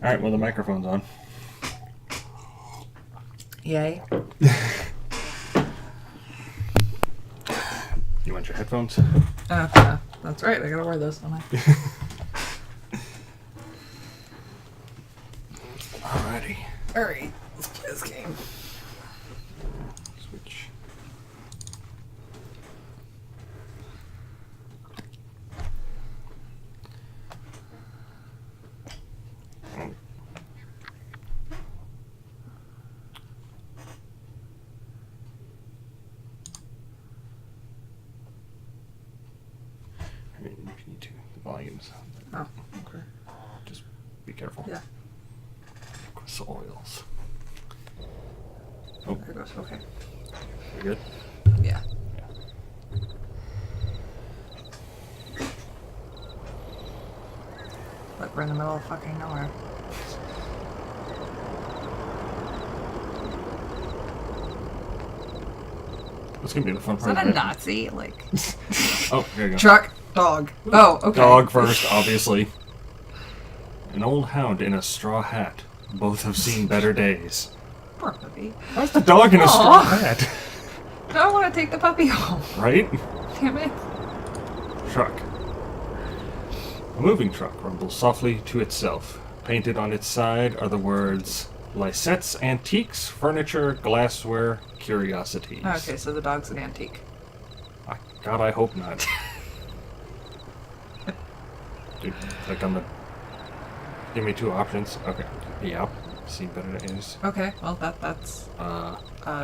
Alright, well, the microphone's on. Yay. You want your headphones? That's right. I gotta wear those, don't I? Alrighty. Alright, let's play this game. Switch. I mean, if you need to, the volume's on. Oh, okay. Just be careful. Yeah. Crystal oils. There it goes. Okay. You good? Yeah. Look, we're in the middle of fucking nowhere. That's gonna be the fun Is part. that of a it. Nazi? Like, Oh, here you go. truck, dog. Oh, okay. Dog first, obviously. An old hound in a straw hat. Both have seen better days. Poor puppy. How's the dog in a straw Aw. hat? I don't want to take the puppy home. Right? Damn it. Truck. A moving truck rumbles softly to itself. Painted on its side are the words Lysette's Antiques, Furniture, Glassware, Curiosities. Okay, so the dog's an antique. God, I hope not. Dude, click on the... Give me two options. Okay. Yep. Seen better days. Okay, well that's a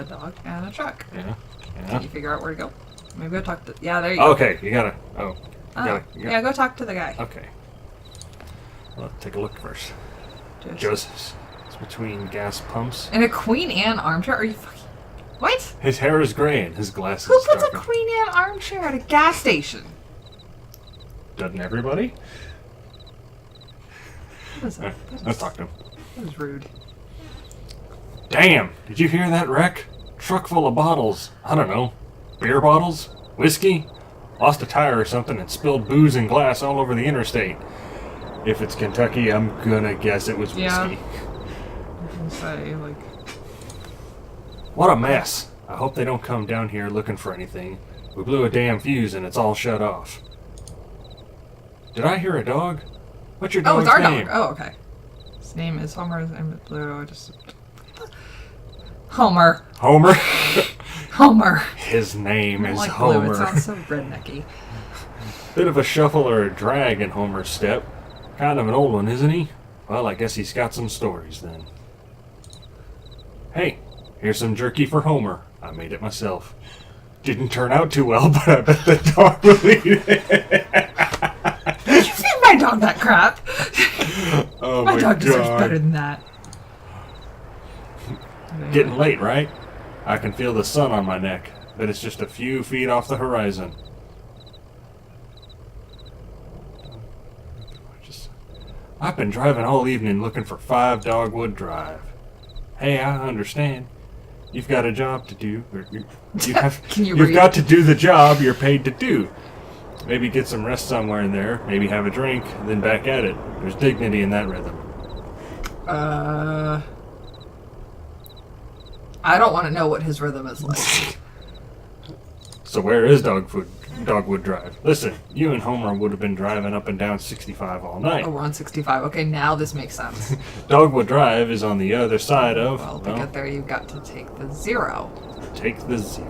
dog and a truck. Yeah. Can you figure out where to go? Maybe go talk to. Yeah, there you Oh, go. okay, you gotta... Oh. You Oh, gotta, yeah, go talk to the guy. Okay. Well, take a look first. Just- Joseph. It's between gas pumps. And a Queen Anne armchair? Are you fucking... What? His hair is gray and his glasses Who puts a darken. Queen Anne armchair at a gas station? Doesn't everybody? What is that? Alright, That let's is- talk to him. That is rude. Damn! Did you hear that wreck? Truck full of bottles. I don't know. Beer bottles? Whiskey? Lost a tire or something and spilled booze and glass all over the interstate. If it's Kentucky, I'm gonna guess it was whiskey. Yeah. I can say, like... What a mess. I hope they don't come down here looking for anything. We blew a damn fuse and it's all shut off. Did I hear a dog? What's your Oh, dog's it's our name? dog. Oh, okay. His name is Homer. His name is Blue. I just... Homer. Homer? Homer. His name I don't is like Homer. Blue. It sounds so rednecky. Bit of a shuffle or a drag in Homer's step. Kind of an old one, isn't he? Well, I guess he's got some stories then. Hey, here's some jerky for Homer. I made it myself. Didn't turn out too well, but I bet the dog will eat it. Did you feed my dog that crap? Oh My my dog deserves god. better than that. Getting late, right? I can feel the sun on my neck, but it's just a few feet off the horizon. I've been driving all evening looking for 5 Dogwood Drive. Hey, I understand. You've got a job to do. Or you have, Can you you've read? got to do the job you're paid to do. Maybe get some rest somewhere in there. Maybe have a drink, then back at it. There's dignity in that rhythm. I don't want to know what his rhythm is like. So where is Dogwood Drive? Listen, you and Homer would have been driving up and down 65 all night. Oh, we're on 65. Okay, now this makes sense. Dogwood Drive is on the other side of... Well, to get there, you've got to take the 0. take the Z.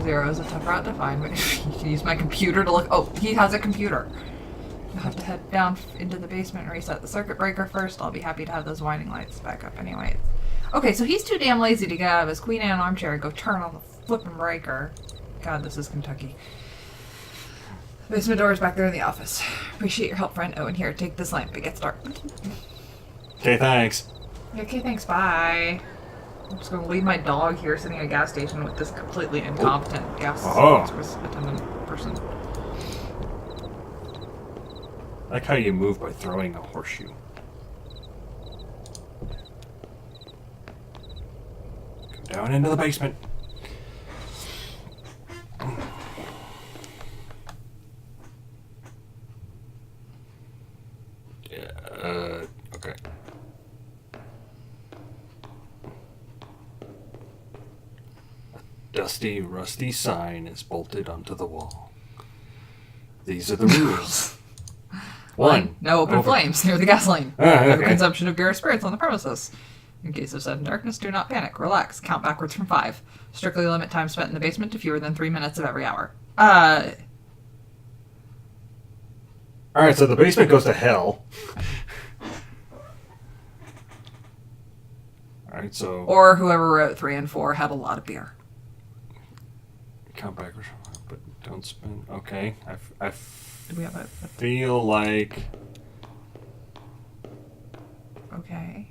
0 is a tough route to find, but you can use my computer to look. Oh, he has a computer. You'll have to head down into the basement and reset the circuit breaker first. I'll be happy to have those winding lights back up anyway. Okay, so he's too damn lazy to get out of his Queen Anne armchair and go turn on the flipping breaker. God, this is Kentucky. Basement door is back there in the office. Appreciate your help, friend. Oh, and here, take this lamp. It gets dark. Okay, thanks. Okay, thanks. Bye. I'm just going to leave my dog here sitting at a gas station with this completely incompetent gas Oh. service attendant person. I like how you move by throwing a horseshoe. Come down into the basement. Okay. dusty, rusty sign is bolted onto the wall. These are the rules. 1. No open flames near the gas line. Okay. No consumption of beer or spirits on the premises. In case of sudden darkness, do not panic. Relax. Count backwards from 5. Strictly limit time spent in the basement to fewer than 3 minutes of every hour. Alright, so the basement goes to hell. Alright, so... Or whoever wrote 3 and 4 had a lot of beer. Count backwards, but don't spend... Okay, I Do we have a... feel like... Okay.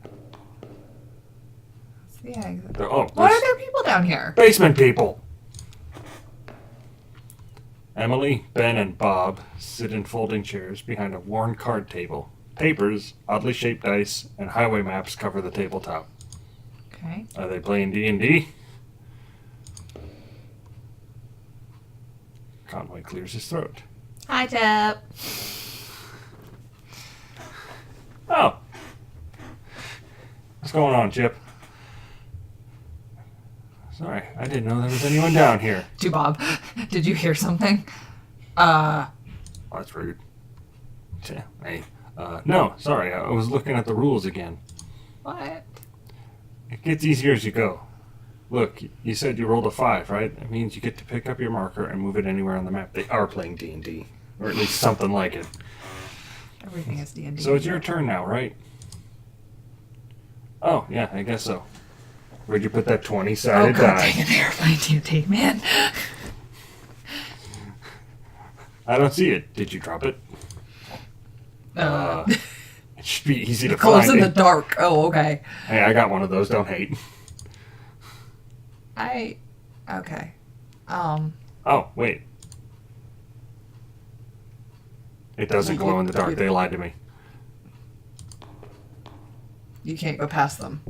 That's the exit. Oh, Why there's are there people down here? basement people! Emily, Ben, and Bob sit in folding chairs behind a worn card table. Papers, oddly shaped dice, and highway maps cover the tabletop. Okay. Are they playing D&D? Conway clears his throat. Hi, Tip. Oh. What's going on, Chip? Sorry, I didn't know there was anyone down here. To Bob. Did you hear something? Oh, that's rude. Hey, no, sorry, I was looking at the rules again. What? It gets easier as you go. Look, you said you rolled a 5, right? That means you get to pick up your marker and move it anywhere on the map. They are playing D&D, or at least something like it. Everything is D&D. So it's your turn now, right? Oh, yeah, I guess so. Where'd you put that 20-sided Oh, God, die? dang it, they're playing D&D, man. I don't see it. Did you drop it? It should be easy to Close find. in the dark. Oh, okay. Hey, I got one of those. Don't hate. Okay. Oh, wait. It doesn't glow in the dark. They lied to me. You can't go past them.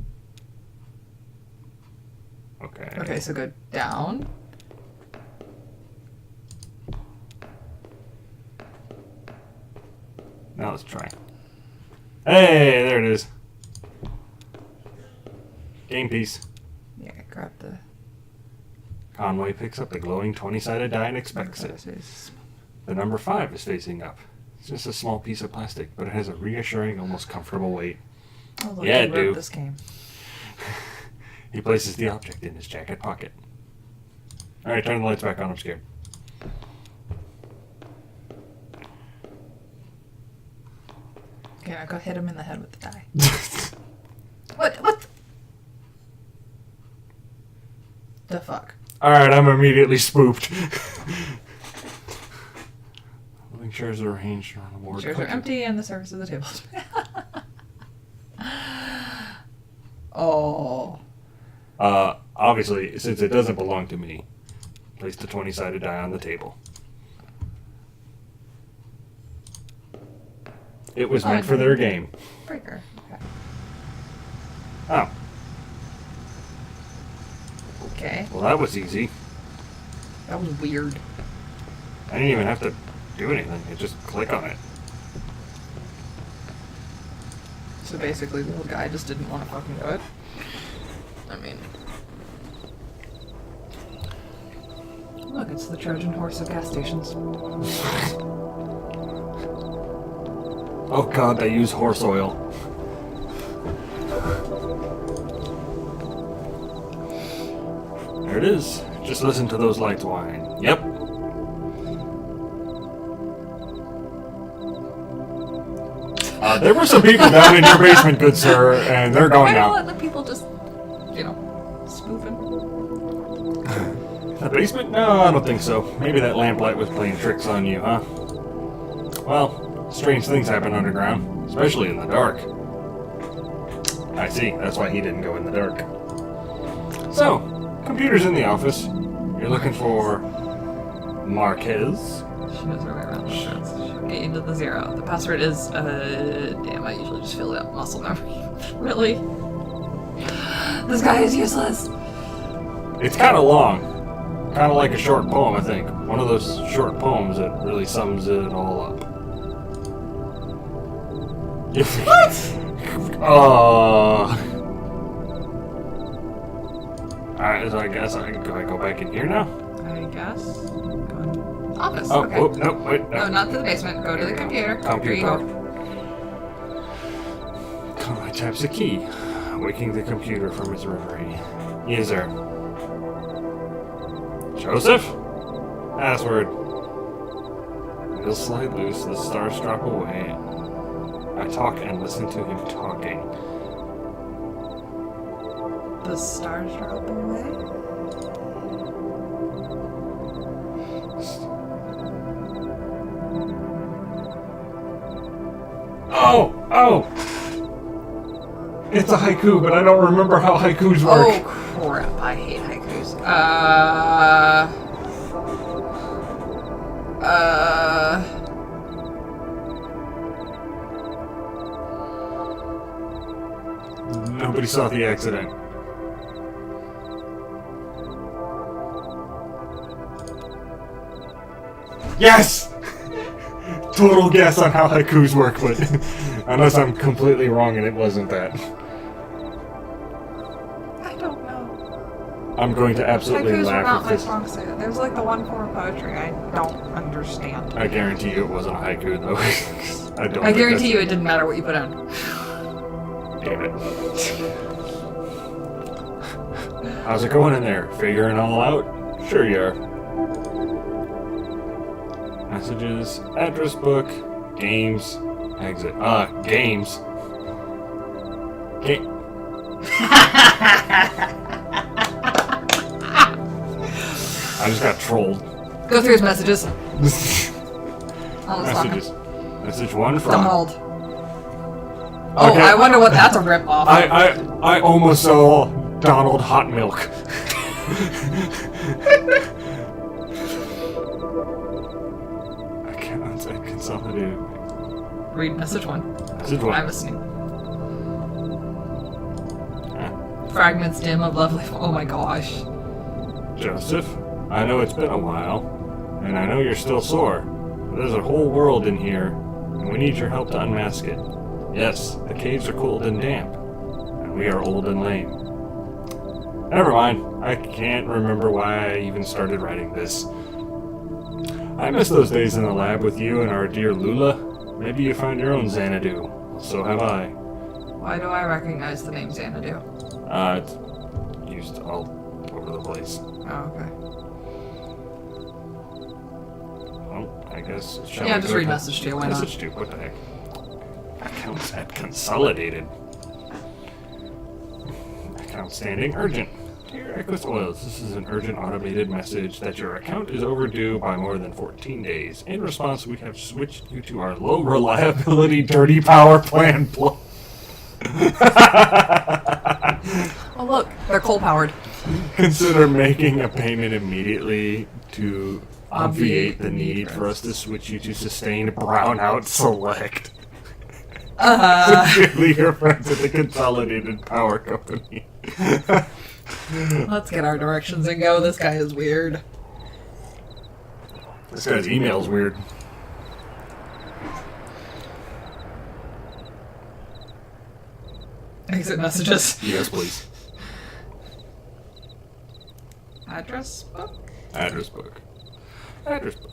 Okay. Okay, so go down. Now let's try. Hey, there it is. Game piece. Yeah, grab the... Conway picks up the glowing 20-sided die and inspects it. The number 5 is facing up. It's just a small piece of plastic, but it has a reassuring, almost comfortable weight. Oh, look, Yeah, you wrote dude. this game. He places the object in his jacket pocket. Alright, turn the lights back on. I'm scared. Okay, now go hit him in the head with the die. What? The fuck? Alright, I'm immediately spooked. Living chairs are arranged on a board. Chairs are empty and the surface of the table is... Oh. Obviously, since it doesn't belong to me, place the 20-sided die on the table. It was meant for their game. Breaker. Okay. Oh, Okay. well that was easy. That was weird. I didn't even have to do anything. I just click on it. So basically the little guy just didn't want to fucking do it. I mean... Look, it's the Trojan horse of gas stations. Oh god, they use horse oil. There it is. Just listen to those lights whine. Yep. There were some people down in your basement, good sir, and they're going Why now. don't let the people just, spoofing? The basement? No, I don't think so. Maybe that lamplight was playing tricks on you, huh? Well, strange things happen underground, especially in the dark. I see. That's why he didn't go in the dark. So, computer's in the office. You're looking for Marquez. She knows her way around the shirts. She'll get you into the 0. The password is, damn, I usually just fill it up muscle memory. Really? This guy is useless. It's kind of long. Kind of like a short poem, I think. One of those short poems that really sums it all up. What? I Alright, so I guess I go back in here now? I guess. Go in office. Oh, okay. oh, no, wait. No, not to the basement. Go to the computer. There you go. Conway taps a key, waking the computer from its reverie. User. Joseph? Password. He'll slide loose, the stars drop away. I talk and listen to him talking. The stars drop away? Oh! Oh! It's a haiku, but I don't remember how haikus work. Oh crap, I hate haikus. Nobody saw the accident. Yes! Total guess on how haikus work, but unless I'm completely wrong and it wasn't that. I don't know. I'm going to absolutely Haikus are laugh not at my this. strong suit. There's like the one form of poetry I don't understand. I guarantee you it wasn't a haiku, though. I don't. I guarantee you it didn't matter what you put in. Damn it. How's it going in there? Figuring it all out? Sure you are. Messages, address book, games, exit. Games. I just got trolled. Go through his messages. Messages. Message 1 from. Donald. Oh, Okay. I wonder what that's a rip off. I almost saw Donald Hot Milk. Accounts and consolidated. Read message 1. Message 1. I'm listening. Fragments dim of lovely. Oh my gosh. Joseph, I know it's been a while, and I know you're still sore, but there's a whole world in here, and we need your help to unmask it. Yes, the caves are cold and damp, and we are old and lame. Never mind, I can't remember why I even started writing this. I miss those days in the lab with you and our dear Lula. Maybe you found your own Xanadu. So have I. Why do I recognize the name Xanadu? It's used all over the place. Oh, okay. Well, I guess. Shall Yeah, we just go read to- message 2. Why not? Message 2, what the heck? Accounts at consolidated. Outstanding urgent. Dear Equus Oils, this is an urgent automated message that your account is overdue by more than 14 days. In response, we have switched you to our low reliability dirty power plan. Oh look, they're coal powered. Consider making a payment immediately to obviate Obviate the the need need for us to switch you to sustained brownout select. Sincerely, your friends at the Consolidated Power Company. Let's get our directions and go. This guy is weird. This guy's email's weird. Exit messages. Yes, please. Address book? Address book. Address book.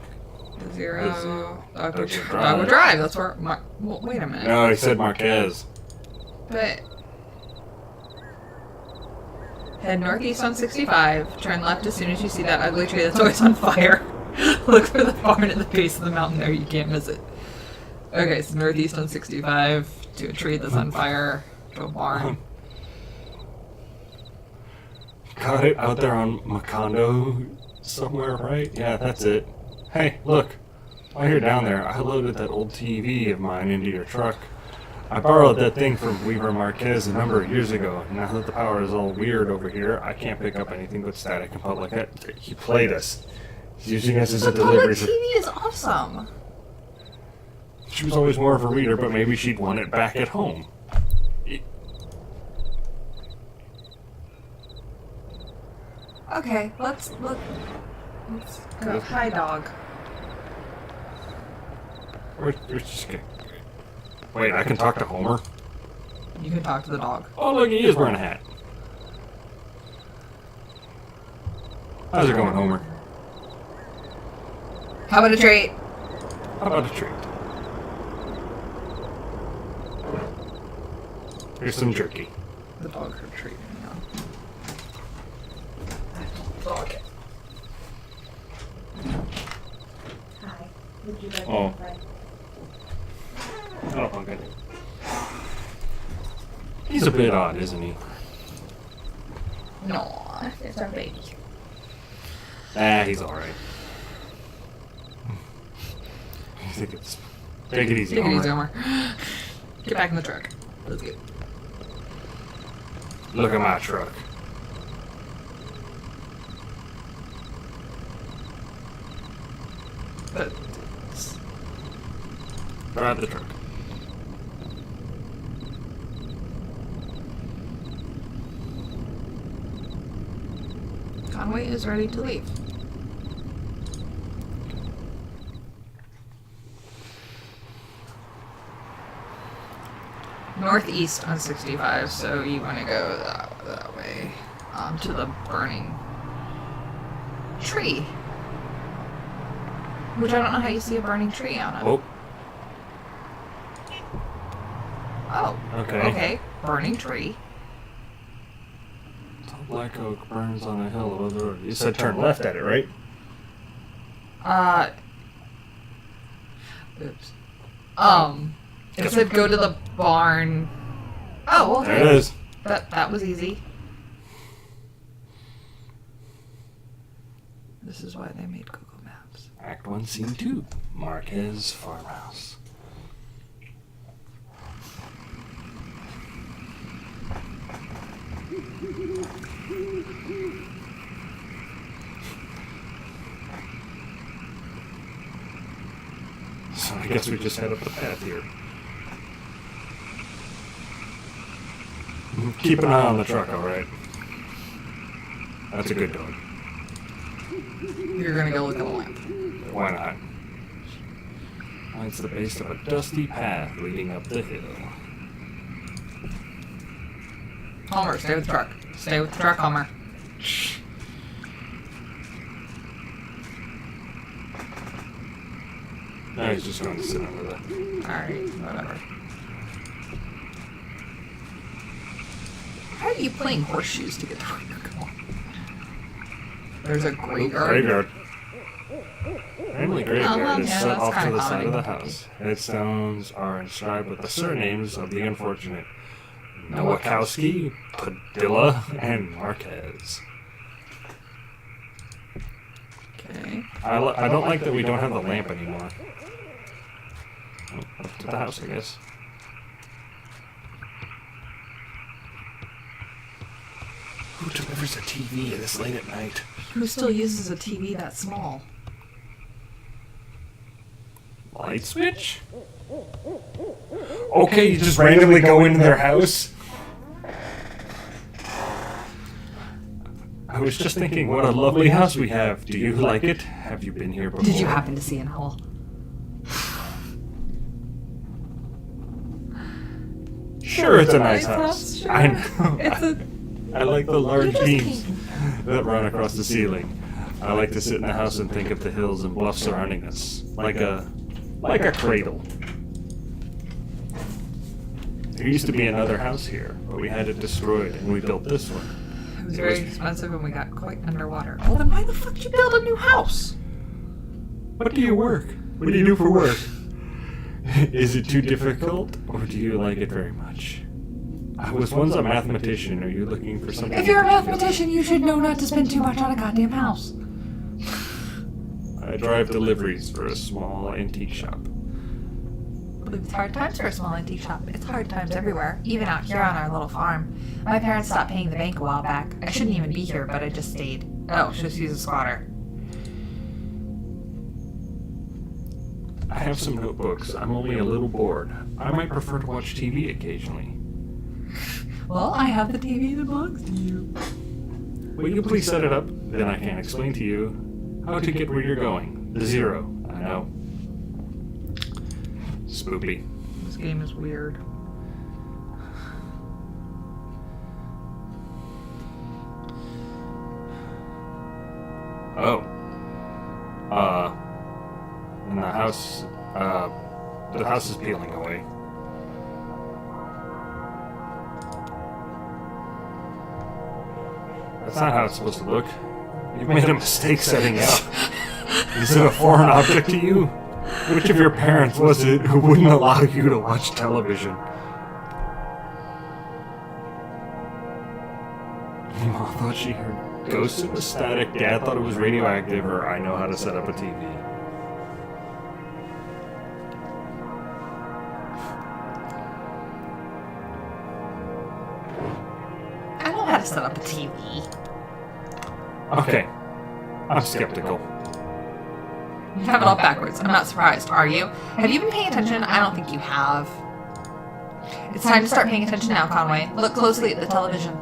0 Dogwood Drive. Dogwood Drive. That's where. Well, wait a minute. No, he said Marquez. But head northeast on 65. Turn left as soon as you see that ugly tree that's always on fire. Look for the barn at the base of the mountain there. You can't miss it. Okay, so northeast on 65 to a tree that's on fire to a barn. Got it out there on Macondo somewhere, right? Yeah, that's it. Hey, look. While you're down there, I loaded that old TV of mine into your truck. I borrowed that thing from Weaver Marquez a number of years ago. Now that the power is all weird over here, I can't pick up anything but static in public. He played us. He's using us as a The public delivery. TV is awesome. She was always more of a reader, but maybe she'd want it back at home. Okay, let's go. Hi, dog. Where's this guy? Wait, I can talk to Homer? You can talk to the dog. Oh, look, he is wearing a hat. How's it going, Homer? How about a treat? How about a treat? Here's some jerky. The dog her treat. Dog. Hi. Would you like Oh. to play? Oh, okay. He's a bit odd, isn't he? No, it's our baby. He's alright. Take it easy, Take it Homer. easy, Homer. Get back in the truck. Let's go. Look at my truck. Drive the truck. Conway is ready to leave. Northeast on 65, so you want to go that way to the burning tree. Which I don't know how you see a burning tree on it. Oh, Oh. okay. Okay. Burning tree. Tall black oak burns on a hill above the road. You said turn left at it, right? Oops. It said go to the barn. Oh, okay. There it is. That was easy. This is why they made Google Maps. Act 1, Scene 2. Marquez Farmhouse. So I guess we just head up the path here. Keep an eye on the truck, alright? That's a good dog. You're gonna go look at the lamp. Why not? Finds the base of a dusty path leading up the hill. Homer, stay with the truck. Stay with the truck, Homer. Now he's just going to sit under that. Alright, whatever. How are you playing horseshoes to get to where you're going? There's a graveyard. Graveyard. Family graveyard well, is yeah, set that's off to kinda the side of the common. house. Headstones are inscribed with the surnames of the unfortunate Nowakowski, Padilla, and Marquez. Okay. I don't like that we don't have the lamp anymore. Oh, up to the house, I guess. Who delivers a TV this late at night? Who still uses a TV that small? Light switch? Okay, you just randomly go into their house? I was just thinking, what a lovely house we have. Do you like it? Have you been here before? Did you happen to see an hole? Sure, it's a nice Nice house. sure. I know. It's a. I like the large You just beams came. that run across the ceiling. I like to sit in the house and think of the hills and bluffs surrounding us, like a cradle. There used to be another house here, but we had it destroyed, and we built this one. It was very expensive and we got quite underwater. Well, then why the fuck did you build a new house? What do you work? What do you do for work? Is it too difficult, or do you like it very much? I was once a mathematician. Are you looking for something? If you're a in particular? mathematician, you should know not to spend too much on a goddamn house. I drive deliveries for a small antique shop. I believe it's hard times for a small antique shop. It's hard times everywhere, even out here on our little farm. My parents stopped paying the bank a while back. I shouldn't even be here, but I just stayed. Oh, just use a squatter. I have some notebooks. I'm only a little bored. I might prefer to watch TV occasionally. Well, I have the TV that belongs to you. Will you please set it up? Then I can explain to you how to get where you're going. The zero. I know. Spoopy. This game is weird. Oh. And the house is peeling away. That's not how it's supposed to look. You've made a mistake setting up. Is it a foreign object to you? Which of your parents was it who wouldn't allow you to watch television? Mom thought she heard ghosts. It was static. Dad thought it was radioactive, or I know how to set up a TV. I know how to set up a TV. Okay. I'm skeptical. You have it all backwards. I'm not surprised, are you? Have you been paying attention? I don't think you have. It's time to start paying attention now, Conway. Look closely at the television.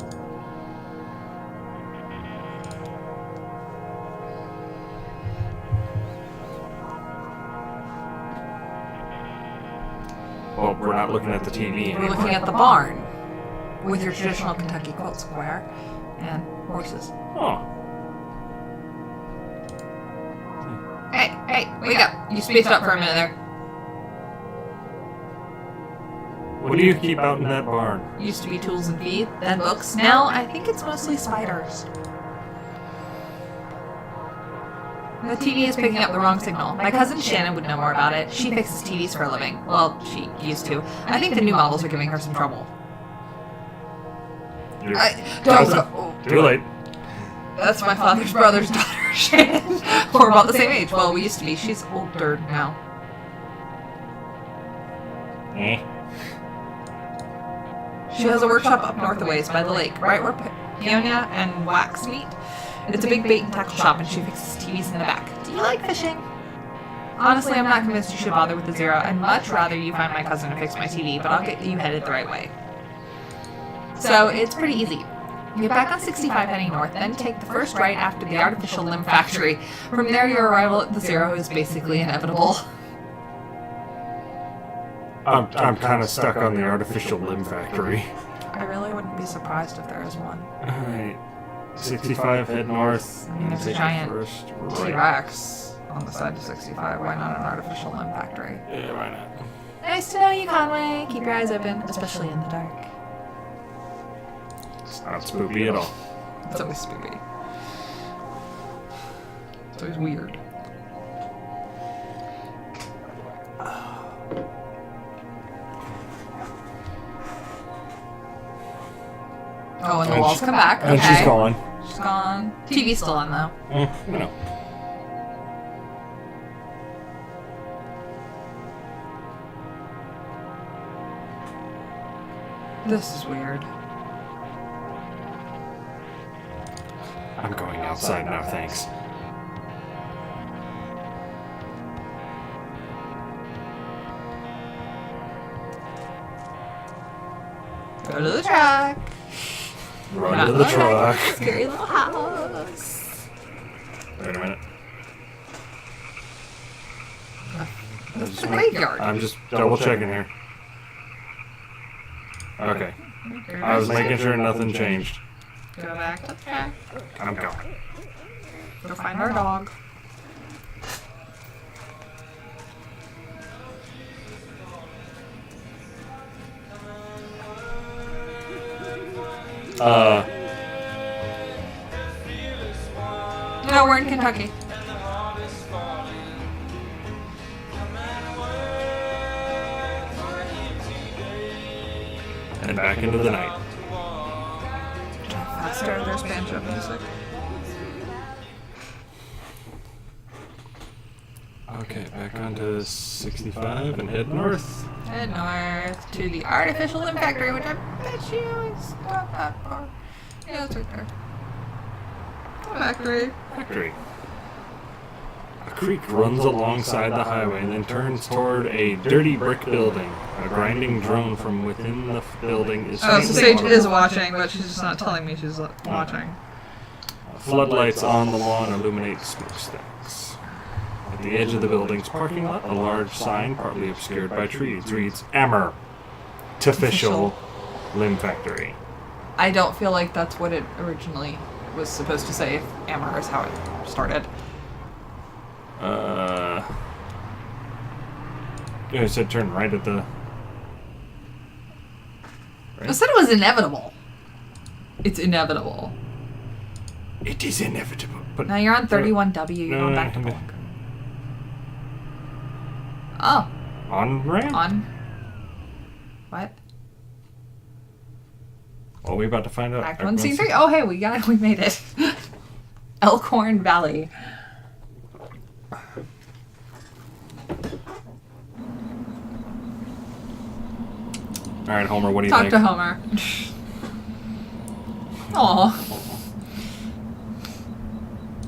Well, we're not looking at the TV We're anymore. looking at the barn with your traditional Kentucky quilt square and horses. Oh. Hey, wake up. You spaced out for a minute there. What do you keep out in that barn? Used to be tools and feed, then books. Now I think it's mostly spiders. The TV is picking up the wrong signal. My cousin Shannon would know more about it. She fixes TVs for a living. Well, she used to. I think the new models are giving her some trouble. Don't go. Too late. That's my father's brother's daughter, Shannon. We're about the same age. Well, we used to be. She's older now. She has a workshop up north a ways by the lake, right where Peonia and Wax meet. It's a big bait and tackle shop, and she fixes TVs in the back. Do you like fishing? Honestly, I'm not convinced you should bother with the Zero. I'd much rather you find my cousin to fix my TV, but I'll get you headed the right way. So, it's pretty easy. You get back on 65 heading north, then take the first right after the artificial limb factory. From there, your arrival at the Zero is basically inevitable. I'm kind of stuck on the artificial limb factory. I really wouldn't be surprised if there is one. Alright. 65, head north. I mean, there's a take the giant first right. T-Rex on the side of 65. Why not an artificial limb factory? Yeah, why not? Nice to know you, Conway. Keep your eyes open, especially in the dark. It's not spooky at all. It's always spooky. It's always weird. Oh, and the And walls she- come back. Okay. And she's gone. She's gone. TV's still on, though. You know. This is weird. I'm going outside now, thanks. Go to the truck. Run to the truck. Scary little house. Wait a minute. It's the graveyard. I'm just double checking here. Okay. I was making sure nothing changed. Go back to the truck. I'm going. Go find our dog. No, we're in Kentucky. And back into the night. Faster, there's banjo music. Okay, back onto 65 and head north. Head north to the artificial limb factory, which I bet you is not that far. Yeah, it's right there. The factory. Factory. A creek runs alongside the highway and then turns toward a dirty brick building. A grinding drone from within the building is Oh, so faintly Sage audible. is watching, but she's just not telling me she's watching. Floodlights on the lawn illuminate smokestacks. At the edge of the building's parking lot, a large sign, partly obscured by trees, reads Ammer, Artificial Limb Factory. I don't feel like that's what it originally was supposed to say, if Amber is how it started. Yeah, it said turn right at the... I said it was inevitable. It's inevitable. It is inevitable. But Now you're on 31W. You're going back to no. Bulk. Oh. On ramp? On. What? Well, we about to find out. Act 1, Scene 3. Oh, hey, we made it. Elkhorn Valley. All right, Homer, what do you Talk think? to Homer. Aw.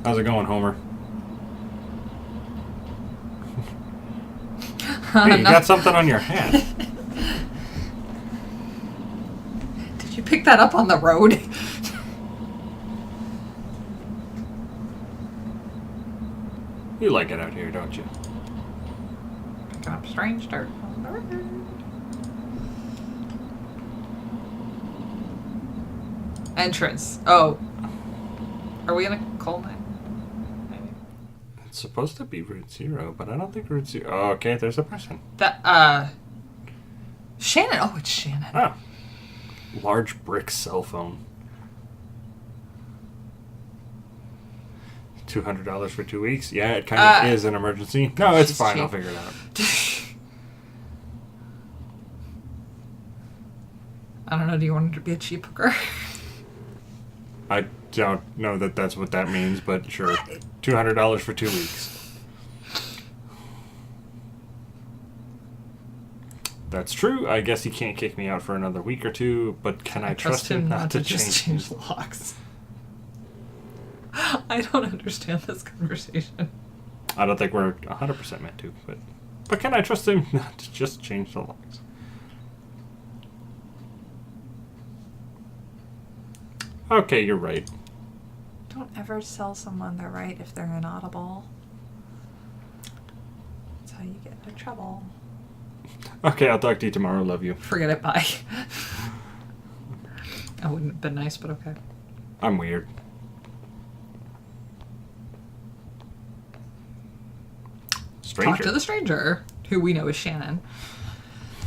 How's it going, Homer? Hey, you got something on your hat. Did you pick that up on the road? You like it out here, don't you? Picking up strange dirt on the road. Entrance. Oh. Are we in a coal mine? Maybe. It's supposed to be Route 0, but I don't think Route 0... Oh, okay, there's a person. Shannon. Oh, it's Shannon. Oh. Large brick cell phone. $200 for 2 weeks? Yeah, it kind of is an emergency. No, it's fine. cheap. I'll figure it out. I don't know. Do you want her to be a cheap hooker? I don't know that that's what that means, but sure. $200 for 2 weeks. That's true. I guess he can't kick me out for another week or two, but can I trust him not to just change change locks? I don't understand this conversation. I don't think we're 100% meant to, but can I trust him not to just change the locks? Okay, you're right. Don't ever tell someone they're right if they're inaudible. That's how you get into trouble. Okay, I'll talk to you tomorrow. Love you. Forget it, bye. I wouldn't have been nice, but okay. I'm weird. Stranger. Talk to the stranger, who we know is Shannon.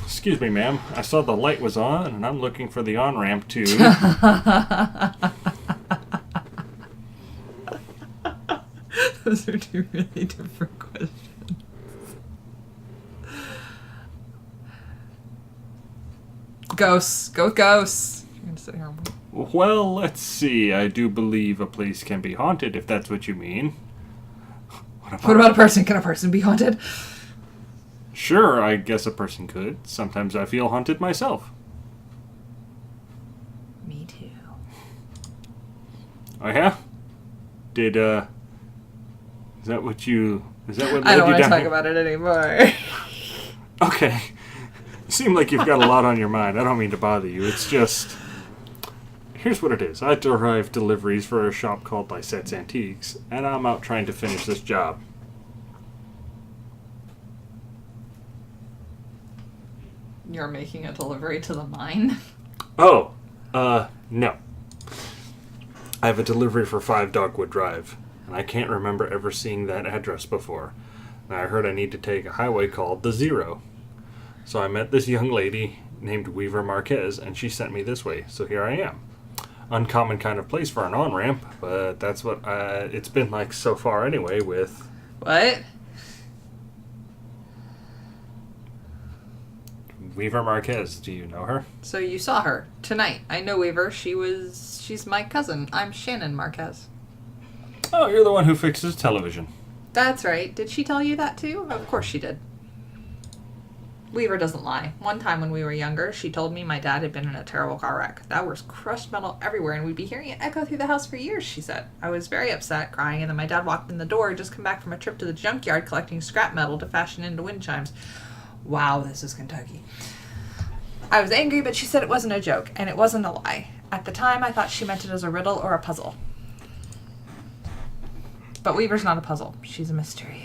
Excuse me, ma'am. I saw the light was on, and I'm looking for the on-ramp to... Those are two really different questions. Ghosts. Go with ghosts. You're gonna sit here and wait. Well, let's see. I do believe a place can be haunted, if that's what you mean. What about a person? Can a person be haunted? Sure, I guess a person could. Sometimes I feel haunted myself. Me too. Oh, yeah? Did, Is that what I don't led you want to down talk here? about it anymore. Okay. You seem like you've got a lot on your mind. I don't mean to bother you. It's just... Here's what it is. I derive deliveries for a shop called Lysette's Antiques, and I'm out trying to finish this job. You're making a delivery to the mine? Oh, no. I have a delivery for 5 Dogwood Drive, and I can't remember ever seeing that address before. And I heard I need to take a highway called the Zero. So I met this young lady named Weaver Marquez, and she sent me this way, so here I am. Uncommon kind of place for an on-ramp, but that's what it's been like so far anyway with... What? Weaver Marquez. Do you know her? So you saw her tonight. I know Weaver. She's my cousin. I'm Shannon Marquez. Oh, you're the one who fixes television. That's right. Did she tell you that too? Of course she did. Weaver doesn't lie. One time when we were younger, she told me my dad had been in a terrible car wreck. That was crushed metal everywhere, and we'd be hearing it echo through the house for years, she said. I was very upset, crying, and then my dad walked in the door, just come back from a trip to the junkyard collecting scrap metal to fashion into wind chimes. Wow, this is Kentucky. I was angry, but she said it wasn't a joke, and it wasn't a lie. At the time, I thought she meant it as a riddle or a puzzle. But Weaver's not a puzzle. She's a mystery.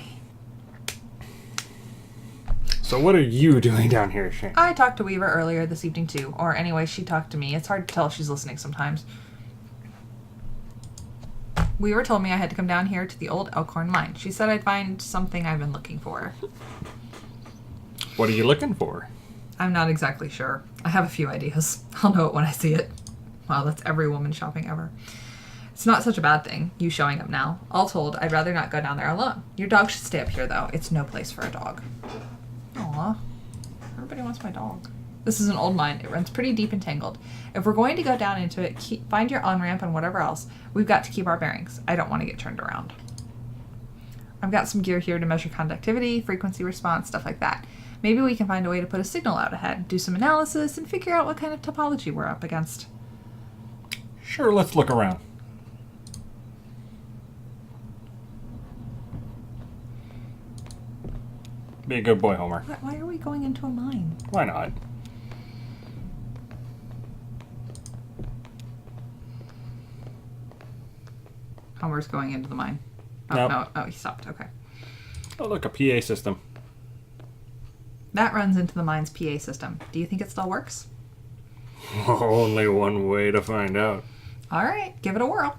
So what are you doing down here, Shane? I talked to Weaver earlier this evening, too. Or anyway, she talked to me. It's hard to tell if she's listening sometimes. Weaver told me I had to come down here to the old Elkhorn mine. She said I'd find something I've been looking for. What are you looking for? I'm not exactly sure. I have a few ideas. I'll know it when I see it. Wow, that's every woman shopping ever. It's not such a bad thing, you showing up now. All told, I'd rather not go down there alone. Your dog should stay up here, though. It's no place for a dog. Aw. Everybody wants my dog. This is an old mine. It runs pretty deep and tangled. If we're going to go down into it, find your on-ramp and whatever else. We've got to keep our bearings. I don't want to get turned around. I've got some gear here to measure conductivity, frequency response, stuff like that. Maybe we can find a way to put a signal out ahead, do some analysis, and figure out what kind of topology we're up against. Sure, let's look around. Be a good boy, Homer. Why are we going into a mine? Why not? Homer's going into the mine. Oh, Nope. no. Oh, he stopped. Okay. Oh, look, a PA system. That runs into the mine's PA system. Do you think it still works? Only one way to find out. All right, give it a whirl.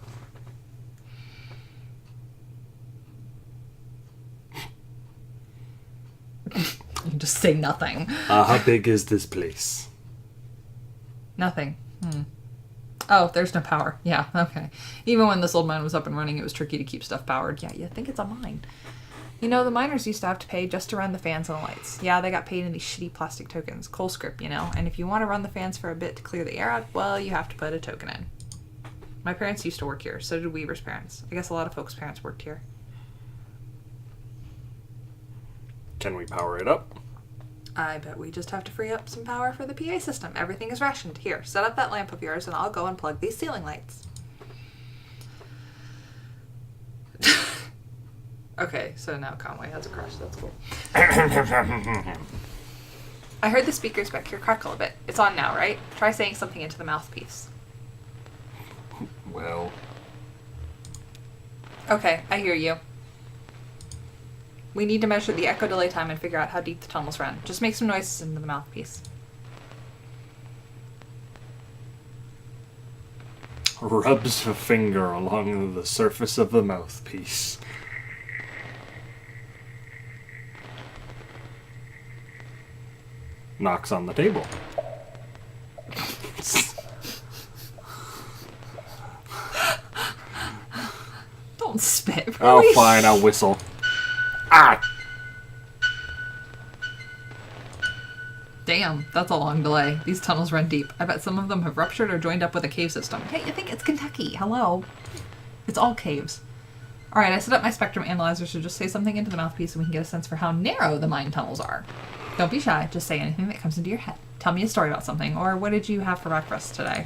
You just say nothing. How big is this place? Nothing. Oh, there's no power. Yeah, okay. Even when this old mine was up and running, it was tricky to keep stuff powered. Yeah, you think it's a mine. You know, the miners used to have to pay just to run the fans and the lights. Yeah, they got paid in these shitty plastic tokens. Coal script, you know. And if you want to run the fans for a bit to clear the air out, well, you have to put a token in. My parents used to work here. So did Weaver's parents. I guess a lot of folks' parents worked here. Can we power it up? I bet we just have to free up some power for the PA system. Everything is rationed. Here, set up that lamp of yours and I'll go and plug these ceiling lights. Okay, so now Conway has a crush. That's cool. I heard the speakers back here crackle a bit. It's on now, right? Try saying something into the mouthpiece. Well, Okay, I hear you. We need to measure the echo delay time and figure out how deep the tunnels run. Just make some noises into the mouthpiece. rubs a finger along the surface of the mouthpiece. Knocks on the table. Don't spit. Really? Oh, fine, I'll whistle. Ah! Damn, that's a long delay. These tunnels run deep. I bet some of them have ruptured or joined up with a cave system. Hey, you think it's Kentucky? Hello? It's all caves. Alright, I set up my spectrum analyzer, so just say something into the mouthpiece and we can get a sense for how narrow the mine tunnels are. Don't be shy, just say anything that comes into your head. Tell me a story about something, or what did you have for breakfast today?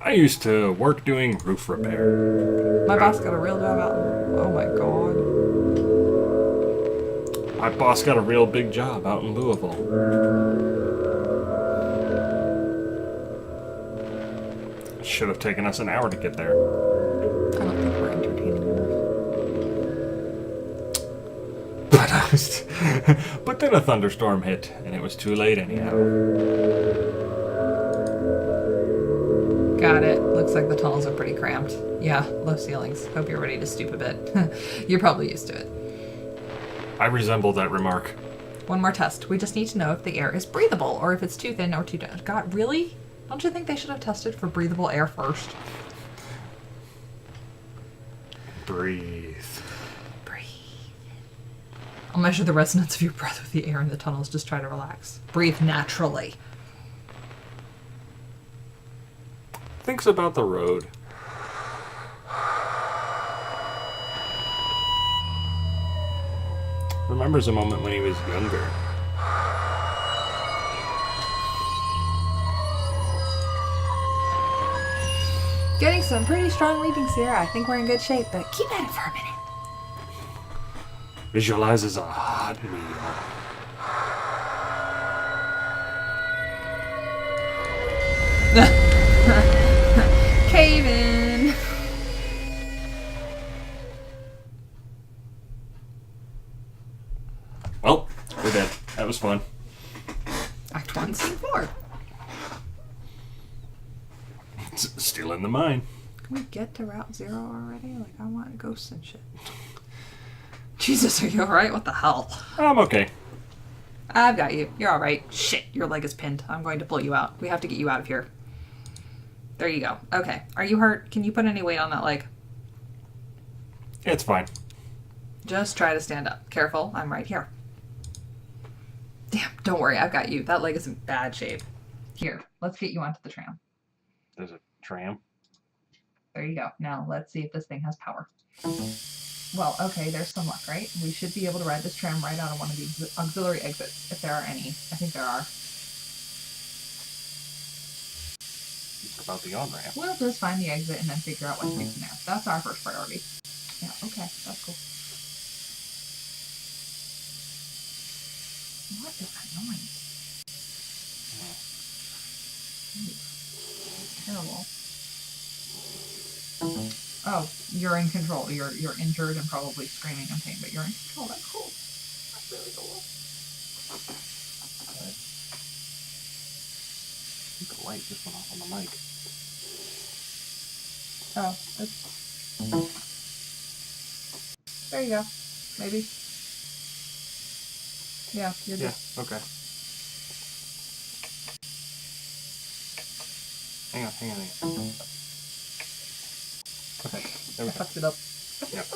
I used to work doing roof repair. My boss got a real job out. Oh my god. My boss got a real big job out in Louisville. Should have taken us an hour to get there. I don't think we're entertaining enough. But then a thunderstorm hit, and it was too late anyhow. Got it. Looks like the tunnels are pretty cramped. Yeah, low ceilings. Hope you're ready to stoop a bit. You're probably used to it. I resemble that remark. One more test. We just need to know if the air is breathable, or if it's too thin or too dense. God, really? Don't you think they should have tested for breathable air first? Breathe. Breathe. I'll measure the resonance of your breath with the air in the tunnels. Just try to relax. Breathe naturally. Thinks about the road. Remembers a moment when he was younger. Getting some pretty strong readings here. I think we're in good shape, but keep at it for a minute. Visualizes a hot meal. Cave in. Well, we're dead. That was fun. Act 1, Scene 4. in the mine. Can we get to Route 0 already? Like, I want ghosts and shit. Jesus, are you alright? What the hell? I'm okay. I've got you. You're alright. Shit, your leg is pinned. I'm going to pull you out. We have to get you out of here. There you go. Okay. Are you hurt? Can you put any weight on that leg? It's fine. Just try to stand up. Careful. I'm right here. Damn, don't worry. I've got you. That leg is in bad shape. Here, let's get you onto the tram. There's a tram. There you go. Now, let's see if this thing has power. Well, okay, there's some luck, right? We should be able to ride this tram right out of one of the auxiliary exits, if there are any. I think there are. About the on-ramp. We'll just find the exit and then figure out what to do from there. That's our first priority. Yeah, okay, that's cool. What is that noise? Terrible. Oh, you're in control. You're injured and probably screaming in pain, but you're in control. That's cool. That's really cool. I think the light just went off on the mic. Oh, there you go. Maybe. Yeah, you're just... Yeah, okay. Hang on. Okay, there we go. Fucked it up. Yep.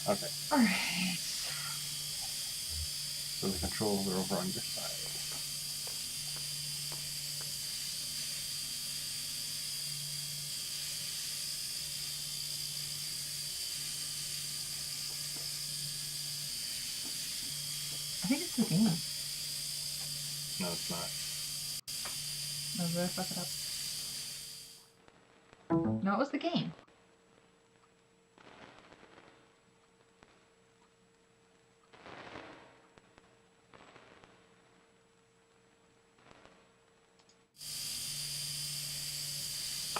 Okay, Alright. so the controls are over on your side. I think it's the game. No, it's not. No, did I fuck it up? No, it was the game.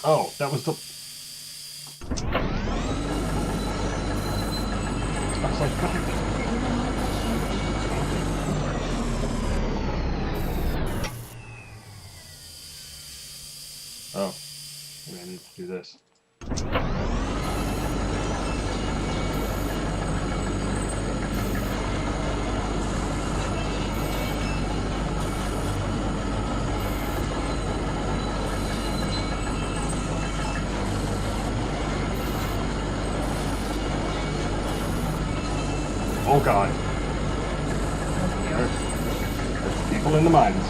Oh, that was the... I was like, what? Oh, maybe I need to do this. Oh God. There's people in the mines.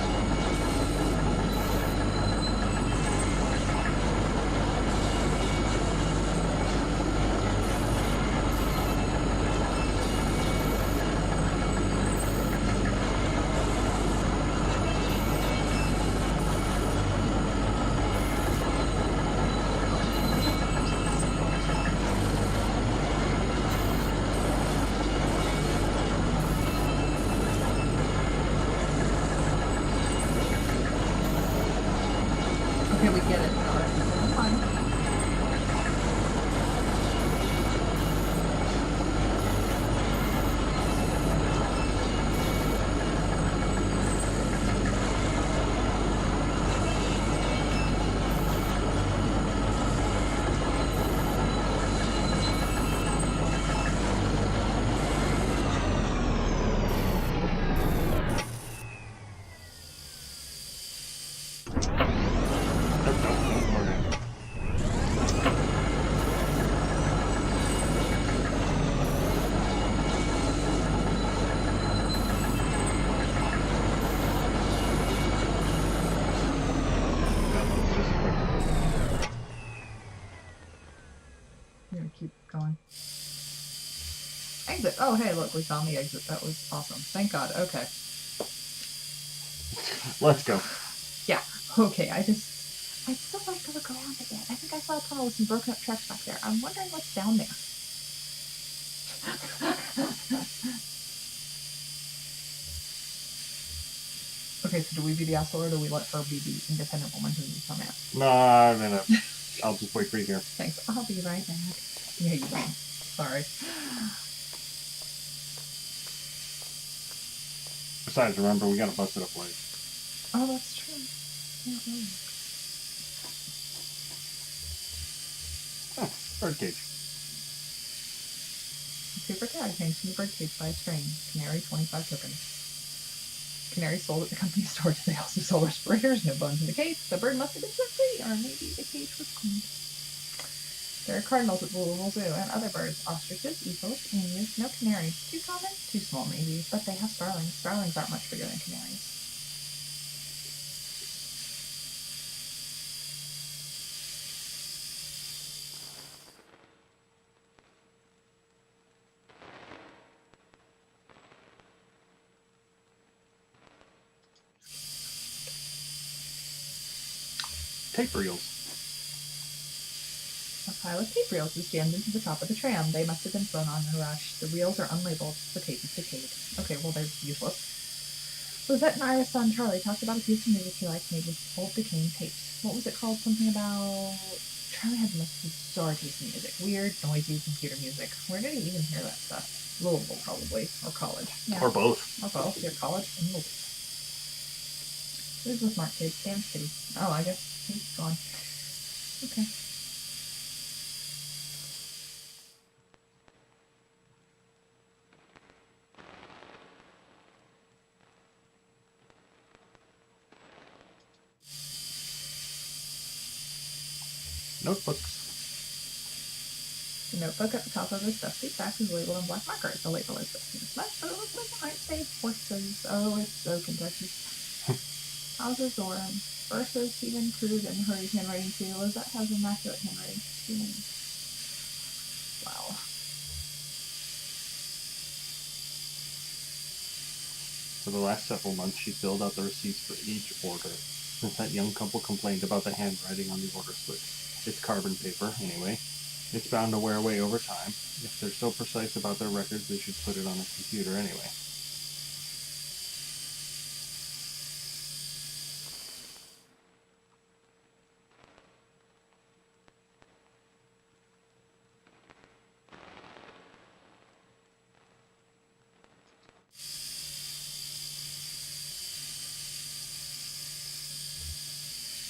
Okay, we get it. It's fine. I'm gonna keep going. Exit. Oh, hey, look, we found the exit. That was awesome. Thank God. Okay. Let's go. Yeah. Okay, I'd still like to look around a bit. I think I saw a tunnel with some broken up tracks back there. I'm wondering what's down there. Okay, so do we be the asshole or do we let her be the independent woman who needs her man? No. I'll just wait for you here. Thanks. I'll be right back. Yeah, you will. Sorry. Besides, remember, we got a busted up leg. Oh, that's true. Yeah, Birdcage. Paper tag hangs from the birdcage by a string. Canary 25 tokens. Canary sold at the company store today. Also sold respirators, no bones in the cage. The bird must have been set free, or maybe the cage was cleaned. There are cardinals at the Louisville Zoo and other birds. Ostriches, eagles, emus, no canaries. Too common? Too small maybe, but they have starlings. Starlings aren't much bigger than canaries. Tape reels. A pile of tape reels is jammed into the top of the tram. They must have been thrown on in a rush. The reels are unlabeled. The tape is decayed. Okay, well, they're useless. Lizette and Iris' son Charlie talked about a piece of music he liked made with old decaying tapes. What was it called? Something about... Charlie had the most bizarre taste in music. Weird, noisy computer music. Where did he even hear that stuff? Louisville, probably. Or college. Yeah. Or both. Or both. Yeah, college and Louisville. Who's the smart kid? Sam's kitty. Oh, I guess he's gone. Okay. Notebooks. The notebook at the top of this dusty stack is labeled in black marker. The label is dusty and smudged, but it looks like it might say horses. Oh, it's so Kentucky. Houses or verses, even crude and hurried handwriting too. Lizette has immaculate handwriting. Wow. For the last several months, she filled out the receipts for each order. Since that young couple complained about the handwriting on the order slip. It's carbon paper, anyway. It's bound to wear away over time. If they're so precise about their records, they should put it on a computer anyway.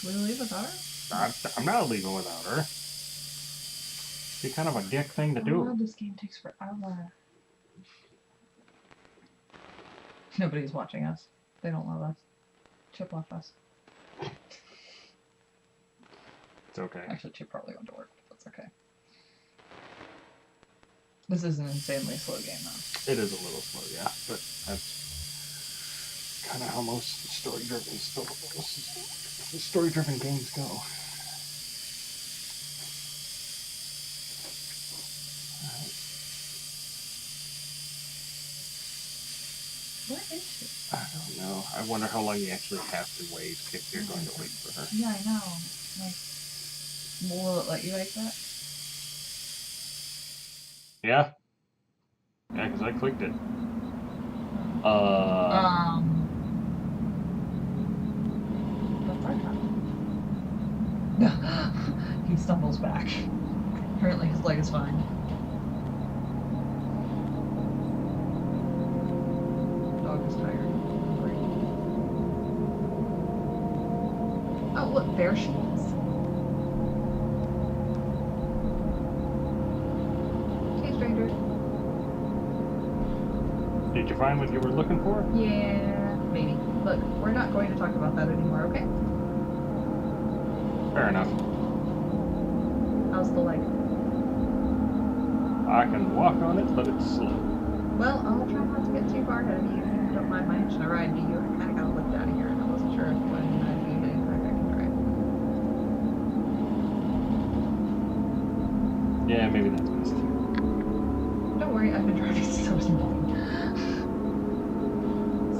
Will we leave without her? I'm not leaving without her. Be kind of a dick thing to do. Oh, this game takes forever. Nobody's watching us. They don't love us. Chip left us. It's okay. Actually, Chip probably went to work, but that's okay. This is an insanely slow game, though. It is a little slow, yeah, but that's kind of how most story-driven games go. Where is she? I don't know. I wonder how long you actually have to wait if you're going to wait for her. Yeah, I know. Like, will it let you like that? Yeah? Yeah, because I clicked it. That's our time. He stumbles back. Apparently his leg is fine. Dog is tired. Oh, look, there she is. Hey, stranger. Did you find what you were looking for? Yeah, maybe. Look, we're not going to talk about that anymore, okay? Fair enough. How's the leg? I can walk on it, but it's slow. Well, I'll try not to get too far ahead of you. If you don't mind my hitching a ride, do you? I kind of got a lift out of here, and I wasn't sure if when you need anything I can drive. Yeah, maybe that's best. Don't worry, I've been driving since I was 9.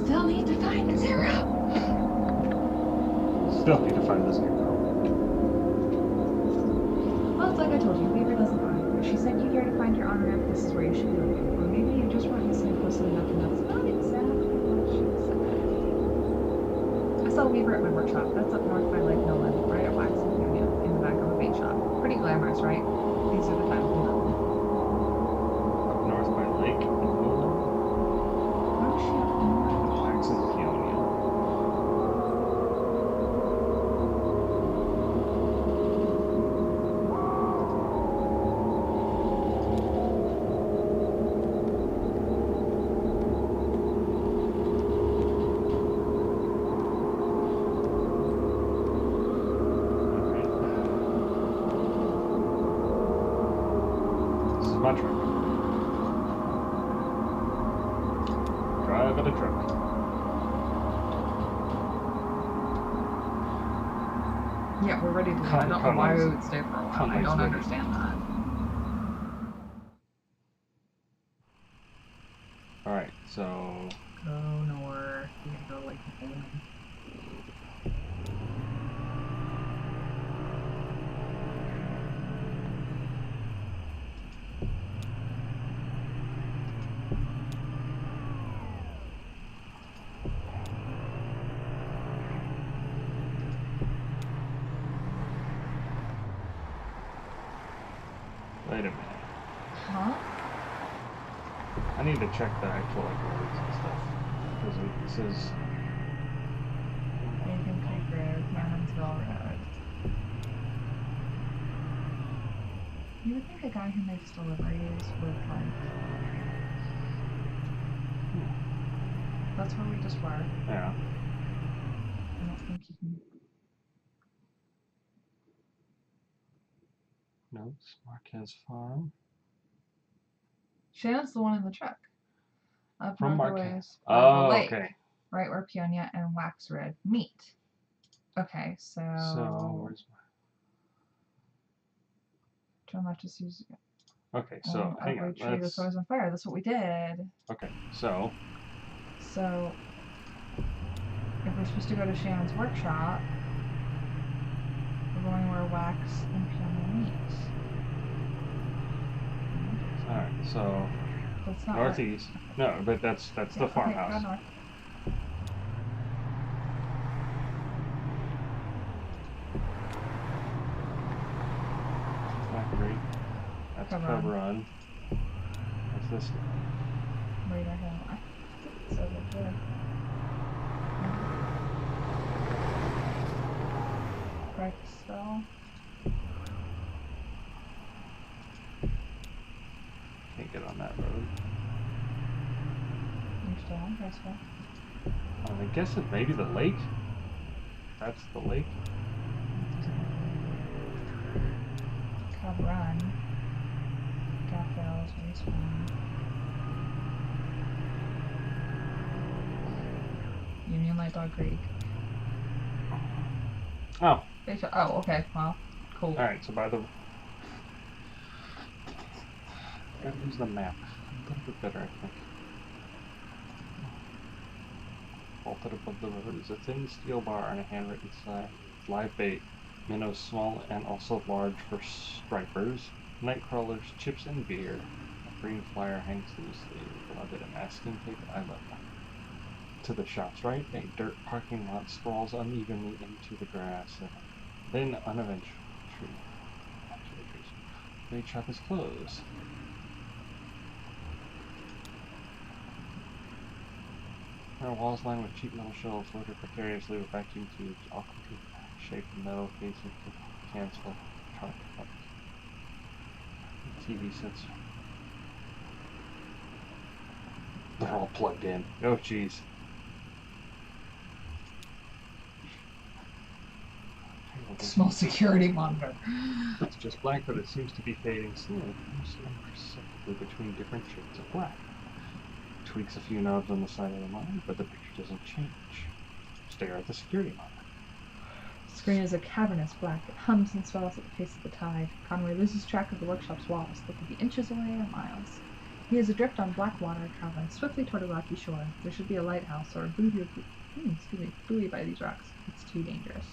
Still need to find the zero. Still need to find this new girl. Well, it's like I told you, Weaver doesn't mind. If she sent you here to find your honor map, this is where you should be looking. Or maybe you just weren't listening closely enough to know. It's not exactly what she said. I saw Weaver at my workshop. That's up north by Lake Nolan, right at Wax and Union, in the back of a bait shop. Pretty glamorous, right? These are the times we live in. Up north by Lake. Oh, shit. Jackson Peonia. my truck. Driving a truck. Yeah, we're ready to leave. I don't know why we would stay for a while. I Conway's don't ready. understand that. Alright, so... Go north. We can go like Napoleon. Wait a minute. Huh? I need to check the actual like roads and stuff. Because it says... Bacon Creek Road, Cannonsville Road. You would think a guy who makes deliveries would like. That's where we just were. Yeah. I don't think you can. Notes, Marquez Farm. Shannon's the one in the truck. Up From north Marquez. ways, Oh, the lake, okay. right where Peonia and Wax Red meet. Okay, so. So, where's Turn left to Susie. my... Okay, so, hang on. Tree that's Let's... always on fire. That's what we did. Okay, so... So, if we're supposed to go to Shannon's workshop, we're going where Wax and Peonia meet. Alright, so... That's not Northeast. No, but that's Yeah, the farmhouse. Okay, go north. Factory. That's Cub Cub Run. Run. What's this? Radar Hill. I think it's over there. Brecksville. Can't get on that road. You're still on Brecksville. I guess it maybe the lake? That's the lake? Cub Run. Gaffels, Respawn. Union Light Dog Creek. Oh, Oh, okay. Well, cool. alright, so by the... Gotta use the map. A little bit better, I think. Vaulted above the road is a thin steel bar and a handwritten sign. Live bait. Minnows small and also large for stripers. Night crawlers, chips, and beer. A green flyer hangs loosely. Beloved and masking tape. I love them. To the shop's right, a dirt parking lot sprawls unevenly into the grass. Then uneventful tree. The shop is closed. Our walls lined with cheap metal shelves loaded precariously with vacuum tubes, all complete shaped metal cases to cancel truck parts. TV sets. They're all plugged in. Oh jeez. Small security monitor. It's just black, but it seems to be fading slowly, imperceptibly between different shades of black. Tweaks a few knobs on the side of the monitor, but the picture doesn't change. Stare at the security monitor. The screen is a cavernous black. It hums and swells at the pace of the tide. Conway loses track of the workshop's walls. They could be inches away or miles. He is adrift on black water, traveling swiftly toward a rocky shore. There should be a lighthouse or a buoy by these rocks. It's too dangerous.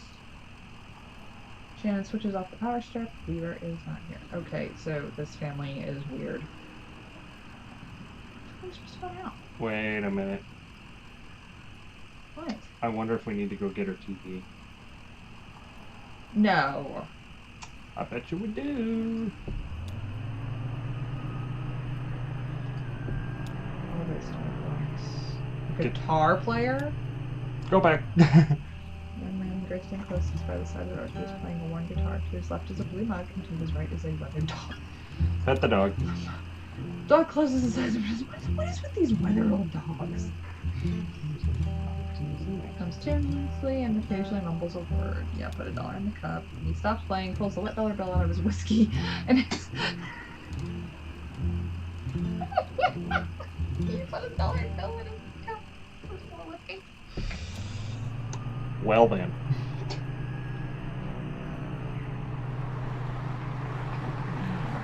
Shannon switches off the power strip. Weaver is not here. Okay, so this family is weird. How are we supposed to find out? Wait a minute. What? I wonder if we need to go get her TV. No. I bet you we do. What is Starbucks? Get- Guitar player? Go back. Young man dressed in clothes is by the side of the road. He is playing a worn guitar. To his left is a blue mug, and to his right is a weathered dog. Pet the dog. Dog closes his eyes and says, what is with these weathered old dogs? Comes tunelessly and occasionally mumbles a word. Yeah, put $1 in the cup. He stops playing, pulls a wet dollar bill out of his whiskey, and it's... You put $1 bill in a cup full of whiskey. Well then.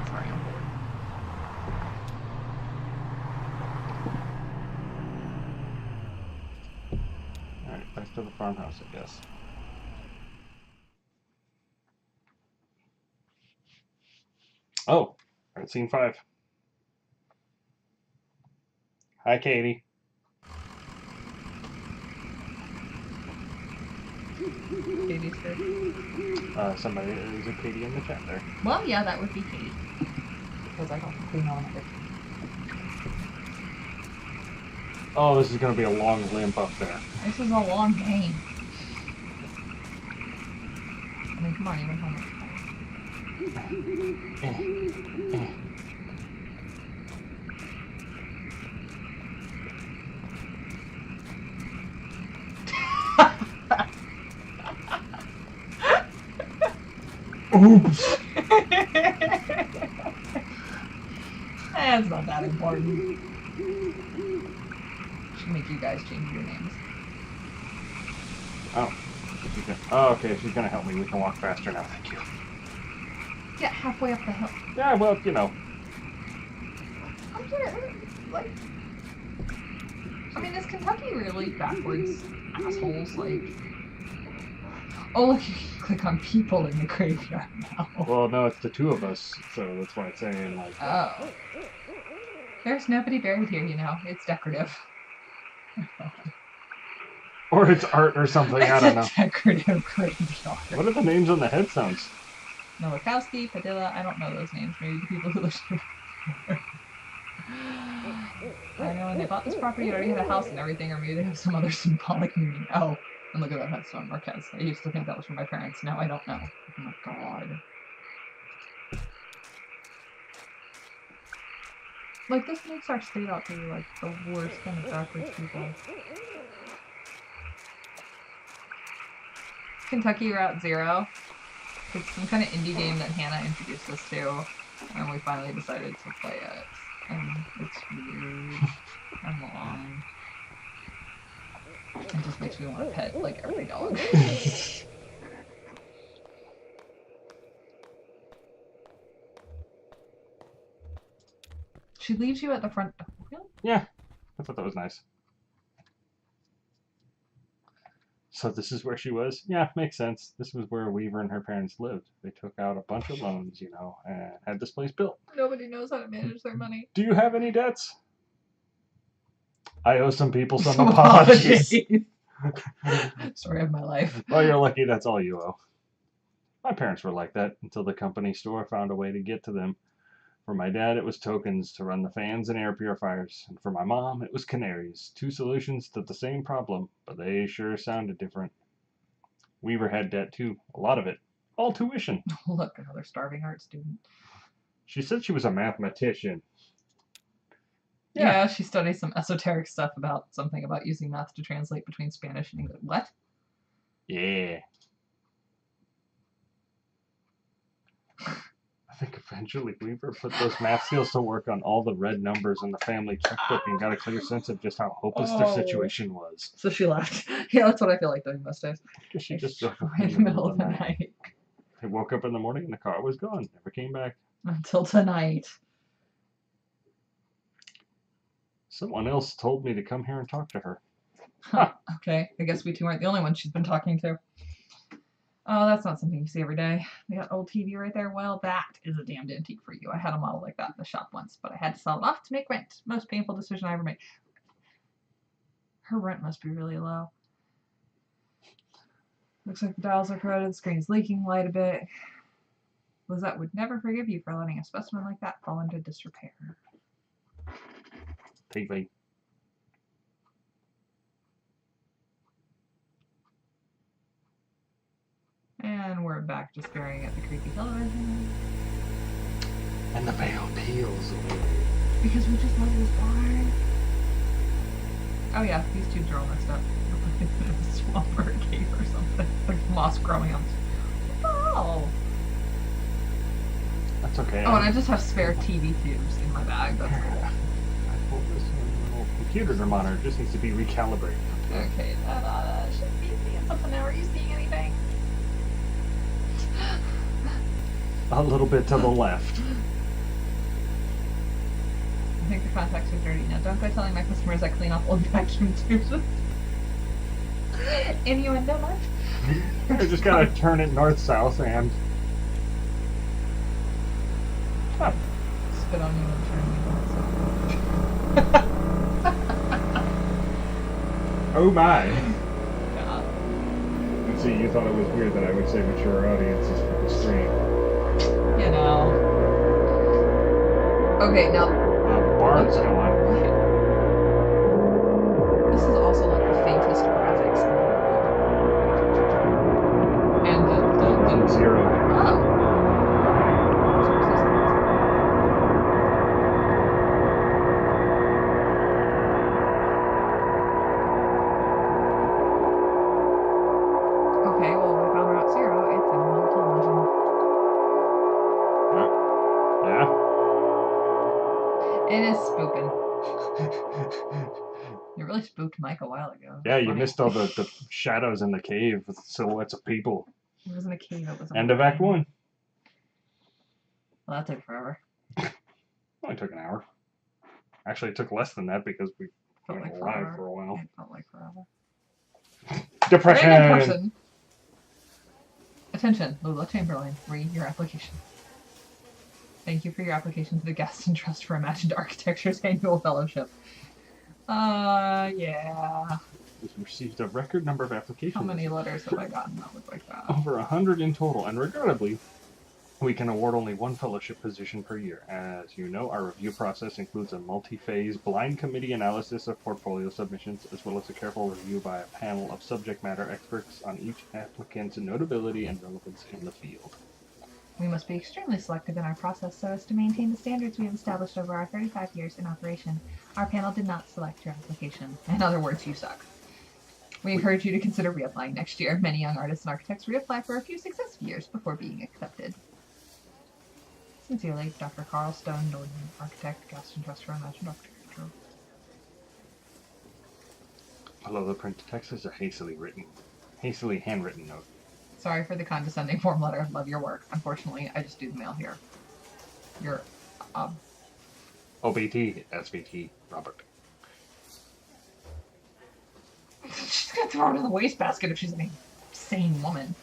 Sorry, I'm bored. Alright, back to the farmhouse, I guess. Oh, alright, scene 5. Hi, Katie. Katie's here. Somebody, is it Katie in the chat there? Well, yeah, that would be Katie. Because I don't think we know another. Oh, this is gonna be a long limp up there. This is a long game. I mean, come on, even how much Oops! That's not that important. Should make you guys change your names. Oh. Oh, okay, she's gonna help me. We can walk faster now, thank you. Get halfway up the hill. Yeah, well, you know. I'm here, like... I mean, is Kentucky really backwards assholes? Like... Oh, look, you can click on people in the graveyard now. Well, no, it's the two of us, so that's why it's saying, like... Oh. There's nobody buried here, you know. It's decorative. Or it's art or something, I don't know. It's a decorative graveyard. What are the names on the headstones? Nowakowski, Padilla, I don't know those names. Maybe the people who lived here before. I know when they bought this property, it already had a house and everything, or maybe they have some other symbolic meaning. Oh, and look at that headstone, Marquez. I used to think that was from my parents. Now I don't know. Oh my god. Like, this makes our state out to be, like, the worst kind of backwards people. Kentucky Route Zero. It's some kind of indie game that Hannah introduced us to, and we finally decided to play it. And it's weird and long. It just makes me want to pet, like, every dog. She leaves you at the front door. Really? Yeah, I thought that was nice. So this is where she was? Yeah, makes sense. This was where Weaver and her parents lived. They took out a bunch of loans, you know, and had this place built. Nobody knows how to manage their money. Do you have any debts? I owe some people some apologies. Story of my life. Well, you're lucky that's all you owe. My parents were like that until the company store found a way to get to them. For my dad, it was tokens to run the fans and air purifiers. And for my mom, it was canaries. Two solutions to the same problem, but they sure sounded different. Weaver had debt too. A lot of it. All tuition. Oh, look, another starving art student. She said she was a mathematician. Yeah, she studied some esoteric stuff about something about using math to translate between Spanish and English. What? Yeah. I think eventually Weaver put those math skills to work on all the red numbers in the family checkbook and got a clear sense of just how hopeless their situation was. So she left. Yeah, that's what I feel like doing most days. Because she just drove Right in the middle of the night. I woke up in the morning and the car was gone. Never came back. Until tonight. Someone else told me to come here and talk to her. Huh. Okay, I guess we two aren't the only ones she's been talking to. Oh, that's not something you see every day. They got old TV right there. Well, that is a damned antique for you. I had a model like that in the shop once, but I had to sell it off to make rent. Most painful decision I ever made. Her rent must be really low. Looks like the dials are corroded, the screen's leaking, light a bit. Lizette would never forgive you for letting a specimen like that fall into disrepair. TV. And we're back to staring at the creepy television. And the veil peels away. Because we just love this part. Oh yeah, these tubes are all messed up. Like a swamp or a cave or something. There's moss growing on. Oh. That's okay. Oh, and I just have spare TV tubes in my bag. That's cool. Well, this little computer monitor just needs to be recalibrated. Okay, that should be seeing something now. Are you seeing anything? A little bit to the left. I think the contacts are dirty. Now, don't go telling my customers I clean off old vacuum tubes. Innuendo much? I just gotta turn it north-south and... Oh. Spit on you and turn you also. Oh my. Yeah. And see, you thought it was weird that I would say mature audiences for the stream. You know. Okay, now. Barn's going. This is also like the faintest graphics in the world. And the Zero. Oh. Okay, well, we found Route Zero. It's in the television. Yeah. It is spooking. You really spooked Mike a while ago. Yeah, you Funny. missed all the shadows in the cave with silhouettes of people. It wasn't a cave, it was a End of Act 1. Well, that took forever. Only took an hour. Actually, it took less than that because we Felt went like live forever. for a while. It felt like forever. Depression! Random person. Attention, Lula Chamberlain. Read your application. Thank you for your application to the Gaston Trust for Imagined Architecture's annual fellowship. Yeah. We've received a record number of applications. How many letters have I gotten that look like that? Over 100 in total, and regrettably, we can award only one fellowship position per year. As you know, our review process includes a multi-phase blind committee analysis of portfolio submissions, as well as a careful review by a panel of subject matter experts on each applicant's notability and relevance in the field. We must be extremely selective in our process so as to maintain the standards we have established over our 35 years in operation. Our panel did not select your application. In other words, you suck. We encourage you to consider reapplying next year. Many young artists and architects reapply for a few successive years before being accepted. Sincerely, Dr. Carl Stone Norton, architect, Gaston Trust for Imagined Architecture. Although the print text is a hastily handwritten note. Sorry for the condescending form letter. Love your work. Unfortunately, I just do the mail here. Your, OBT, SVT, Robert. She's gonna throw it in the wastebasket if she's an insane woman.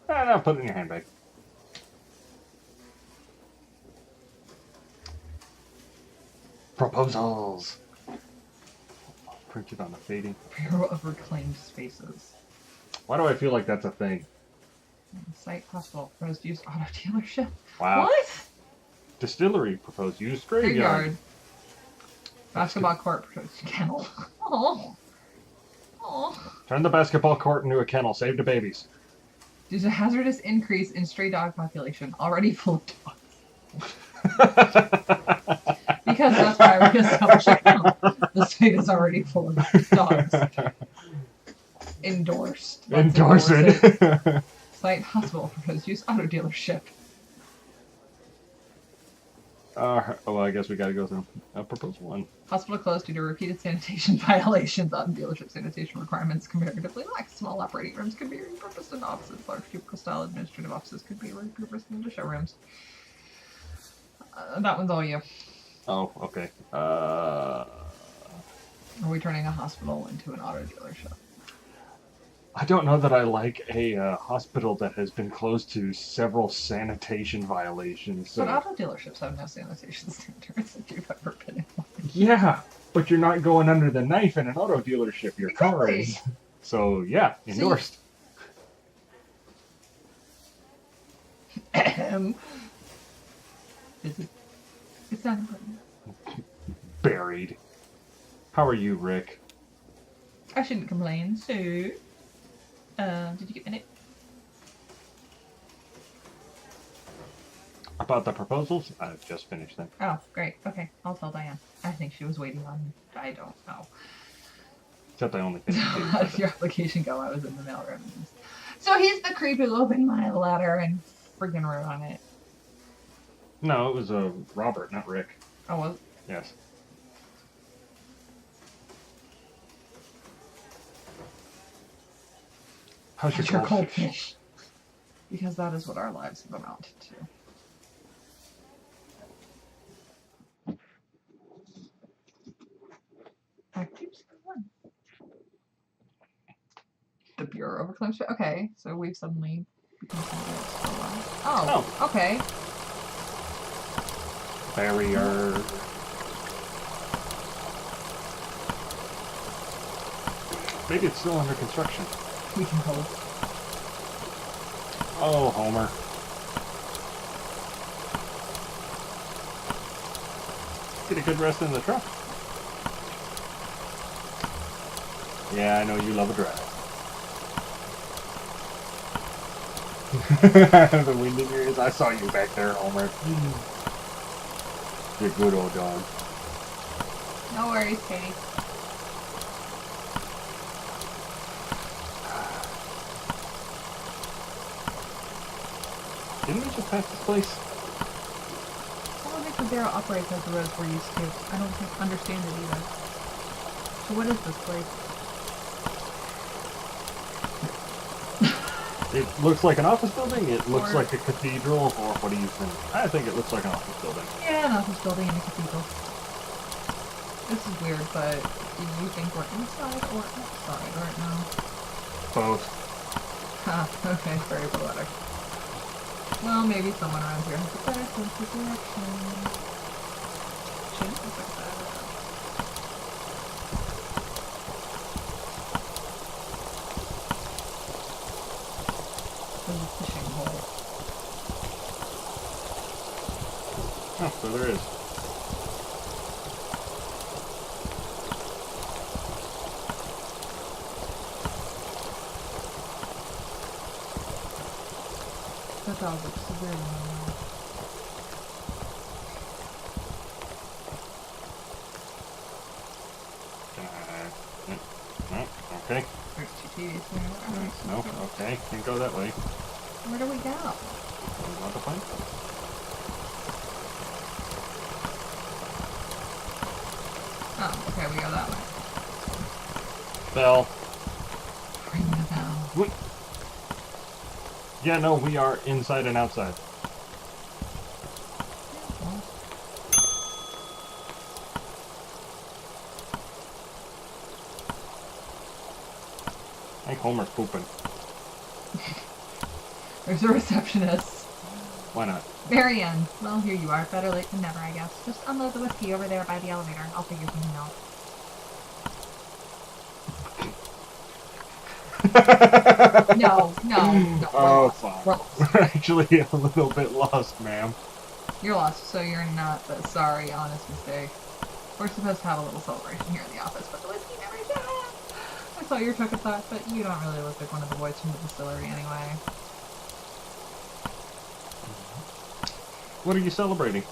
No, put it in your handbag. Proposals. Printed on the fading. Bureau of Reclaimed Spaces. Why do I feel like that's a thing? Site hospital. Proposed use auto dealership. Wow. What? Distillery proposed use graveyard. Basketball court proposed kennel. Oh. Oh. Turn the basketball court into a kennel. Save the babies. Due to hazardous increase in stray dog population, already full of dogs. Because that's why we established a kennel. The state is already full of dogs. Endorsed. Let's Endorse it. Site hospital proposed use auto dealership. Well, I guess we gotta go through proposal 1. Hospital closed due to repeated sanitation violations on dealership sanitation requirements comparatively lax. Small operating rooms could be repurposed into offices. Large cubicle-style administrative offices could be repurposed into showrooms. That one's all you. Oh, okay. Are we turning a hospital into an auto dealership? I don't know that I like a hospital that has been closed to several sanitation violations. So. But auto dealerships have no sanitation standards if you've ever been in one. Yeah, but you're not going under the knife in an auto dealership. Your car is. So, yeah, endorsed. Is it? It's not important. Buried. How are you, Rick? I shouldn't complain, so... did you get in it? About the proposals? I've just finished them. Oh, great. Okay, I'll tell Diane. I think she was waiting on... I don't know. Except I only finished How did your application go? I was in the mailroom. So he's the creep who opened my letter and friggin' wrote on it. No, it was Robert, not Rick. Oh, was Yes. How's How's your your goldfish? goldfish? Because that is what our lives have amounted to. Active one. The Bureau of Claims. Okay, so we've suddenly become somebody else for a while. Oh, okay. Barrier. Maybe it's still under construction. We can hope. Oh, Homer. Get a good rest in the truck. Yeah, I know you love a drive. The wind in your ears. I saw you back there, Homer. You're a good old dog. No worries, Katie. Didn't we just pass this place? I don't think the Bureau operates as the roads we're used to. I don't understand it either. So what is this place? It looks like an office building. It looks Or- like a cathedral. Or what do you think? I think it looks like an office building. Yeah, an office building and a cathedral. This is weird, but do you think we're inside or outside right now? Both. Huh, okay, very poetic. Well, maybe someone around here has a better sense of direction. Shouldn't look like that. There's a fishing hole. Oh, so there is. That dog looks severely unwell. No, okay. There's two TVs there. No, okay. Can't go that way. Where do we go? We want to find them. Oh, okay, we go that way. Bell. Ring the bell. Yeah, no, we are inside and outside. Well, I think Homer's pooping. there's a receptionist. Why not? Marianne, well, here you are. Better late than never, I guess. Just unload the whiskey over there by the elevator. I'll figure something out. No. Oh, We're fuck. We're actually a little bit lost, ma'am. You're lost, so you're not, but sorry, honest mistake. We're supposed to have a little celebration here in the office, but the whiskey never showed up. I thought you were took a thought, but you don't really look like one of the boys from the distillery anyway. What are you celebrating?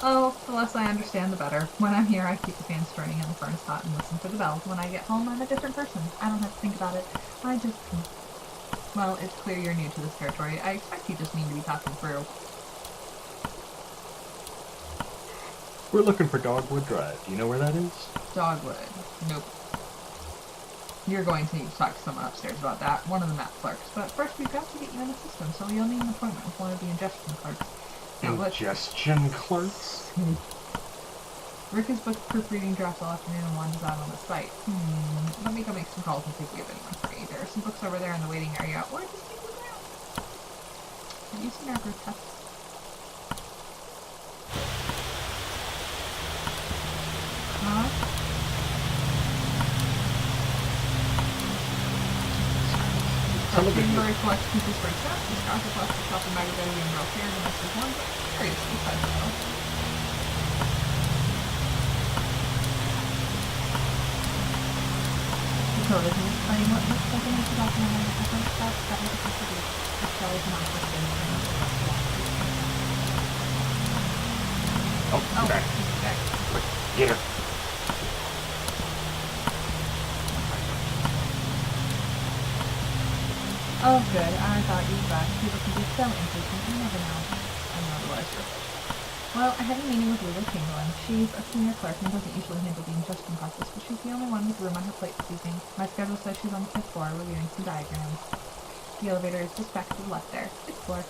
Oh, the less I understand, the better. When I'm here, I keep the fans turning and the furnace hot and listen for the bells. When I get home, I'm a different person. I don't have to think about it. I just... Well, it's clear you're new to this territory. I expect you just need to be talking through. We're looking for Dogwood Drive. Do you know where that is? Dogwood. Nope. You're going to need to talk to someone upstairs about that, one of the map clerks. But first, we've got to get you in the system, so you'll need an appointment with one of the ingestion clerks. Now, what- Ingestion clerks? Rick is booked proofreading drafts all afternoon and wanders out on the site. Let me go make some calls and see if we have anyone free. There are some books over there in the waiting area, or just take them down. Have you seen our grotesque? Huh? Television. Greenberry collects pieces for himself. He's got the plastic shop in Magazine and real care, and this is one, but curious, besides though. The television is playing what looks like an empty documentary with the first stop that was supposed to be. The show is not for Oh, Oh, back. he's back. Get her. Oh, good. I thought you'd back. People can be so impatient. You never know. I'm not realize you're Well, I had a meeting with Lula Chamberlain. She's a senior clerk and doesn't usually handle the ingestion process, but she's the only one with room on her plate this evening. My schedule says she's on the 5th floor reviewing some diagrams. The elevator is just back to the left there. 5th floor.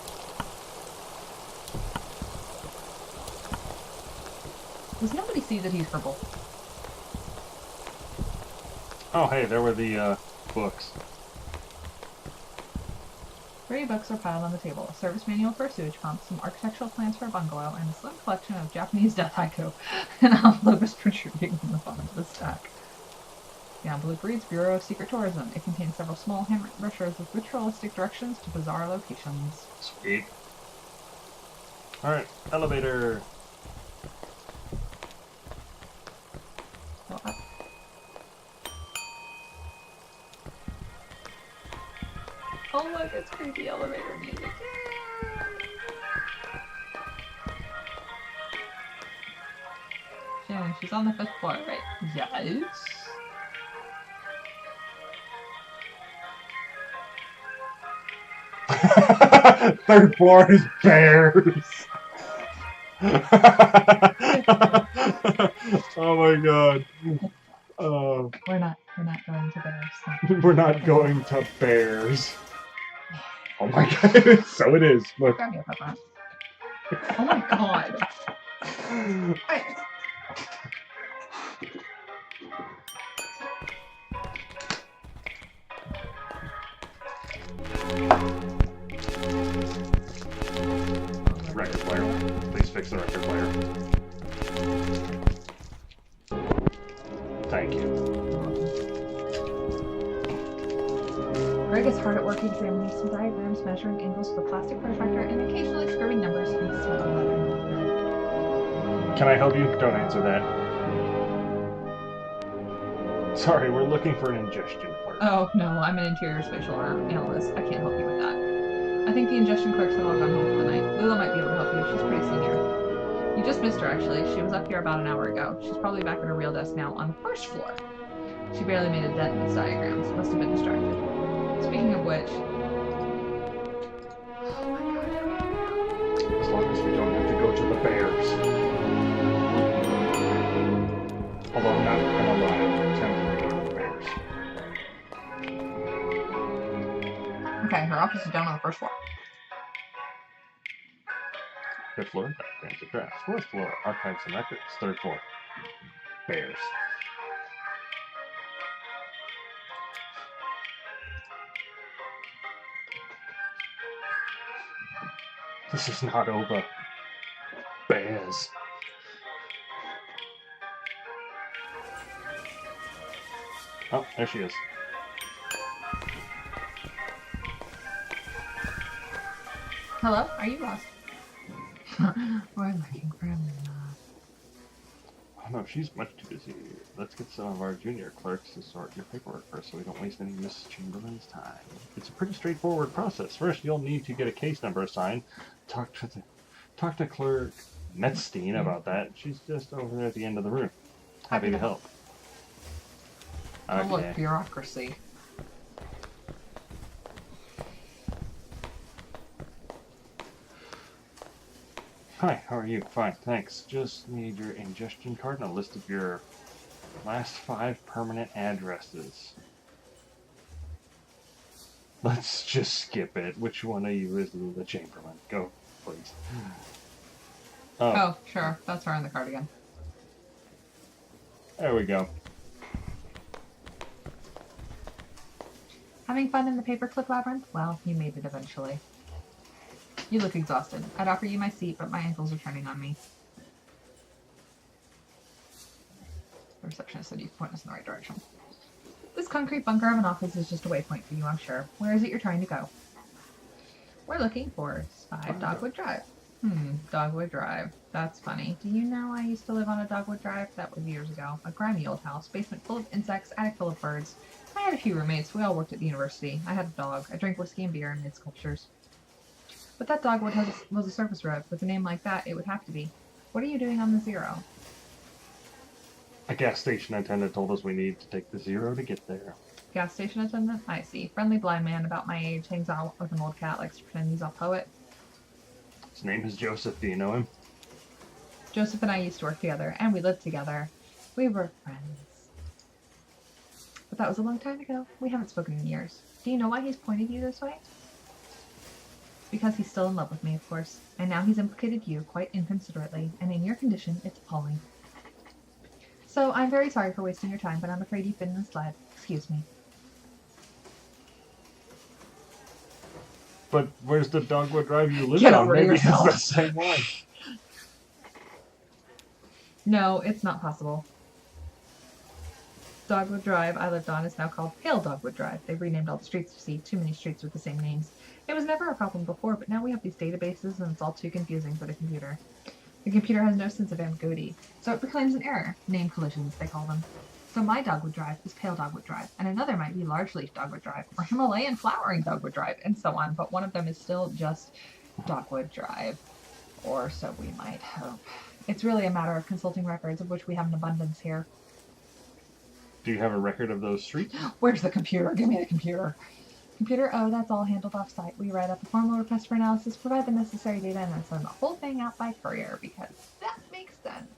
Does nobody see that he's purple? Oh, hey, there were the books. 3 books are piled on the table. A service manual for a sewage pump, some architectural plans for a bungalow, and a slim collection of Japanese death haiku. An envelope is protruding from the bottom of the stack. The envelope reads Bureau of Secret Tourism. It contains several small handwritten brochures with ritualistic directions to bizarre locations. Sweet. Alright, elevator. Go up. Oh look, it's creepy elevator music. Yeah, she's on the 5th floor, right? Yes. Third floor is bears. Oh my god. We're not going to bears. We're not going to bears. Oh my god. So it is. Look. Grab me a pepper. Oh my god. Wait. Record player. Please fix the record player. Thank you. Greg is hard at work examining some diagrams, measuring angles with a plastic protractor, and occasionally scribbling numbers from the small letter notebook. Can I help you? Don't answer that. Sorry, we're looking for an ingestion clerk. Oh, no, I'm an interior spatial analyst. I can't help you with that. I think the ingestion clerks have all gone home for the night. Lula might be able to help you. She's pretty senior. You just missed her, actually. She was up here about an hour ago. She's probably back at her real desk now on the 1st floor. She barely made a dent in these diagrams. Must have been distracted. Speaking of which... Oh my god. As long as we don't have to go to the bears. Although I'm not gonna lie, I'm tempted to go to the bears. Okay, her office is down on the 1st floor. 5th floor, diagrams and drafts. 4th floor, archives and records. 3rd floor, bears. This is not over. Bears. Oh, there she is. Hello? Are you lost? We're looking for a map. Oh no, she's much too busy. Let's get some of our junior clerks to sort your paperwork first so we don't waste any Miss Chamberlain's time. It's a pretty straightforward process. First, you'll need to get a case number assigned. Talk to Clerk Metzstein about that. She's just over there at the end of the room. Happy to help. Oh, look, Okay. bureaucracy. Hi, how are you? Fine, thanks. Just need your ingestion card and a list of your last 5 permanent addresses. Let's just skip it. Which one of you is the Chamberlain? Go, please. Oh, sure. That's her on the card again. There we go. Having fun in the paperclip labyrinth? Well, you made it eventually. You look exhausted. I'd offer you my seat, but my ankles are turning on me. The receptionist said you could point us in the right direction. This concrete bunker of an office is just a waypoint for you, I'm sure. Where is it you're trying to go? We're looking for 5 Dogwood Drive. Dogwood Drive. That's funny. Do you know I used to live on a Dogwood Drive? That was years ago. A grimy old house. Basement full of insects. Attic full of birds. I had a few roommates. We all worked at the university. I had a dog. I drank whiskey and beer and made sculptures. But that Dogwood was a surface road. With a name like that, it would have to be. What are you doing on the Zero? A gas station attendant told us we need to take the Zero to get there. Gas station attendant? I see. Friendly blind man about my age, hangs out with an old cat, likes to pretend he's a poet. His name is Joseph. Do you know him? Joseph and I used to work together, and we lived together. We were friends. But that was a long time ago. We haven't spoken in years. Do you know why he's pointed you this way? Because he's still in love with me, of course. And now he's implicated you quite inconsiderately, and in your condition, it's appalling. So I'm very sorry for wasting your time, but I'm afraid you've been misled. Excuse me. But where's the Dogwood Drive you live Get on? over Maybe yourself. it's the same one. No, it's not possible. Dogwood Drive I lived on is now called Pale Dogwood Drive. They've renamed all the streets, you see. Too many streets with the same names. It was never a problem before, but now we have these databases and it's all too confusing for the computer. The computer has no sense of ambiguity, so it proclaims an error. Name collisions, they call them. So my Dogwood Drive is Pale Dogwood Drive, and another might be Large Leaf Dogwood Drive, or Himalayan Flowering Dogwood Drive, and so on, but one of them is still just Dogwood Drive. Or so we might hope. It's really a matter of consulting records, of which we have an abundance here. Do you have a record of those streets? Where's the computer? Give me the computer. Computer, oh, that's all handled off-site. We write up a formal request for analysis, provide the necessary data, and then send the whole thing out by courier, because that makes sense.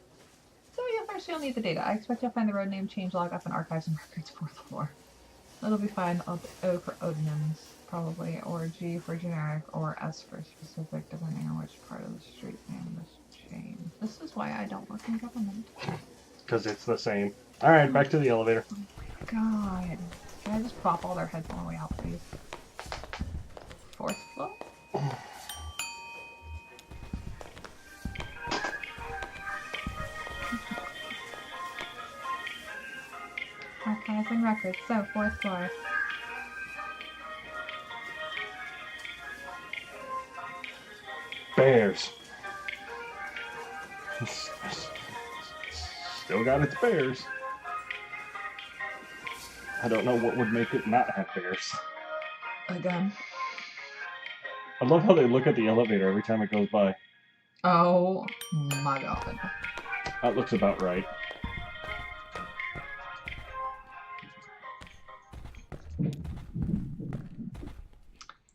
So yeah, first you'll need the data. I expect you'll find the road name change log up in archives and records 4th floor. It'll be fine. O for odonyms, probably, or G for generic, or S for specific, depending on which part of the street name is changed. This is why I don't work in government. Because it's the same. Alright, back to the elevator. God. Can I just pop all their heads on the way out, please? 4th floor? Archives and records. So, 4th floor. Bears. Still got its bears. I don't know what would make it not have bears. Again. I love how they look at the elevator every time it goes by. Oh my god. That looks about right.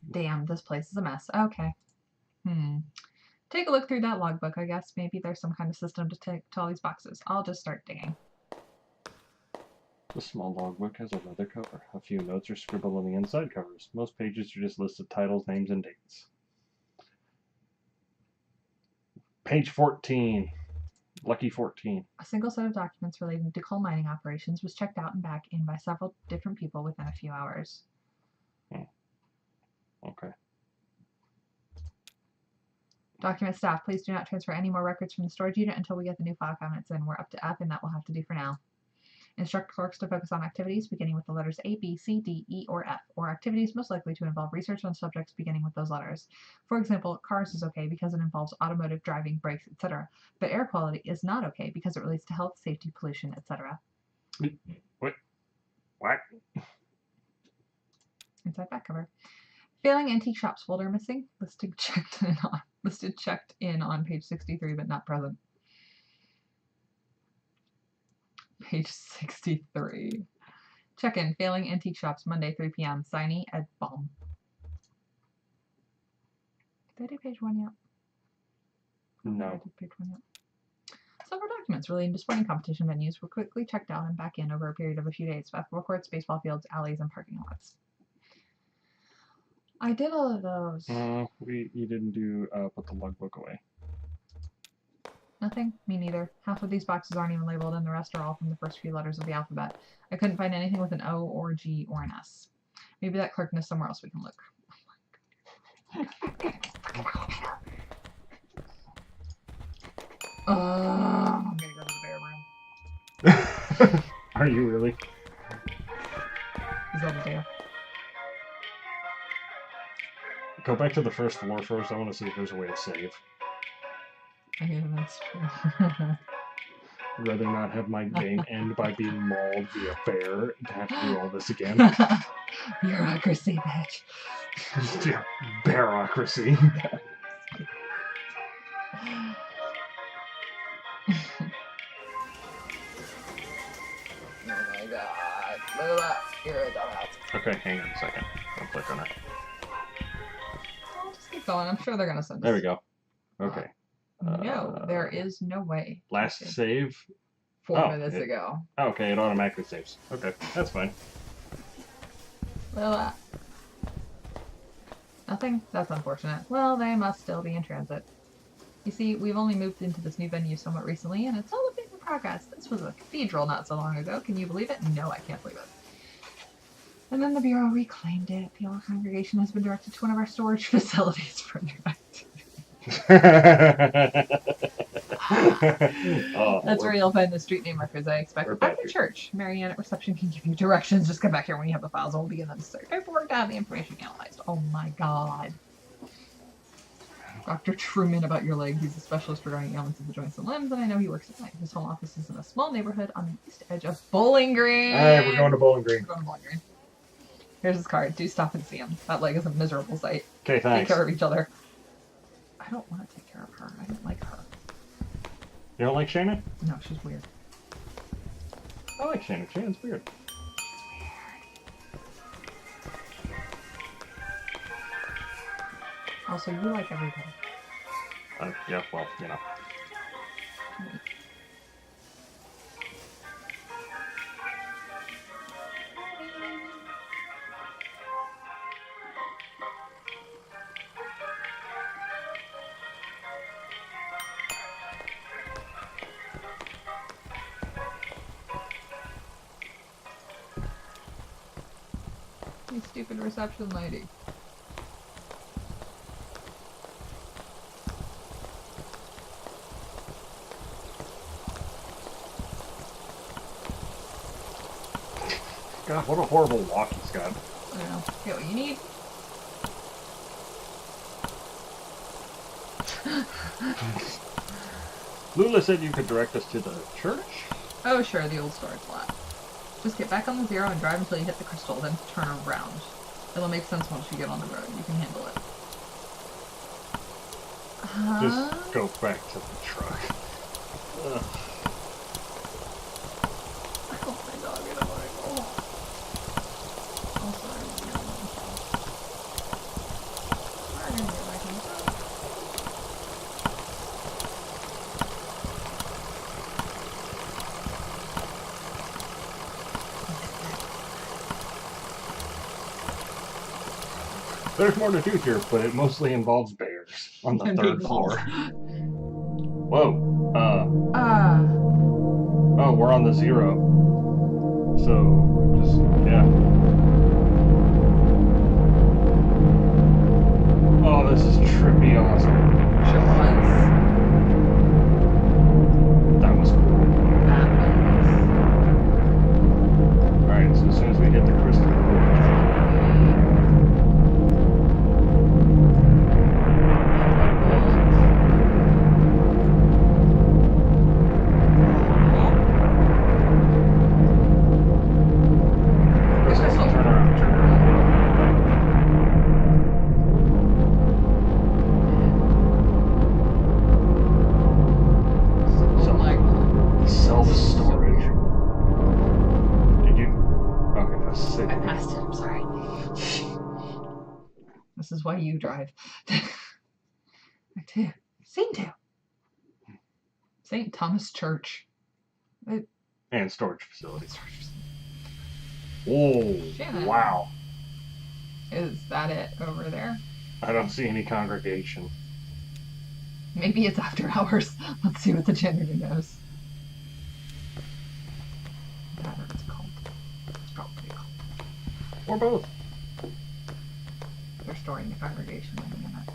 Damn, this place is a mess. Okay. Take a look through that logbook, I guess. Maybe there's some kind of system to all these boxes. I'll just start digging. The small logbook has a leather cover. A few notes are scribbled on the inside covers. Most pages are just lists of titles, names, and dates. Page 14. Lucky 14. A single set of documents relating to coal mining operations was checked out and back in by several different people within a few hours. Okay. Document staff, please do not transfer any more records from the storage unit until we get the new file cabinets in. We're up to F, and that will have to do for now. Instruct clerks to focus on activities beginning with the letters A, B, C, D, E, or F, or activities most likely to involve research on subjects beginning with those letters. For example, cars is okay because it involves automotive, driving, brakes, etc. But air quality is not okay because it relates to health, safety, pollution, etc. What? What? Inside back cover. Failing antique shops folder missing. Listed checked in on page 63, but not present. Page 63. Check-in. Failing antique shops, Monday, 3 p.m. Signee, Ed Baum. Did I do page 1 yet? No. I did page 1 yet. Several documents relating to sporting competition venues were quickly checked out and back in over a period of a few days. Basketball courts, baseball fields, alleys, and parking lots. I did all of those. You didn't do put the logbook away. Nothing? Me neither. Half of these boxes aren't even labeled, and the rest are all from the first few letters of the alphabet. I couldn't find anything with an O or G or an S. Maybe that clerk knows somewhere else we can look. I'm gonna go to the bear room. Are you really? He's over there. Go back to the first floor first. I want to see if there's a way to save. Yeah, that's true. I'd rather not have my game end by being mauled via bear to have to do all this again. Bureaucracy, bitch. Yeah, bureaucracy. Oh my god. Move up. You're a dumbass. Okay, hang on a second. I'll click on it. I'll just keep going. I'm sure they're gonna send us. There we go. Okay. No, there is no way. to Last save. save. 4 Oh, minutes it- ago. Okay, it automatically saves. Okay, that's fine. Well, nothing? That's unfortunate. Well, they must still be in transit. You see, we've only moved into this new venue somewhat recently, and it's all a bit in progress. This was a cathedral not so long ago. Can you believe it? No, I can't believe it. And then the Bureau reclaimed it. The old congregation has been directed to one of our storage facilities for their activity. Oh, That's where we're- you'll find the street name markers I expect. We're Back back to here. church. Marianne at reception can give you directions. Just come back here when you have the files and we'll begin the necessary paperwork to have the information analyzed. Oh my god. Dr. Truman about your leg. He's a specialist regarding ailments of the joints and limbs, and I know he works at night. His home office is in a small neighborhood on the east edge of Bowling Green. Alright, we're going to Bowling Green. We're going to Bowling Green. Here's his card. Do stop and see him. That leg is a miserable sight. Okay, Take thanks. care of each other. I don't want to take care of her. I don't like her. You don't like Shannon? No, she's weird. I like Shannon. Shannon's weird. Also, you like everybody. Yeah, well, you know. You stupid reception lady. God, what a horrible walk he's got. I don't know. Get what you need. Lula said you could direct us to the church? Oh, sure, the old storage lot. Just get back on the zero and drive until you hit the crystal, then turn around. It'll make sense once you get on the road. You can handle it. Just go back to the truck. Ugh. Oh my dog, I don't want to go home. Oh, sorry. I don't want to. I'm gonna get back on the road. There's more to do here, but it mostly involves bears on the And third big floor. balls. Whoa. Ah. Oh, we're on the zero. So, just, yeah. Oh, this is trippy awesome. Sure was. That was cool. That was. Alright, so as soon as we hit the crystal. Turn around, turn around. Oh my god. Self-storage. Did you? Okay, that's sick. I passed it. I'm sorry. This is why you drive. I do. Seem to. St. Thomas Church. And storage facilities. Whoa! Shannon. Wow! Is that it over there? I don't see any congregation. Maybe it's after hours. Let's see what the janitor knows. Whatever it's called. It's probably called. Or both. They're storing the congregation in a minute.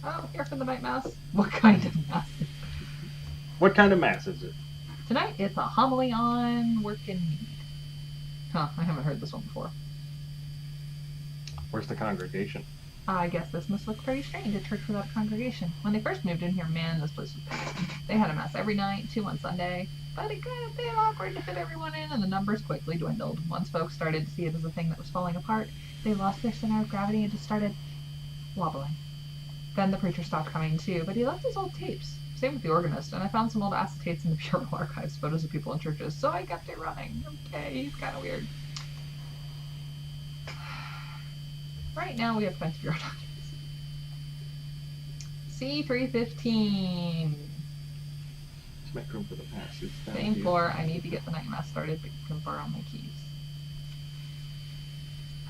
Oh, here for the night mass. What kind of mass? What kind of mass is it? Tonight it's a homily on work and need. Huh, I haven't heard this one before. Where's the congregation? I guess this must look pretty strange, a church without a congregation. When they first moved in here, man, this place was packed. They had a mass every night, 2 on Sunday, but it got a bit awkward to fit everyone in, and the numbers quickly dwindled. Once folks started to see it as a thing that was falling apart, they lost their center of gravity and just started wobbling. Then the preacher stopped coming too, but he left his old tapes. Same with the organist, and I found some old acetates in the Bureau archives, photos of people in churches, so I kept it running. Okay, he's kind of weird. Right now we have plenty of bureau documents. C315. Let's make room for the passes. down Same here. floor. I need to get the night mass started, but you can borrow my keys.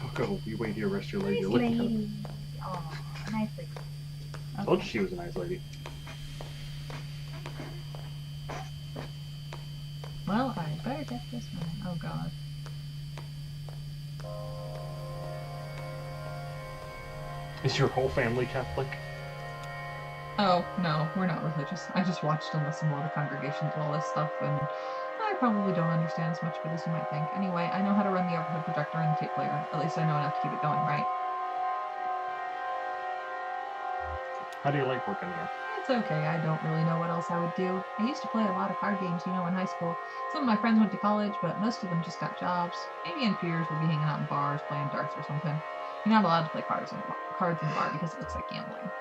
I'll go. You wait here, rest your leg. Nice You're looking kind lady. Oh, nice lady. of... Told you she was a nice lady. Well, I better get this one. Oh god. Is your whole family Catholic? Oh, no, we're not religious. I just watched and listened while the congregation did all this stuff, and I probably don't understand as much of it as you might think. Anyway, I know how to run the overhead projector and the tape player. At least I know enough to keep it going, right? How do you like working here? It's okay. I don't really know what else I would do. I used to play a lot of card games, in high school. Some of my friends went to college, but most of them just got jobs. Maybe in a few years we'll be hanging out in bars, playing darts or something. You're not allowed to play cards in the bar because it looks like gambling.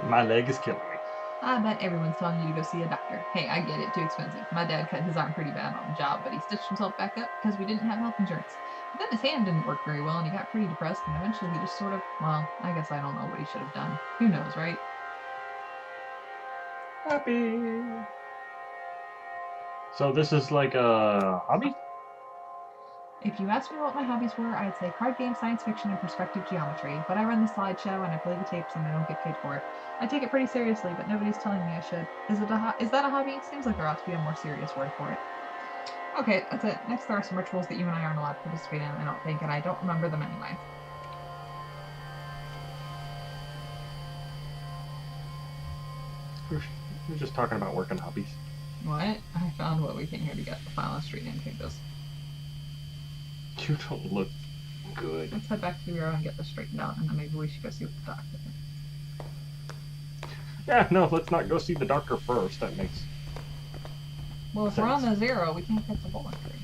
My leg is killing me. I bet everyone's telling you to go see a doctor. Hey, I get it, too expensive. My dad cut his arm pretty bad on the job, but he stitched himself back up because we didn't have health insurance. But then his hand didn't work very well and he got pretty depressed, and eventually he just sort of, well, I guess I don't know what he should have done. Who knows, right? Happy. So this is like a hobby? If you asked me what my hobbies were, I'd say card games, science fiction, and perspective geometry. But I run the slideshow and I play the tapes and I don't get paid for it. I take it pretty seriously, but nobody's telling me I should. Is that a hobby? Seems like there ought to be a more serious word for it. Okay, that's it. Next, there are some rituals that you and I aren't allowed to participate in, I don't think, and I don't remember them anyway. We're just talking about working hobbies. What? I found what we came here to get, the file on street name changes. You don't look good. Let's head back to the bureau and get this straightened out, and then maybe we should go see what the doctor thinks. Yeah, no, let's not go see the doctor first. That makes... Well, if we're on the zero, we can't get the bowling tree.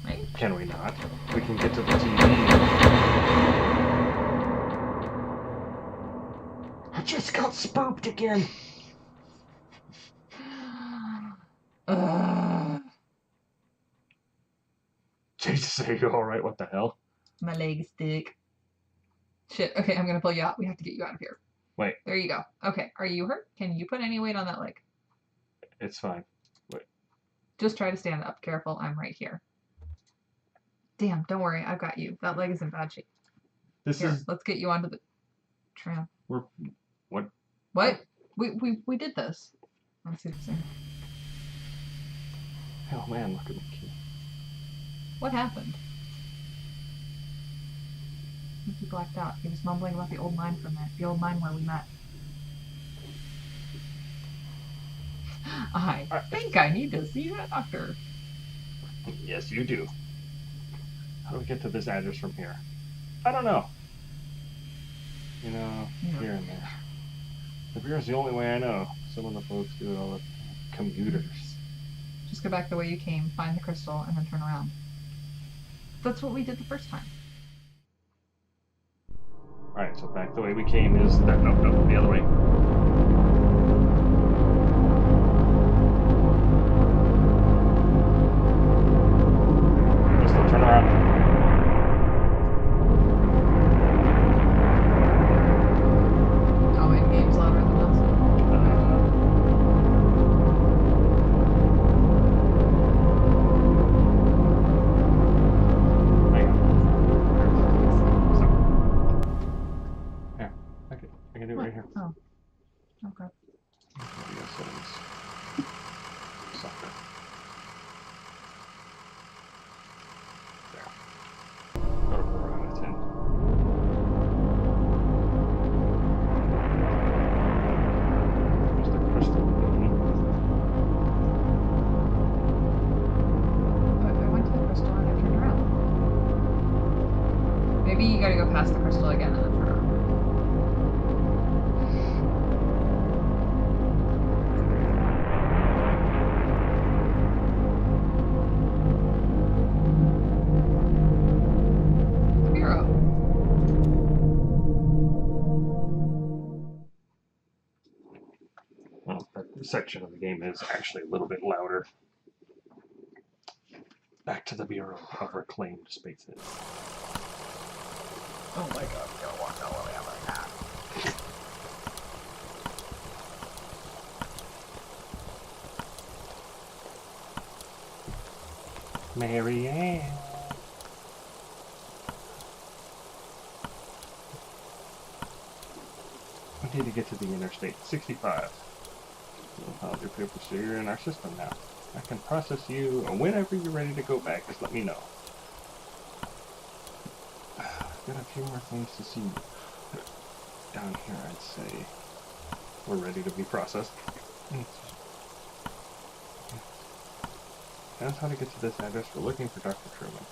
Right? Can we not? We can get to the TV. I just got spooked again. Jesus, are you alright? What the hell? My leg is thick. Shit, okay, I'm gonna pull you out. We have to get you out of here. Wait. There you go. Okay, are you hurt? Can you put any weight on that leg? It's fine. Just try to stand up. Careful, I'm right here. Damn, don't worry, I've got you. That leg is in bad shape. This Here, is... let's get you onto the tram. What? What? We did this. Let's see what you're saying. Oh man, look at me. What happened? I think he blacked out. He was mumbling about the old mine for a minute. The old mine where we met. I think I need to see that doctor. Yes, you do. How do we get to this address from here? I don't know. Yeah. Here and there. The bureau's the only way I know. Some of the folks do it all the commuters. Just go back the way you came, find the crystal, and then turn around. That's what we did the first time. Alright, so back the way we came is that. Nope, the other way. Crystal, turn around. Oh, in game's louder than us. I can do it right here. Oh. Okay. Sucker. There. Go to 4 out of 10. There's the crystal. But I went to the crystal and I turned around. Maybe you gotta go past the crystal again and then turn around. Well, that section of the game is actually a little bit louder. Back to the Bureau of Reclaimed Spaces. Oh my god, we gotta walk down where we have right now. Mary Ann. We need to get to the interstate. 65. We'll file your papers so you're in our system now. I can process you whenever you're ready to go back. Just let me know. Got a few more things to see. Down here, I'd say we're ready to be processed. That's how to get to this address. We're looking for Dr. Truman.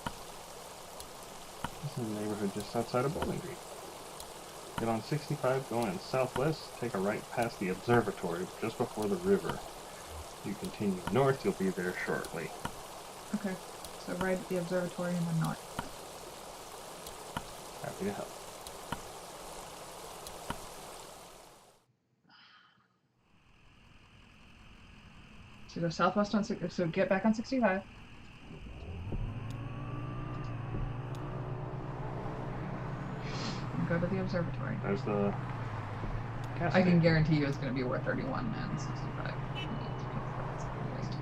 This is the neighborhood just outside of Bowling Green. Get on 65 going southwest, take a right past the observatory just before the river. You continue north, you'll be there shortly. Okay. So right at the observatory and then north. Happy to help. So go southwest on so get back on 65. And go to the observatory. There's the gas I can station. guarantee you it's going to be worth 31 and 65.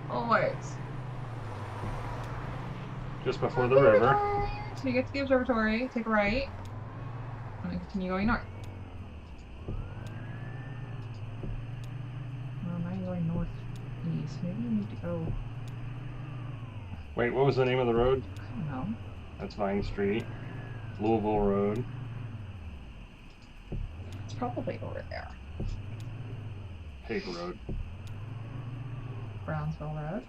Always. Just before the river. So you get to the observatory, take a right, and then continue going north. Well, now you're going northeast. Maybe you need to go, Wait, what was the name of the road? I don't know. That's Vine Street. Louisville Road. It's probably over there. Hague Road. Brownsville Road.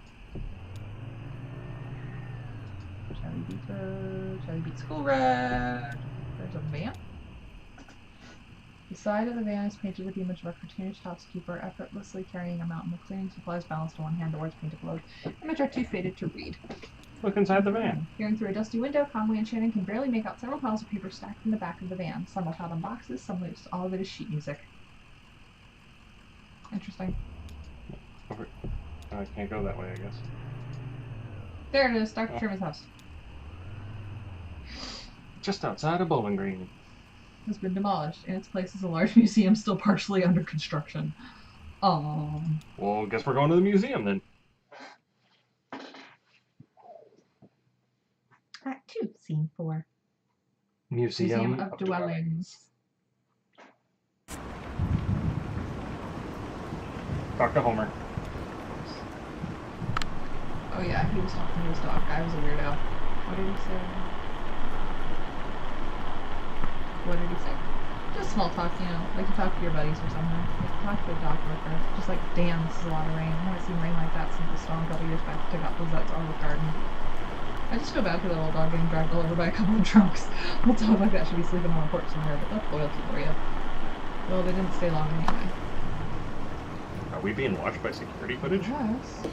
Cherry Beach Road. Cherry Beach School Road. There's a van. The side of the van is painted with the image of a cartoonish housekeeper effortlessly carrying a mountain of cleaning supplies balanced on one hand. The words painted below the image are too faded to read. Look inside the van. Peering through a dusty window, Conway and Shannon can barely make out several piles of paper stacked in the back of the van. Some are piled in boxes, some loose. All of it is sheet music. Interesting. I can't go that way, I guess. There it is, Dr. Truman's house. Just outside of Bowling Green. Has been demolished. In its place is a large museum still partially under construction. Well, guess we're going to the museum then. Act 2, Scene 4. Museum of Dwellings. Dr. Homer. Oh yeah, he was talking to his dog. I was a weirdo. What did he say? What did he say? Just small talk, you know, like you talk to your buddies or something. Like you talk to a dog worker. Just like, damn, this is a lot of rain. I haven't seen rain like that since the storm a couple years back took out Lizette's Olive Garden. I just feel bad for that old dog getting dragged all over by a couple of drunks. A dog like that should be sleeping on a porch somewhere, but that's loyalty for you. Well, they didn't stay long anyway. Are we being watched by security footage? Yes.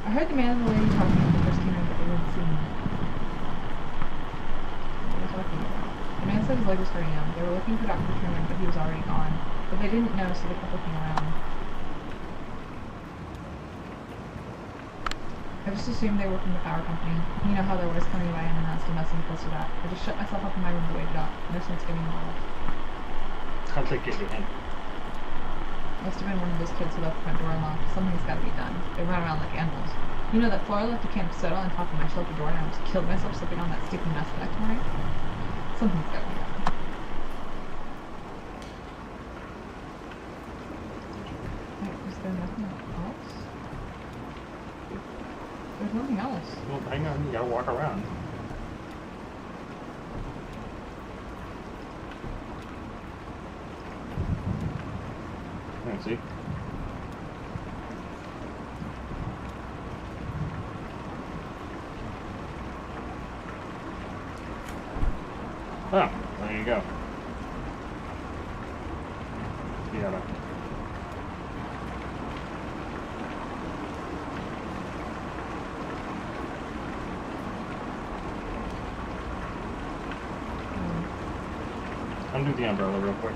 I heard the man and the lady talking when they first came in, but they didn't see me. What were they talking about? The man said his leg was hurting him. They were looking for Dr. Truman, but he was already gone. But they didn't know, so they kept looking around. I just assumed they were from the power company. You know how they're always coming by unannounced and messing close to that. I just shut myself up in my room to wait it out. No sense getting involved. How'd they get you in? Must have been one of those kids who left the front door unlocked. Something's gotta be done. They run around like animals. You know that Flora left a can of soda on top of my shelter door and I almost killed myself slipping on that sticky mess the next morning? Something's gotta be done. Wait, is there nothing else? There's nothing else. Well, hang on, you gotta walk around. See? Oh, there you go. Yeah. Undo the umbrella real quick.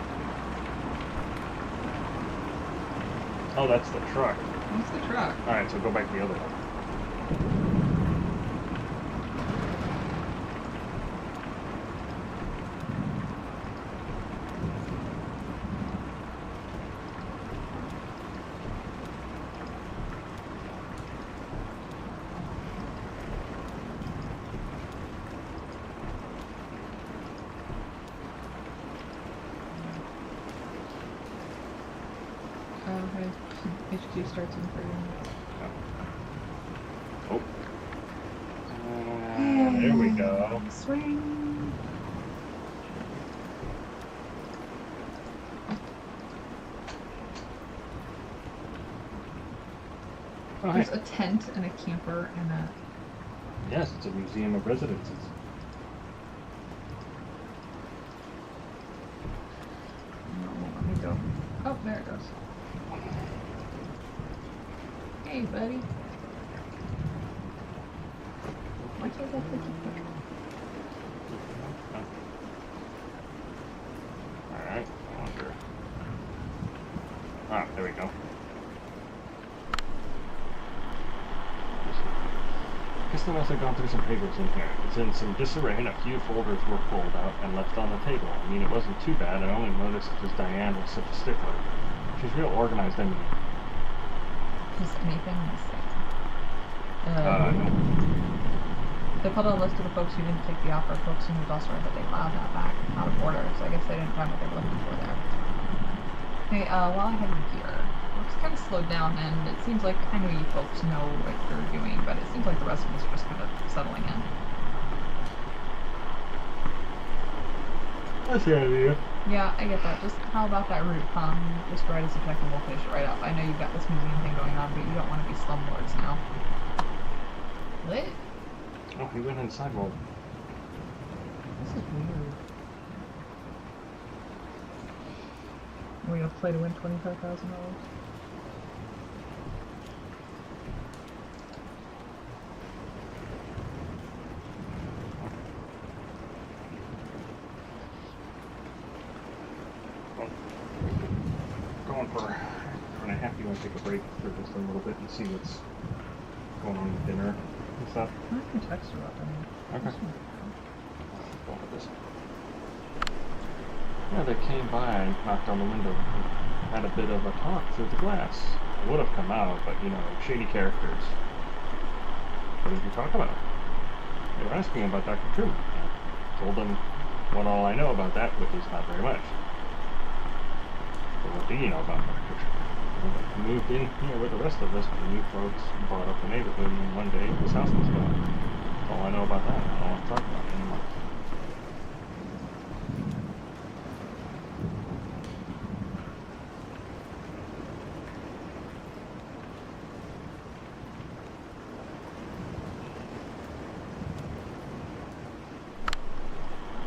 Oh, that's the truck. What's the truck? Alright, so go back to the other one. HQ starts in 30 minutes. Oh. There we go. Swing. Oh, There's hey. a tent and a camper and a. Yes, it's a museum of residences. No, let me go. Oh, there it goes. Hey, buddy. Why can't I click it? Alright, I wonder. Ah, there we go. I guess they must have gone through some papers in here. It's in some disarray and a few folders were pulled out and left on the table. I mean, it wasn't too bad. I only noticed because Diane was such a stickler. She's real organized, I mean. Is anything missing? No. They put a list of the folks who didn't take the offer, folks who moved elsewhere, but they filed that back out of order, so I guess they didn't find what they were looking for there. Hey, while I have you here, work's kind of slowed down, and it seems like I know you folks know what you're doing, but it seems like the rest of us are just kind of settling in. That's the idea. Yeah, I get that. Just how about that route, Tom? Just write us a check and we'll finish it right up. I know you've got this museum thing going on, but you don't want to be slumlords now. What? Oh, he went inside mode. This is weird. Are we gonna play to win $25,000? Going for an hour and a half. You want to take a break for just a little bit and see what's going on with dinner and stuff? I can text her up. I mean, Okay. Go with this. Yeah, they came by and knocked on the window and had a bit of a talk through the glass. I would have come out, but you know, shady characters. What did you talk about? They were asking about Dr. Truman. I told them what all I know about that, which is not very much. But what do you know about Dr. Truman? Well, he moved in here with the rest of us, the new folks bought up the neighborhood, and one day his house was gone. That's all I know about that. I don't want to talk about it anymore.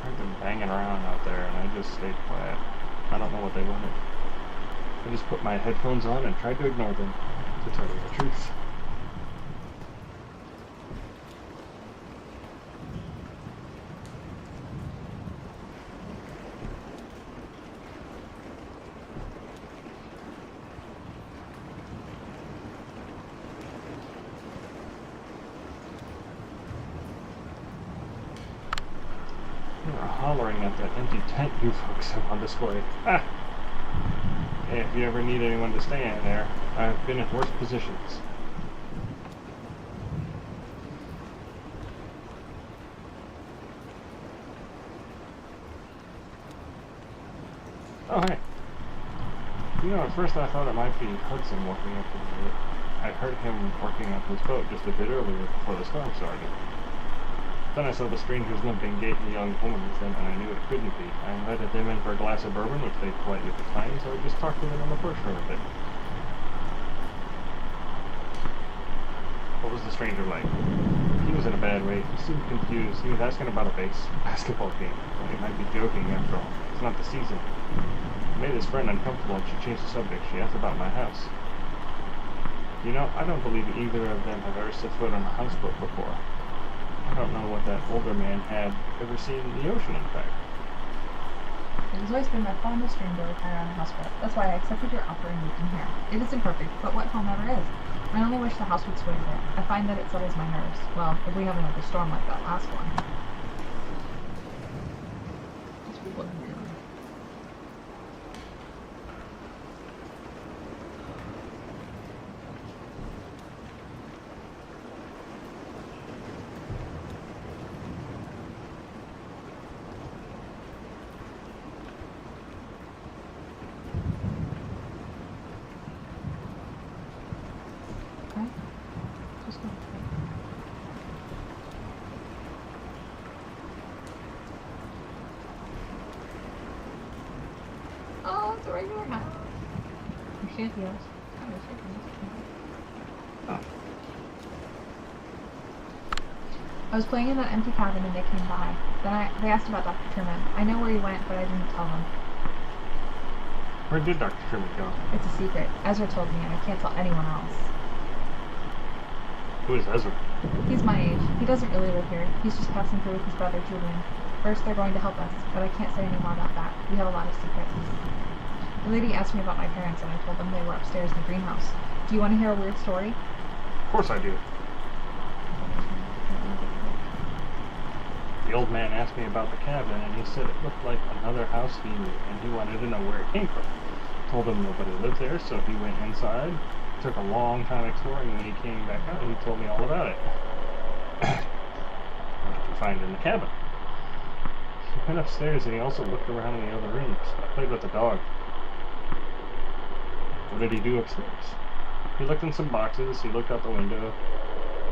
I've been banging around out there and I just stayed quiet. I don't know what they wanted. I just put my headphones on and tried to ignore them, to tell you the truth. They were hollering at that empty tent you folks have on display. Ah! Hey, if you ever need anyone to stay in there, I've been in worse positions. Oh, hey. You know, at first I thought it might be Hudson walking up to the boat. I heard him working on his boat just a bit earlier before the storm started. Then I saw the stranger's limping gait and the young woman with him, and I knew it couldn't be. I invited them in for a glass of bourbon, which they politely declined, so I just talked to them on the porch for a bit. What was the stranger like? He was in a bad way. He seemed confused. He was asking about a basketball game. Well, he might be joking after all. It's not the season. It made his friend uncomfortable and she changed the subject. She asked about my house. You know, I don't believe either of them have ever set foot on a houseboat before. I don't know what that older man had ever seen in the ocean, in fact. It has always been my fondest dream to retire on a houseboat. That's why I accepted your offer and moved in here. It isn't perfect, but what home ever is? I only wish the house would sway a bit. I find that it settles my nerves. Well, if we have another storm like that last one. Just look weird. No, it's a regular hat. Your shantyos. Oh, your shantyos. I was playing in that empty cabin and they came by. Then they asked about Dr. Truman. I know where he went, but I didn't tell them. Where did Dr. Truman go? It's a secret. Ezra told me, and I can't tell anyone else. Who is Ezra? He's my age. He doesn't really live here. He's just passing through with his brother, Julian. First, they're going to help us, but I can't say any more about that. We have a lot of secrets. The lady asked me about my parents, and I told them they were upstairs in the greenhouse. Do you want to hear a weird story? Of course I do. The old man asked me about the cabin, and he said it looked like another house he knew, and he wanted to know where it came from. Told him nobody lived there, so he went inside. Took a long time exploring, and when he came back out, he told me all about it. What did you find in the cabin? He went upstairs, and he also looked around in the other rooms. I played with the dog. What did he do upstairs? He looked in some boxes, he looked out the window.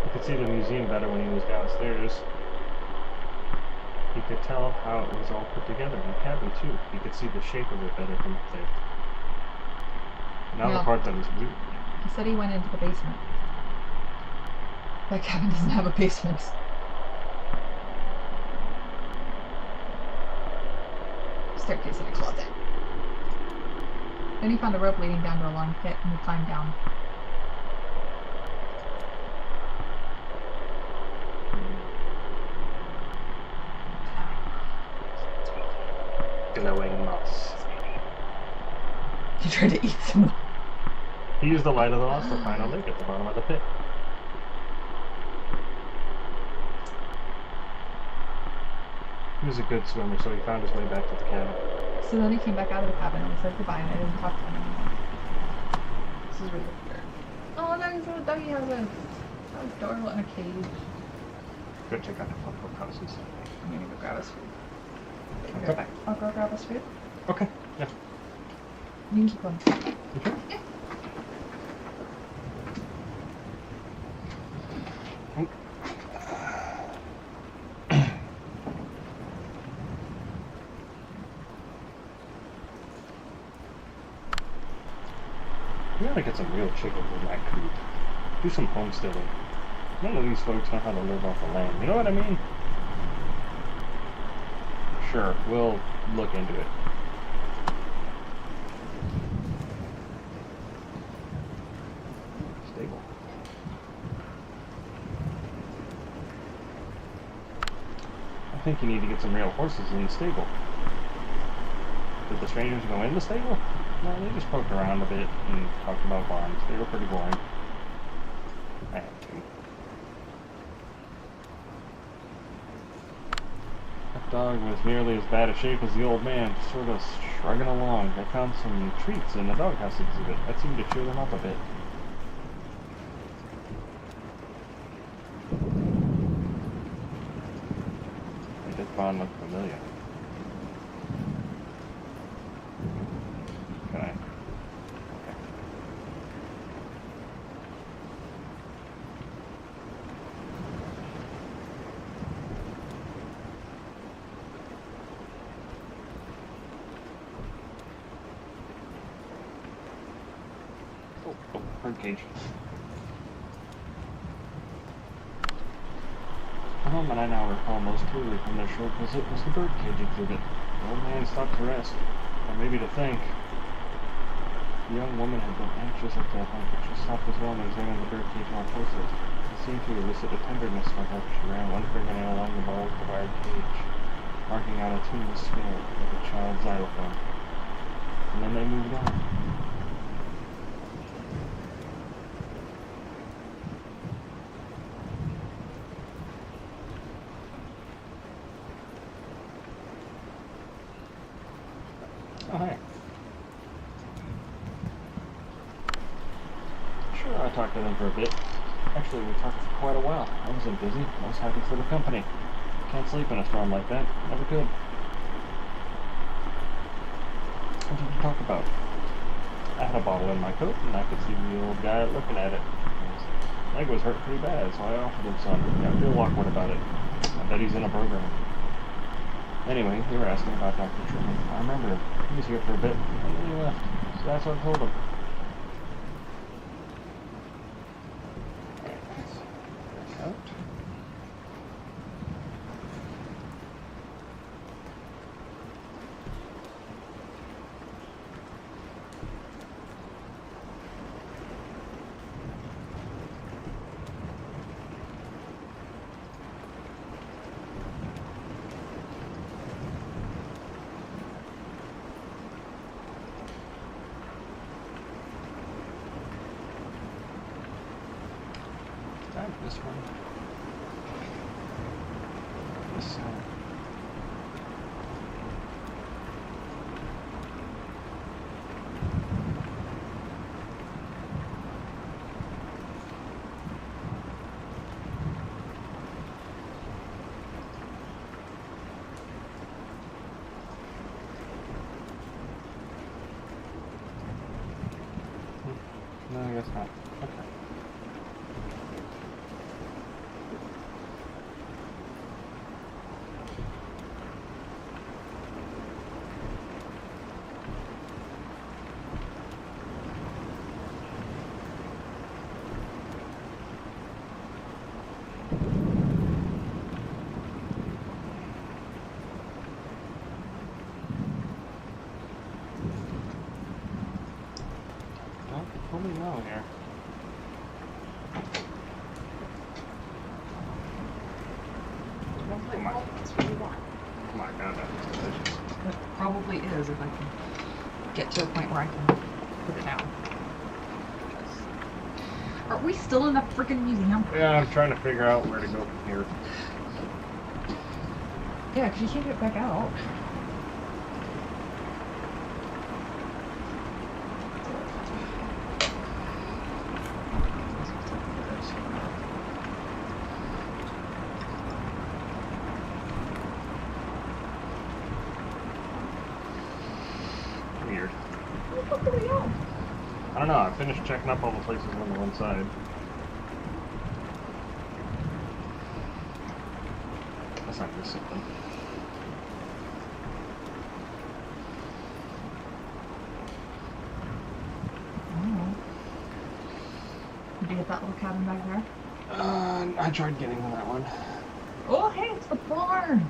He could see the museum better when he was downstairs. He could tell how it was all put together in the cabin, too. He could see the shape of it better from up there. Now Yeah. the part that was weird. He said he went into the basement. That cabin doesn't have a basement. Staircase in a closet. Then he found a rope leading down to a long pit, and he climbed down. Glowing moss. He tried to eat some. He used the light of the moss to find a lake at the bottom of the pit. He was a good swimmer, so he found his way back to the cabin. So then he came back out of the cabin and we said goodbye, and I didn't talk to him anymore. This is really weird. Oh, no, his little doggy has a adorable in a cage. Go check out the Funko houses. I'm gonna go grab his food. Be Okay. right back. I'll go grab his food. Okay, yeah. You can keep going. Okay. Yeah. We gotta get some real chickens in that coop. Do some homesteading. None of these folks know how to live off the land. You know what I mean? Sure, we'll look into it. Stable. I think you need to get some real horses in the stable. Did the strangers go in the stable? No, they just poked around a bit and talked about barns. They were pretty boring. I had to. That dog was nearly as bad a shape as the old man, just sort of shrugging along. They found some treats in the doghouse exhibit. That seemed to cheer them up a bit. This barn looked familiar. Can I? Okay. Oh, birdcage. The moment I now recall most clearly from their short visit was the birdcage exhibit. The old man stopped to rest, or maybe to think. The young woman had been anxious at that point, but she stopped as well and examined the birdcage more closely. It seemed to elicit a tenderness from her. She ran one fingernail along the ball of the wired cage, marking out a tuneless scale like a child's xylophone. And then they moved on. Oh, hi. Sure, I talked to them for a bit. Actually, we talked for quite a while. I wasn't busy. I was happy for the company. Can't sleep in a storm like that. Never could. What did you talk about? I had a bottle in my coat, and I could see the old guy looking at it. His leg was hurt pretty bad, so I offered him some. I feel awkward about it. I bet he's in a program. Anyway, you were asking about Dr. Truman. I remember him. He was here for a bit, and then he left. So that's what I told him. Alright, let's get this out. This one. This side. No, I guess not. Okay. Don't pull me no here. Come on. Come on, now that's delicious. It probably is if I can get to a point where I can put it down. Are we still in the freaking museum? Yeah, I'm trying to figure out where to go from here. Yeah, because you can't get back out. Weird. Where the fuck do we go? I don't know, I finished checking up all the places on the one side. That's not this something. Oh. Did you get that little cabin back there? I tried getting to that one. Oh, hey, it's the barn!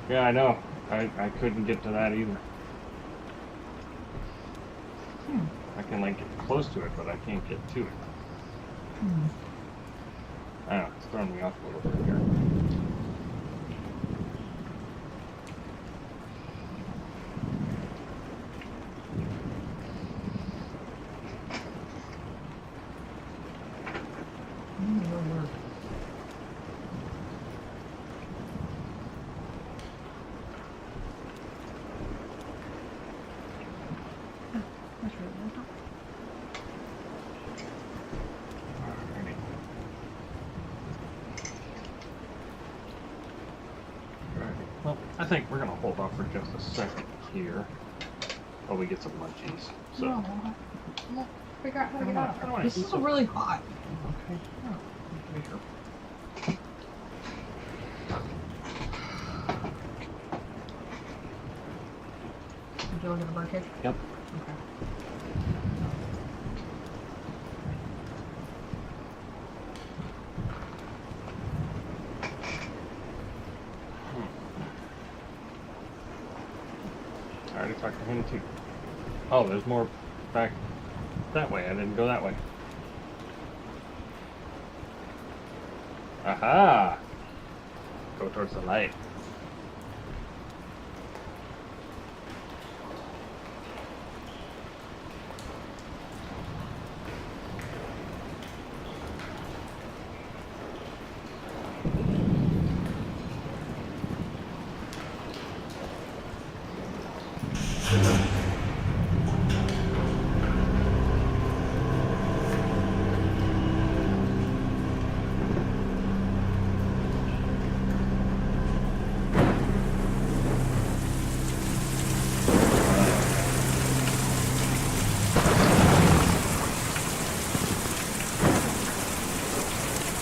Yeah, I know. I couldn't get to that either. Hmm. I can like get close to it, but I can't get to it. Hmm. I don't know, it's throwing me off a little bit here. That's really nice. Alrighty. Alrighty. Well, I think we're gonna hold off for just a second here while we get some munchies. So. No, we'll figure out how to get I don't out. wanna This eat is so- really hot. Okay. Oh, okay, sure. Did you look at the birdcage? Yep. Okay. I already talked to him too. Oh, there's more back that way. I didn't go that way. Aha! Go towards the light.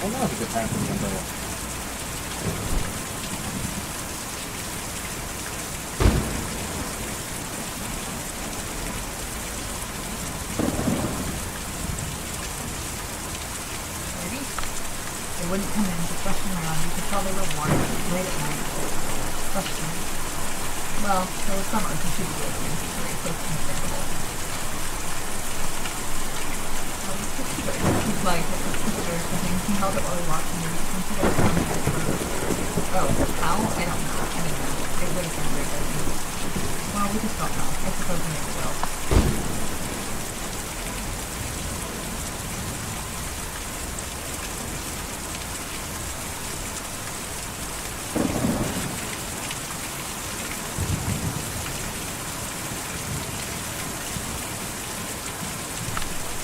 Oh, now's a good time for the umbrella. wouldn't come in, just rushing around. You could tell they were worn, late at night. Rushing. Well, there was summer, so she was listening to three, so it's understandable. He's like, he held it while he walked me. Oh, how? I don't know. I mean, it would have been great, I think. Well, we just don't know. I suppose we never will.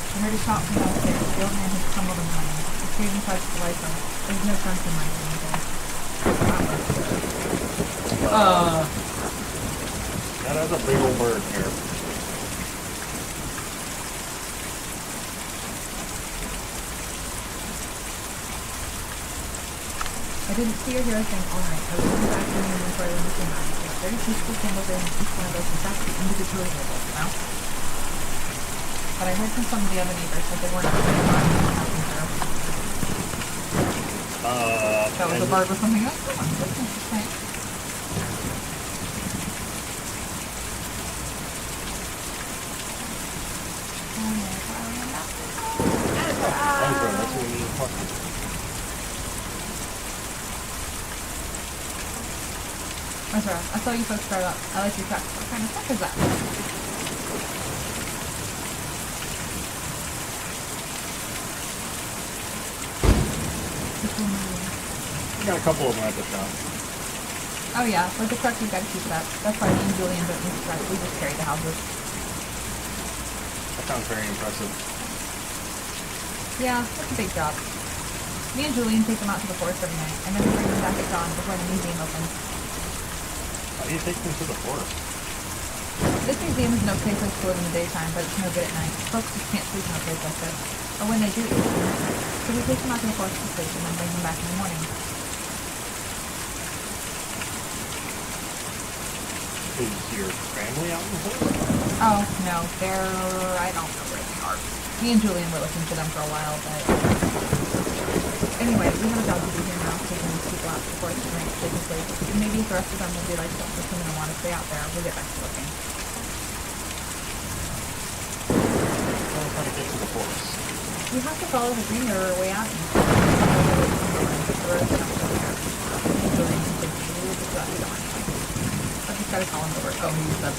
I heard a shout from downstairs. The old man had stumbled and running. I stayed inside to the lights on. There's no sense in running anything. That has a big old bird here. I didn't see or hear a thing all night. I was in the back room and before I went to sleep. There were very peaceful candles in each one of us. In fact, individually labeled, you know? But I heard from some of the other neighbors that they weren't really fine with housing there. That was a bird with something else going on. That's interesting. That's what we need to talk about. Ezra, I saw you folks drive up. I like your truck. What kind of truck is that? We got a couple of them at the shop. Oh yeah, with the truck you've got to keep it up. That's why me and Julian don't use the truck. We just carry the houses. That sounds very impressive. Yeah, it's a big job. Me and Julian take them out to the forest every night, and then we bring them back at dawn before the museum opens. How do you take them to the forest? This museum is an okay place to live in the daytime, but it's no good at night. Folks just can't sleep in a place like this. Or when they do, it's at night. So we take them out to the forest to sleep and then bring them back in the morning. Is your family out in the forest? Oh, no, I don't know where they are. Me and Julian were looking for them for a while, but... Anyway, we have a job to do here now, taking these people out to the forest at night so they can sleep. And maybe if the rest of them will be like, don't listen and want to stay out there, we'll get back to looking. Tell us how to get to the forest. You have to follow the green river way out and the road's not so there. Julian can take you, we'll just go out the door anyway. I just gotta call him over. Oh, he's up.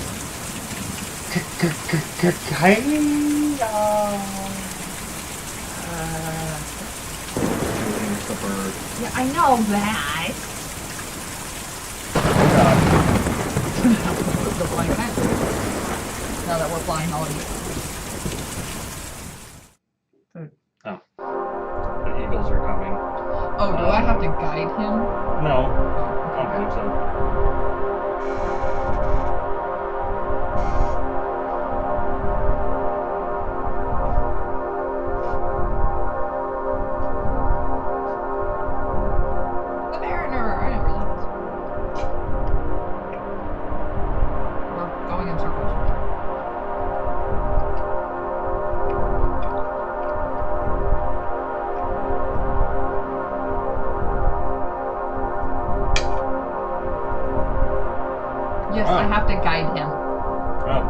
Julian's the bird. Yeah, I know that. The flying fence. Now that we're flying holiday. Oh. The eagles are coming. Oh, do I have to guide him? No. I don't think so. The Mariner! I didn't realize. We're going in circles. Yes, I have to guide him. Oh.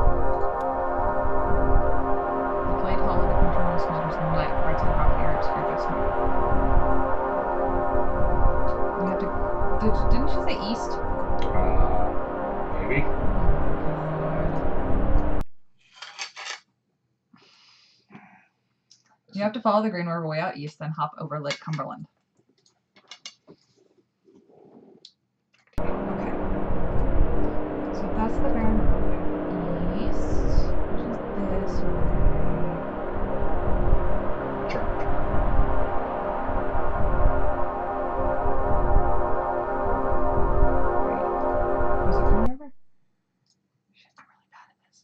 The plate hollow to control the smelters and light parts of the rock air to adjustment. You have to. Didn't she say east? Maybe. You have to follow the Green River way out east, then hop over Lake Cumberland. Okay. So that's the Barren River east, which is this way. Sure. Was it Green River? Shit, I'm really bad at this.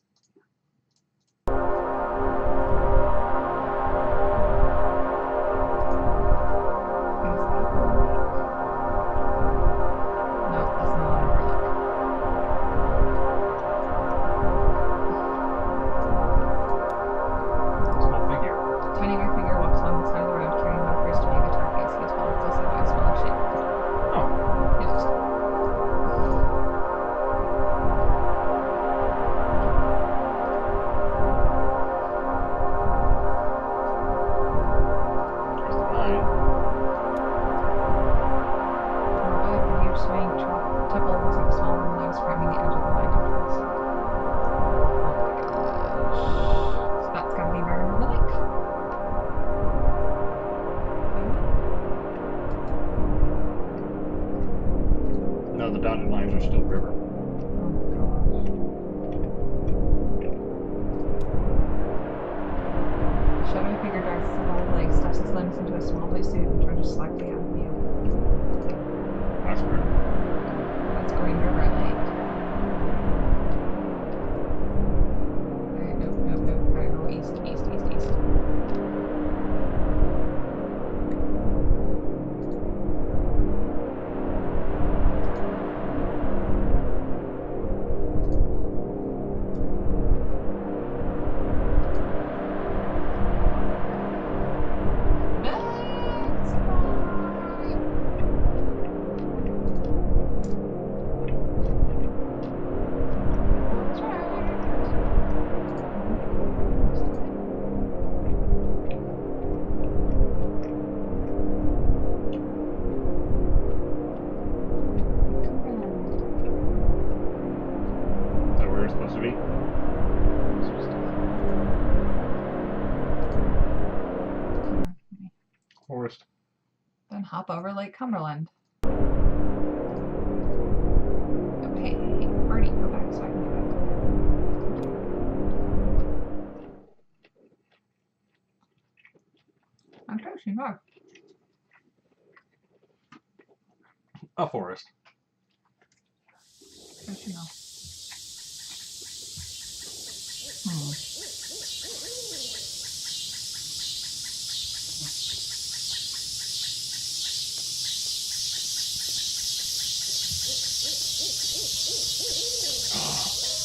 into a small blue suit and turn to slightly out of view. Oscar. That's Green River Lake. Alright, nope. Gotta go east. Is that where you're supposed to be? Forest. Then hop over Lake Cumberland. Oh, hey, Bernie, go back so I can get back. I'm pushing back. A forest. Don't you know?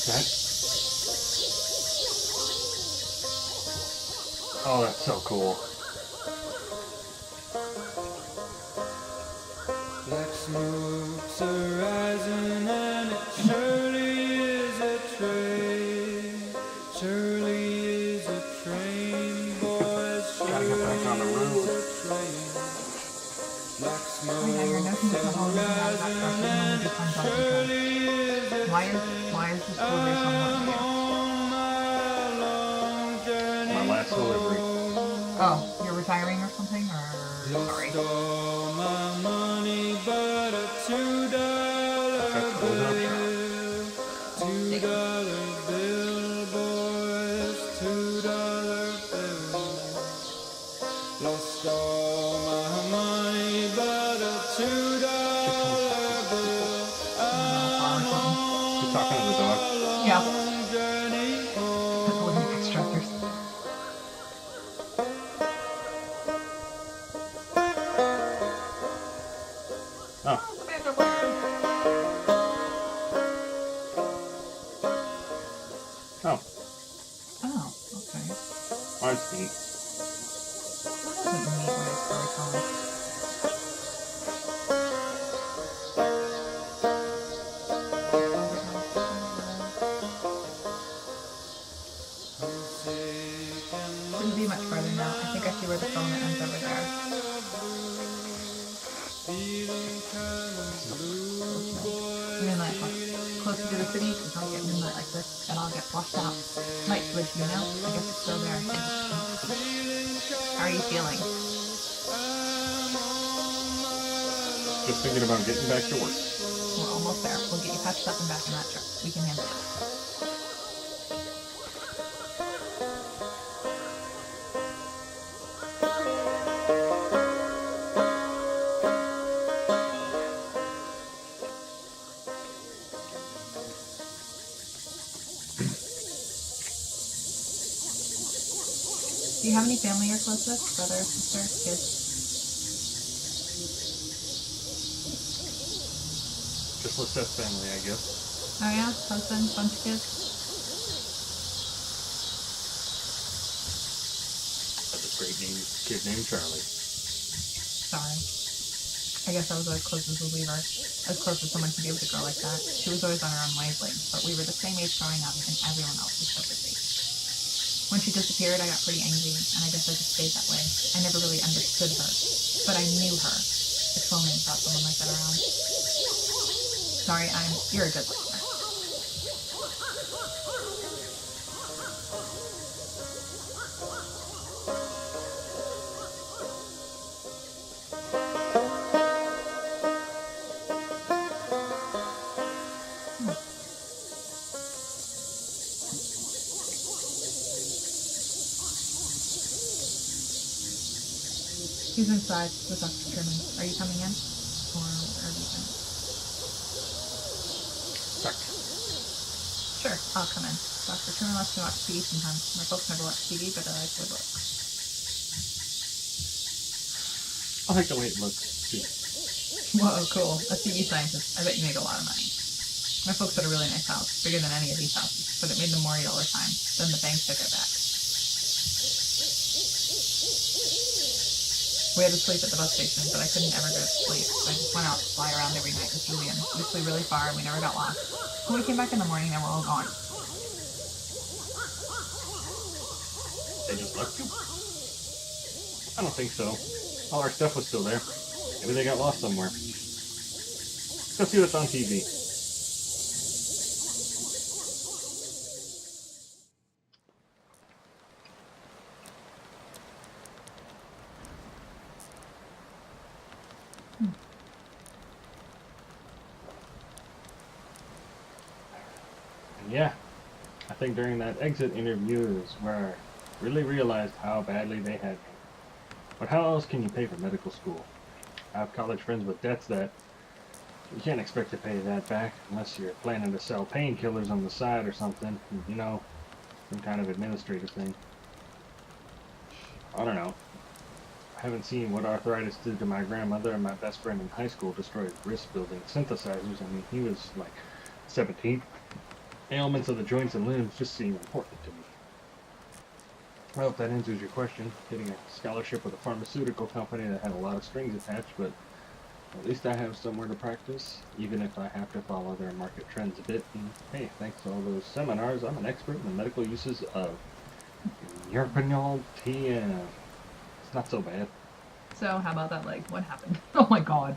That. Oh, that's so cool. Black smoke's arising and it surely is a train. Surely is a train, boys. Gotta get back on the road. Black Oh yeah, you're nothing but the whole reason why that person only defines all the Why is this delivery so important to you? My last delivery. Oh, you're retiring or something, or sorry. Lost all my money, but a $2 That's cool enough. bill. $2 bill, boys. $2 bill. Lost all my money, but a $2 bill. You talking to the dog? Yeah. Long journey home. That's living instructors. Oh, Commander Laird. oh, Oh, okay. mine's neat. That isn't a neat way of storytelling. Couldn't be much farther now. I think I see where the filament ends over there. Moonlight hunt. Closer to the city, because I'll get moonlight like this, and I'll get flushed out. Night switch, you know? I guess it's still there. How are you feeling? Just thinking about getting back to work. We're almost there. We'll get you patched up and back in that truck. We can handle it. Do you have any family you're close with? Brother, sister, kids? Just Lissette's family, I guess. Oh yeah? Husband, bunch of kids? That's a great name, kid named Charlie. Sorry. I guess I was always closest with Weaver. As close as someone can be with a girl like that. She was always on her own wavelength, but we were the same age growing up, and everyone else was so busy. When she disappeared, I got pretty angry, and I guess I just stayed that way. I never really understood her, but I knew her. It's lonely without someone like that around. Sorry, you're a good listener. He's inside with Dr. Truman. Are you coming in? Or are you going? Sure, I'll come in. Dr. Truman lets me watch TV sometimes. My folks never watch TV, but I like good looks. I like the way it looks, too. Whoa, cool. A CE scientist. I bet you make a lot of money. My folks had a really nice house, bigger than any of these houses, but it made them worried all the time. Then the bank took it back. We had to sleep at the bus station, but I couldn't ever go to sleep, so I just went out to fly around every night with Julian. We flew really far and we never got lost. When we came back in the morning, they were all gone. They just left you? I don't think so. All our stuff was still there. Maybe they got lost somewhere. Let's go see what's on TV. And yeah, I think during that exit interview is where I really realized how badly they had me. But how else can you pay for medical school? I have college friends with debts that you can't expect to pay that back unless you're planning to sell painkillers on the side or something. You know, some kind of administrative thing. I don't know. I haven't seen what arthritis did to my grandmother, and my best friend in high school destroyed wrist building synthesizers. I mean, he was like 17. Ailments of the joints and limbs just seem important to me. Well, if that answers your question, getting a scholarship with a pharmaceutical company that had a lot of strings attached, but at least I have somewhere to practice, even if I have to follow their market trends a bit. And hey, thanks to all those seminars, I'm an expert in the medical uses of Yerpinol TM. It's not so bad. So, how about that leg? What happened? Oh my god.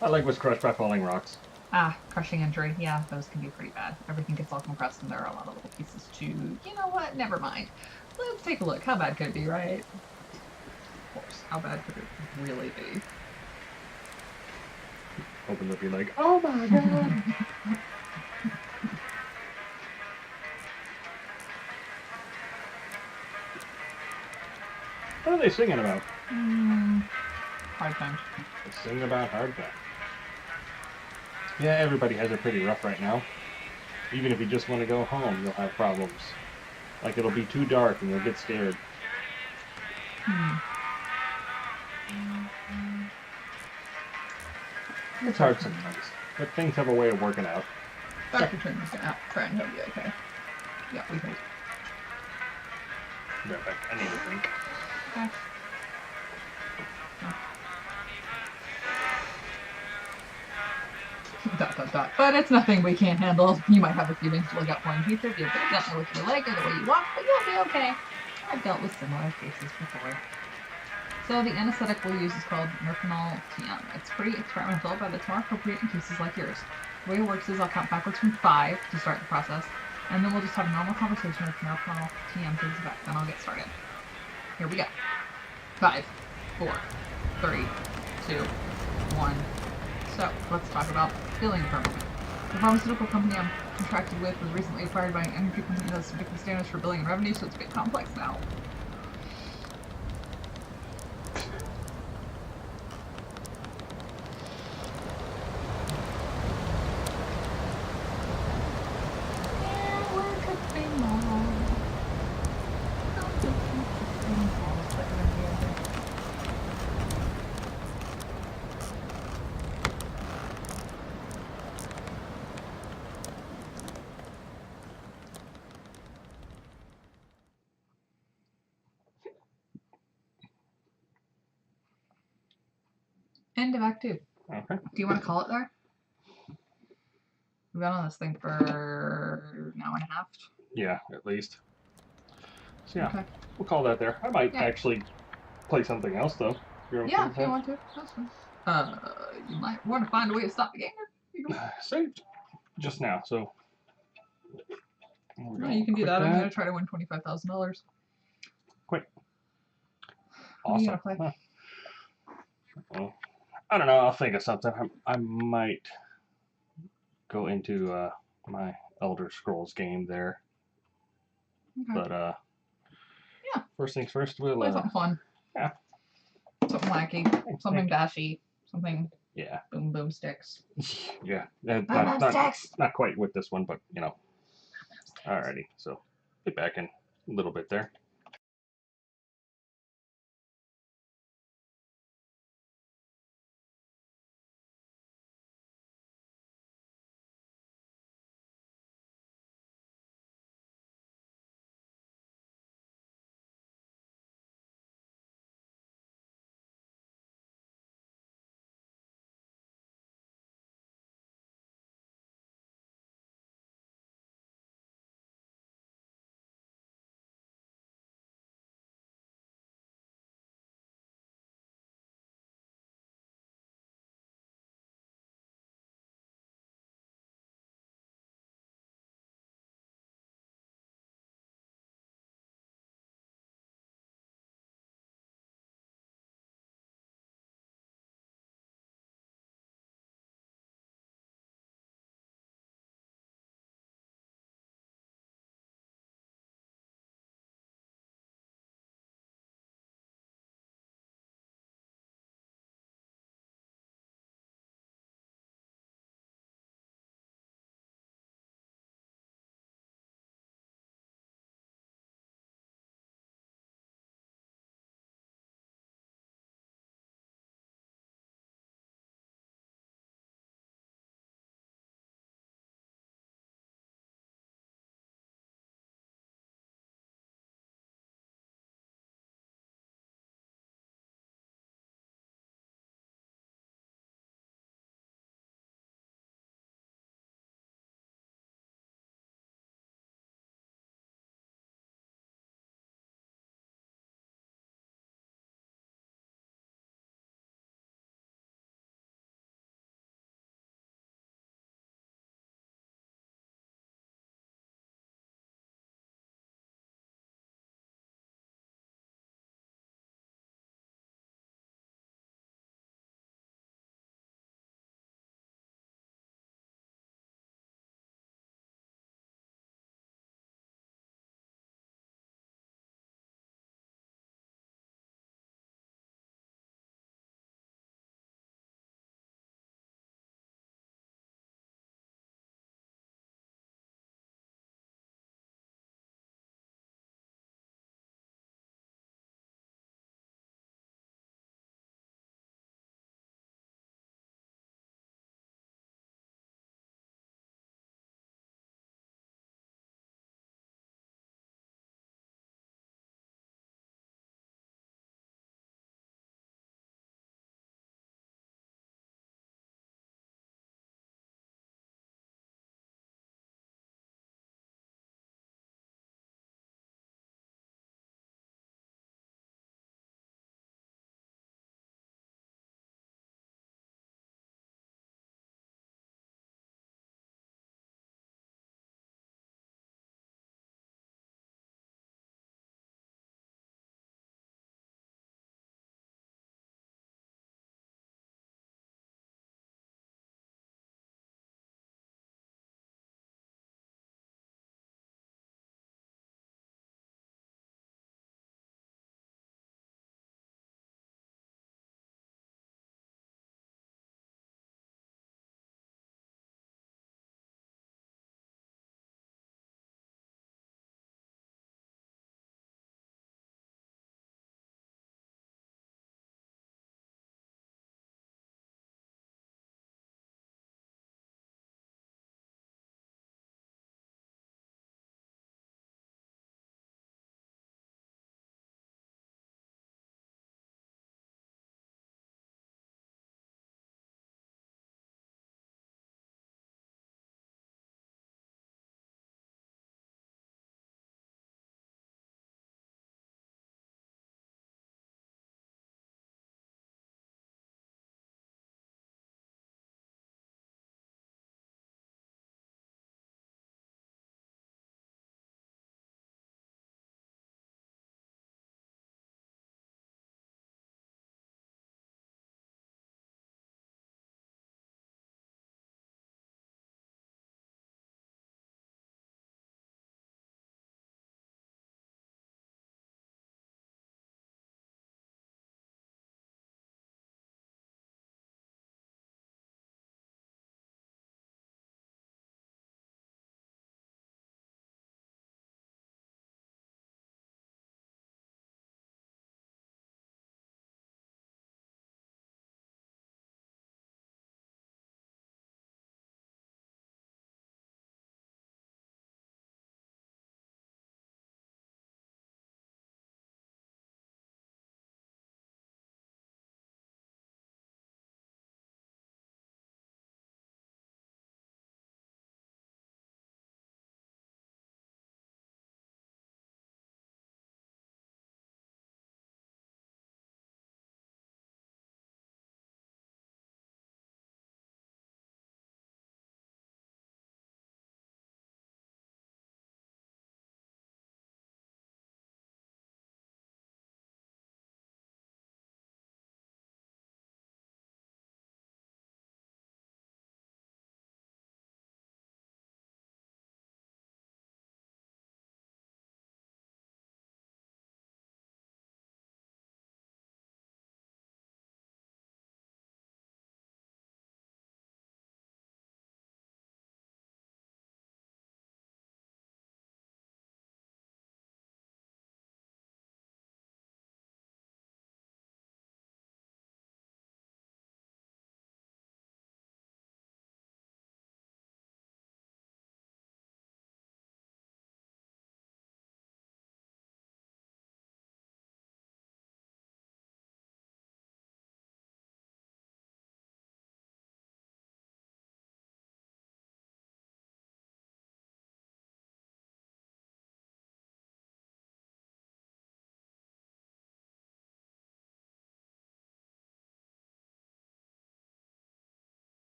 My leg was crushed by falling rocks. Ah, crushing injury. Yeah, those can be pretty bad. Everything gets all compressed and there are a lot of little pieces too. You know what? Never mind. Let's take a look. How bad could it be, right? Of course. How bad could it really be? Open up your leg. Oh my god! What are they singing about? Hard times. They sing about hard times. Yeah, everybody has it pretty rough right now. Even if you just want to go home, you'll have problems. Like it'll be too dark and you'll get scared. It's hard sometimes, but things have a way of working out. Dr. Truman's gonna try and help you, okay? Yeah, we hope. Right back. I need a drink. Okay. But it's nothing we can't handle. You might have a few things to look out for in the future if you have definitely with your leg or the way you walk, but you'll be okay. I've dealt with similar cases before. So the anesthetic we'll use is called Nerfinol TM. It's pretty experimental, but it's more appropriate in cases like yours. The way it works is I'll count backwards from 5 to start the process, and then we'll just have a normal conversation with Nerfinol TM takes effect. Then I'll get started. Here we go. 5, 4, 3, 2, 1. So, let's talk about billing for a moment. The pharmaceutical company I'm contracted with was recently acquired by an energy company that has some different standards for billing and revenue, so it's a bit complex now. End of Act 2. Okay. Do you want to call it there? We've been on this thing for an hour and a half. Yeah, at least. So yeah, Okay. we'll call that there. I might Yeah. actually play something else though. If you're okay Yeah, with if you that. want to. That's fine. You might want to find a way to stop the game. You can- Saved just now, so. we're Yeah, gonna you can do quit that. I'm going to try to win $25,000. Quit. What are you Awesome. gonna play? Well, I don't know. I'll think of something. I might go into my Elder Scrolls game there, Okay. but Yeah. First things first, we'll Play something fun. yeah. Something wacky. Something bashy. Something yeah, boom boom sticks. yeah. Sticks. Not quite with this one, but you know. Alrighty, so get back in a little bit there.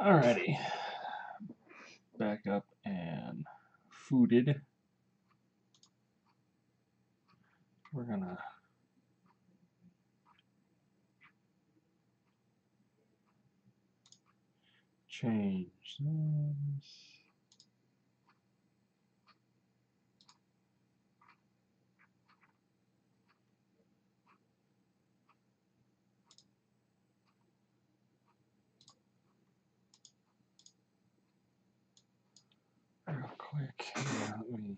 Alrighty. Back up and fooded. We're gonna change this. Real quick. Let me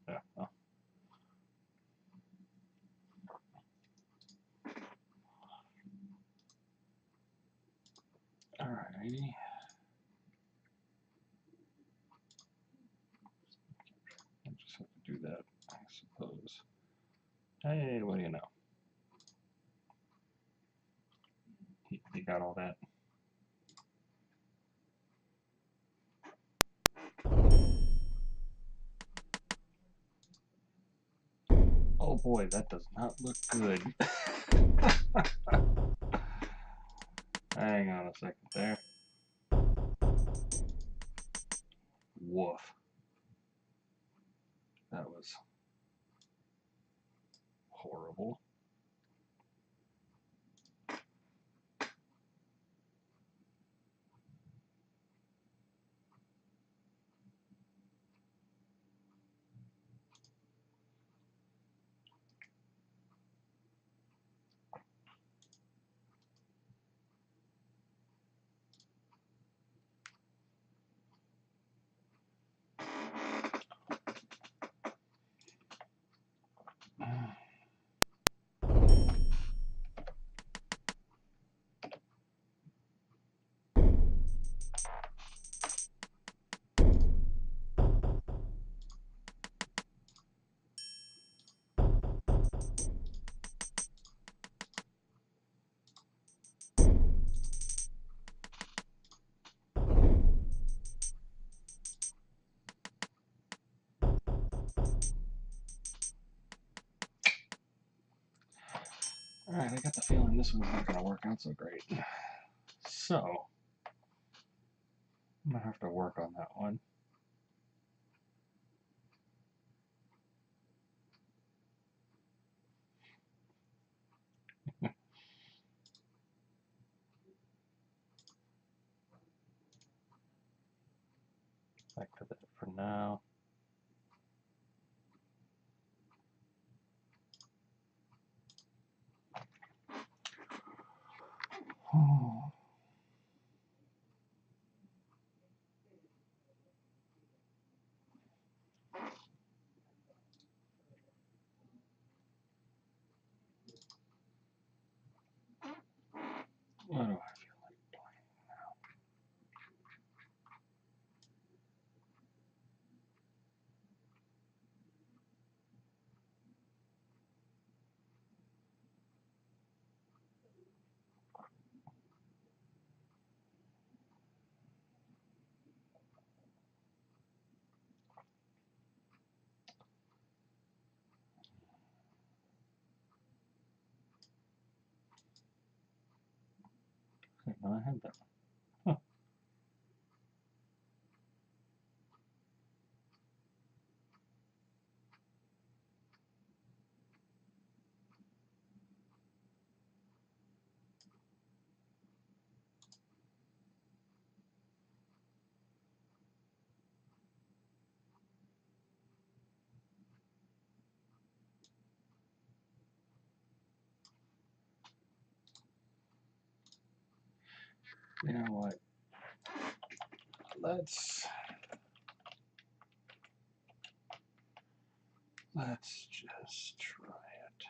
yeah. Oh. Alrighty. I just have to do that, I suppose. Hey, what do you know? He got all that. Oh boy, that does not look good. Hang on a second there. Woof. That was horrible. Alright, I got the feeling this one's not going to work out so great. So, I'm going to have to work on that one. Back to that for now. What do I feel like playing now? Okay, no, I had that one. Huh. You know what? Let's just try it.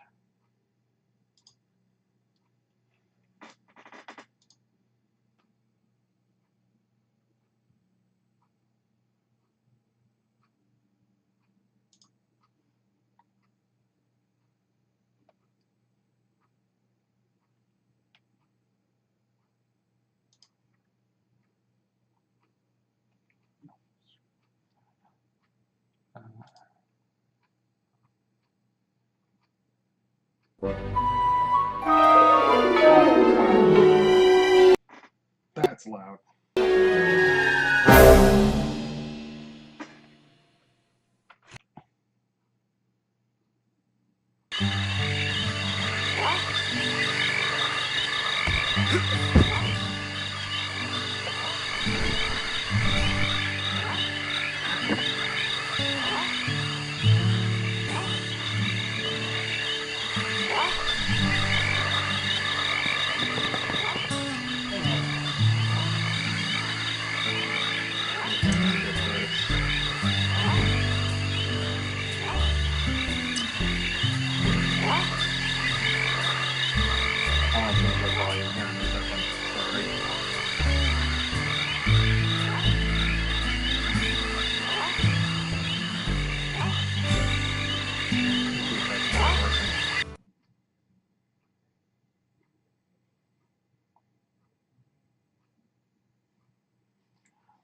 That's loud.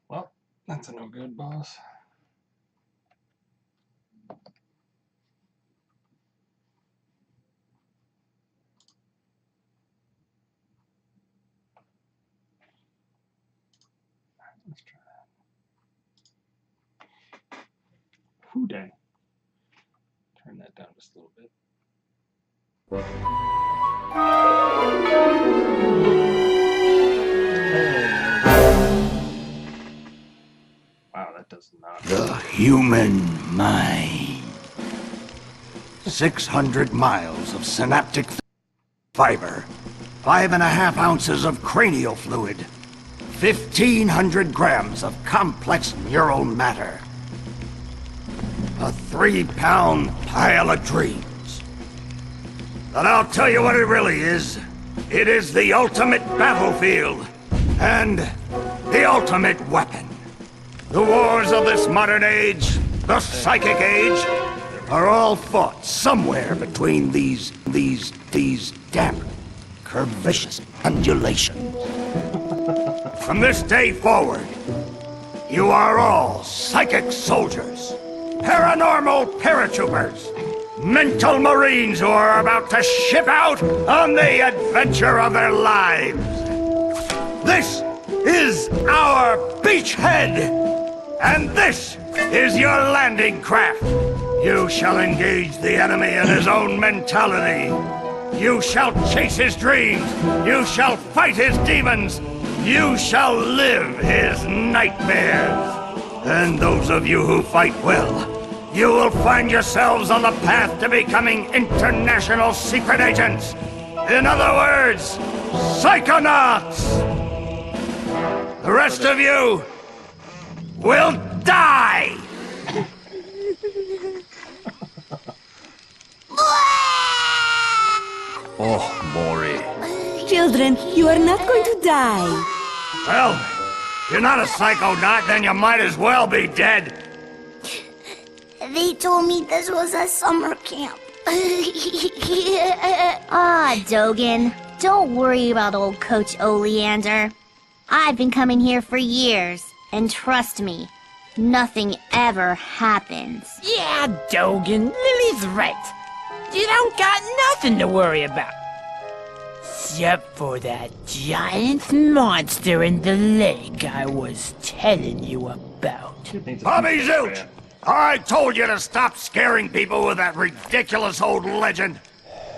Well, that's a no good, boss. Let's try that. Whew, dang. Turn that down just a little bit. Wow, that does not. The human mind. 600 miles of synaptic fiber, 5.5 ounces of cranial fluid, 1,500 grams of complex neural matter, a 3-pound pile of dreams. But I'll tell you what it really is. It is the ultimate battlefield and the ultimate weapon. The wars of this modern age, the psychic age, are all fought somewhere between these damp, curvaceous undulations. From this day forward, you are all psychic soldiers, paranormal paratroopers, mental marines who are about to ship out on the adventure of their lives. This is our beachhead, and this is your landing craft. You shall engage the enemy in his own mentality. You shall chase his dreams. You shall fight his demons. You shall live his nightmares. And those of you who fight well, you will find yourselves on the path to becoming international secret agents. In other words, psychonauts. The rest of you will die. Oh, Maury. Children, you are not going to die. Well, if you're not a psychonaut, then you might as well be dead. They told me this was a summer camp. Ah, Dogen, don't worry about old Coach Oleander. I've been coming here for years, and trust me, nothing ever happens. Yeah, Dogen, Lily's right. You don't got nothing to worry about. Except for that giant monster in the lake I was telling you about. Bobby Zilch! I told you to stop scaring people with that ridiculous old legend.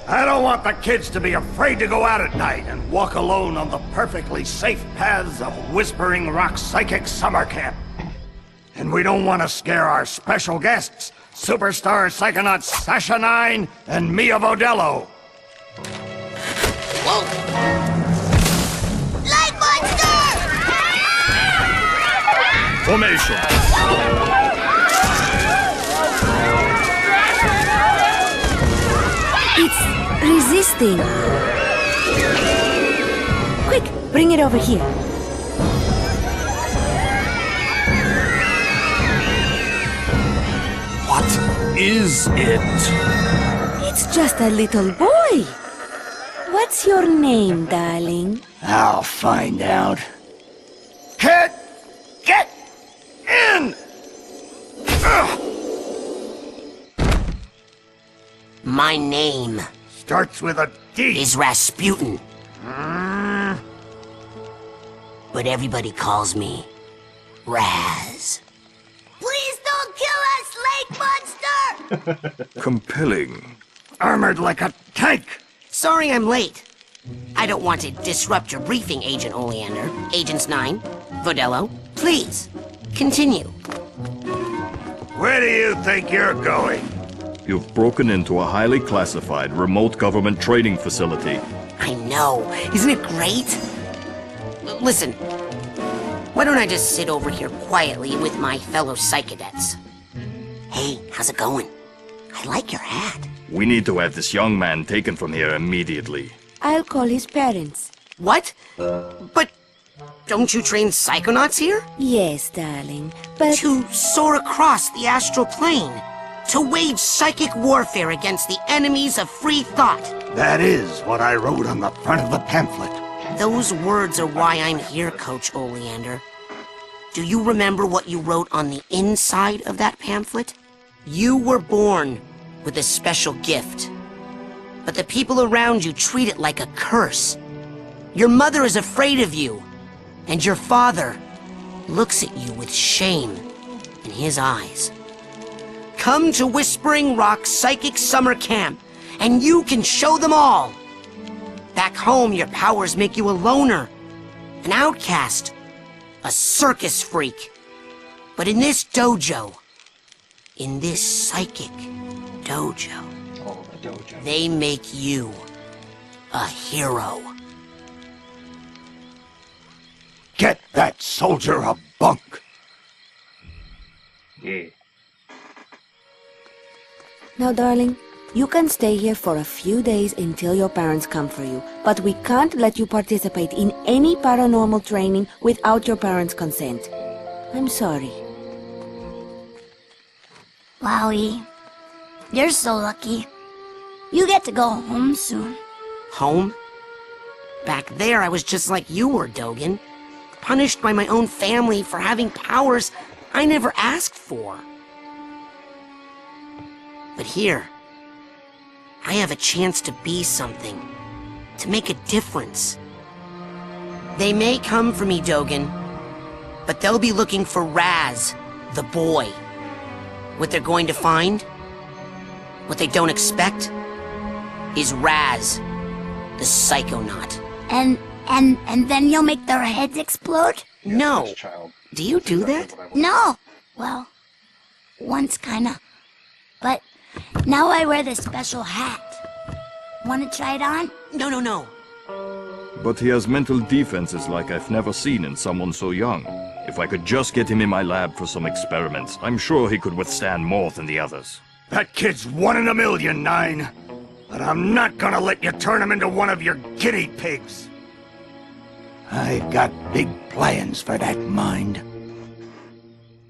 I don't want the kids to be afraid to go out at night and walk alone on the perfectly safe paths of Whispering Rock Psychic Summer Camp. And we don't want to scare our special guests, superstar psychonauts Sasha 9 and Mia Vodello. Whoa! Light monster! Formation. It's resisting. Quick, bring it over here. What is it? It's just a little boy. What's your name, darling? I'll find out. Kid, get in! Ugh. My name starts with a D. Is Rasputin. But everybody calls me Raz. Please don't kill us, lake monster! Compelling. Armored like a tank. Sorry I'm late. I don't want to disrupt your briefing, Agent Oleander. Agents 9, Vodello, please, continue. Where do you think you're going? You've broken into a highly classified remote government training facility. I know. Isn't it great? Listen, why don't I just sit over here quietly with my fellow psychedets? Hey, how's it going? I like your hat. We need to have this young man taken from here immediately. I'll call his parents. What? But don't you train psychonauts here? Yes, darling, but... To soar across the astral plane. To wage psychic warfare against the enemies of free thought. That is what I wrote on the front of the pamphlet. Those words are why I'm here, Coach Oleander. Do you remember what you wrote on the inside of that pamphlet? You were born with a special gift. But the people around you treat it like a curse. Your mother is afraid of you. And your father looks at you with shame in his eyes. Come to Whispering Rock Psychic Summer Camp, and you can show them all. Back home, your powers make you a loner, an outcast, a circus freak. But in this dojo, in this psychic dojo, they make you a hero. Get that soldier a bunk. Yeah. Now, darling, you can stay here for a few days until your parents come for you, but we can't let you participate in any paranormal training without your parents' consent. I'm sorry. Wowie. You're so lucky. You get to go home soon. Home? Back there, I was just like you were, Dogen. Punished by my own family for having powers I never asked for. But here, I have a chance to be something, to make a difference. They may come for me, Dogen, but they'll be looking for Raz, the boy. What they're going to find, what they don't expect, is Raz, the psychonaut. And then you'll make their heads explode? No. Do you do that? No. Well, once kinda. But now I wear this special hat. Wanna try it on? No. But he has mental defenses like I've never seen in someone so young. If I could just get him in my lab for some experiments, I'm sure he could withstand more than the others. That kid's 1 in a million, 9. But I'm not gonna let you turn him into one of your guinea pigs. I've got big plans for that mind.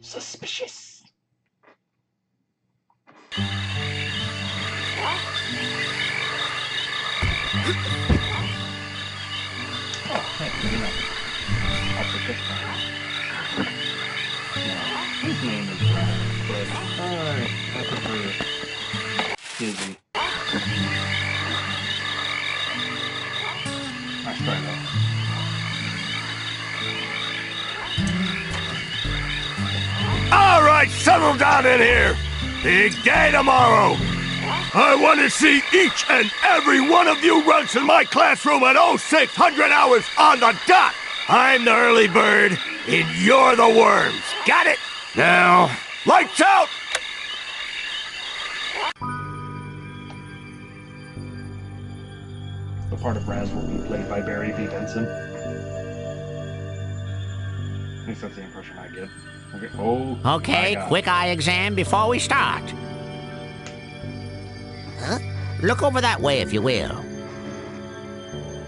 Suspicious. Oh, thank you. I'll forget that. His name is Raz, but I prefer Dizzy. Nice try, though. All right, settle down in here. Big day tomorrow. I want to see each and every one of you runts in my classroom at 0600 hours on the dot. I'm the early bird, and you're the worms. Got it? Now, lights out! The part of Raz will be played by Barry V. Benson. At least that's the impression I get. Okay, oh, Okay, quick eye exam before we start. Huh? Look over that way, if you will.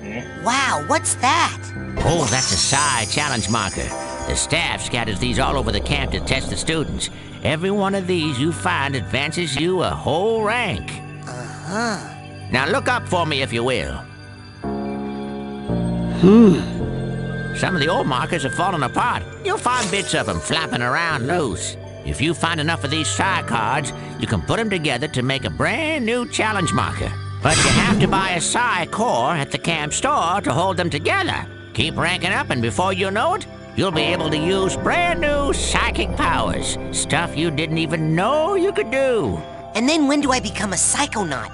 Yeah. Wow, what's that? Oh, that's a psi challenge marker. The staff scatters these all over the camp to test the students. Every one of these you find advances you a whole rank. Uh-huh. Now look up for me, if you will. Some of the old markers have fallen apart. You'll find bits of them flapping around loose. If you find enough of these psi cards, you can put them together to make a brand new challenge marker. But you have to buy a psi core at the camp store to hold them together. Keep ranking up, and before you know it, you'll be able to use brand new psychic powers. Stuff you didn't even know you could do. And then when do I become a psychonaut?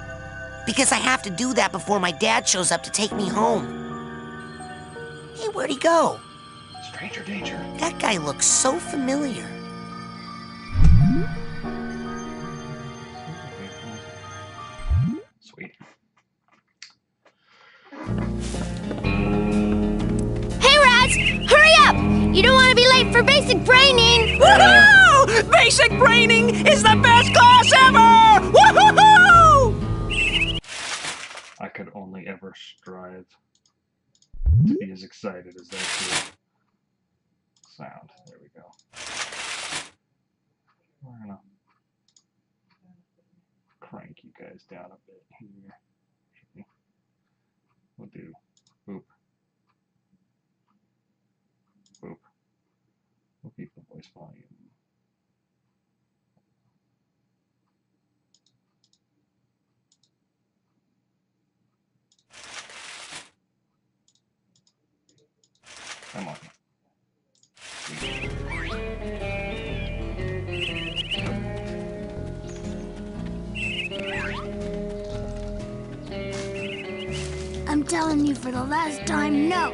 Because I have to do that before my dad shows up to take me home. Hey, where'd he go? Stranger danger. That guy looks so familiar. Sweet. Hey, Raz! Hurry up! You don't want to be late for basic braining! Woohoo! Basic braining is the best class ever! Woohoo! I could only ever strive to be as excited as that kid. Sound. There we go. We're gonna crank you guys down a bit here. We'll do boop. Boop. We'll keep the voice volume. Come on. I'm telling you for the last time, no.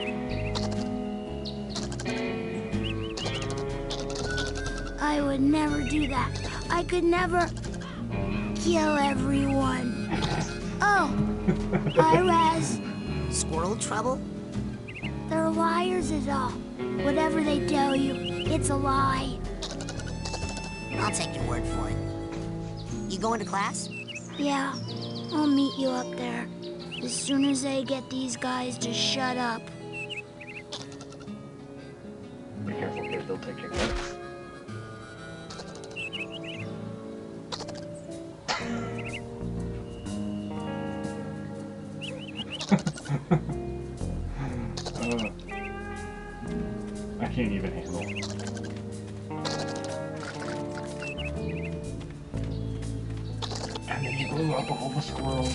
I would never do that. I could never kill everyone. Oh, hi, Raz. Squirrel trouble? They're liars is all. Whatever they tell you, it's a lie. I'll take your word for it. You going to class? Yeah, I'll meet you up there. As soon as I get these guys to shut up. Be careful, kid. They'll take your gun. I can't even handle it. And then he blew up all the squirrels.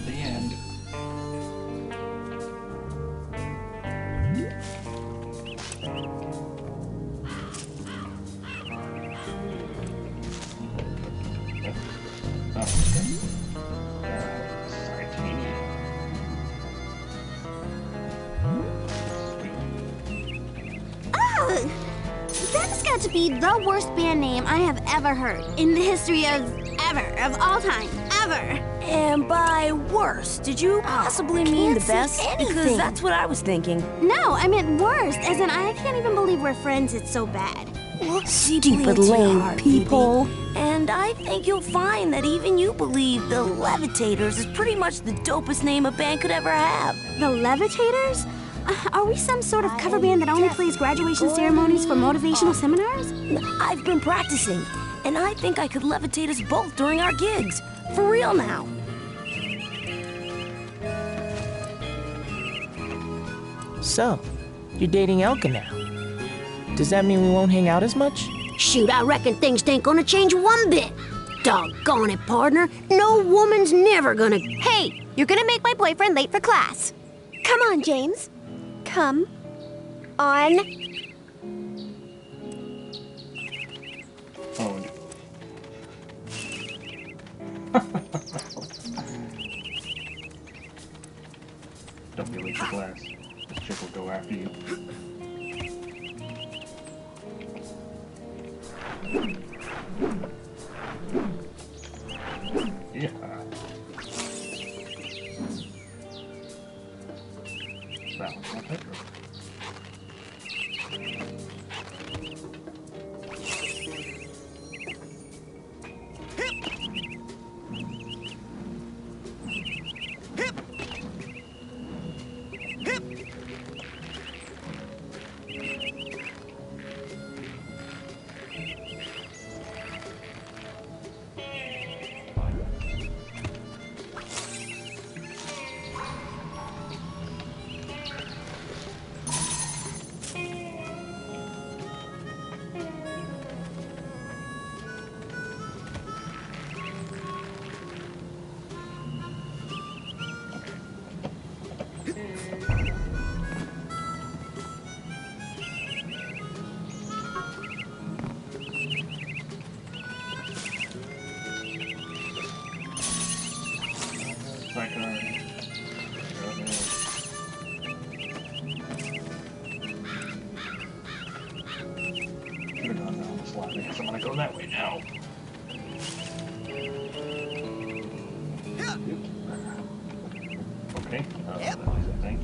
The end. That's got to be the worst band name I have ever heard in the history of all time, ever. And by worst, did you possibly mean the best? Because that's what I was thinking. No, I meant worst, as in I can't even believe we're friends, it's so bad. Stupid lame people. And I think you'll find that even you believe the Levitators is pretty much the dopest name a band could ever have. The Levitators? Are we some sort of cover band that only plays graduation ceremonies for motivational seminars? I've been practicing, and I think I could levitate us both during our gigs. For real now. So, you're dating Elka now. Does that mean we won't hang out as much? Shoot, I reckon things ain't gonna change one bit. Doggone it, partner. No woman's never gonna... Hey, you're gonna make my boyfriend late for class. Come on, James. Come on. Oh, no. Don't be late for class. This chick will go after you. Yeah. That one's not that good. should have gone down this ladder because I'm gonna go that way now. Okay, that is a thing.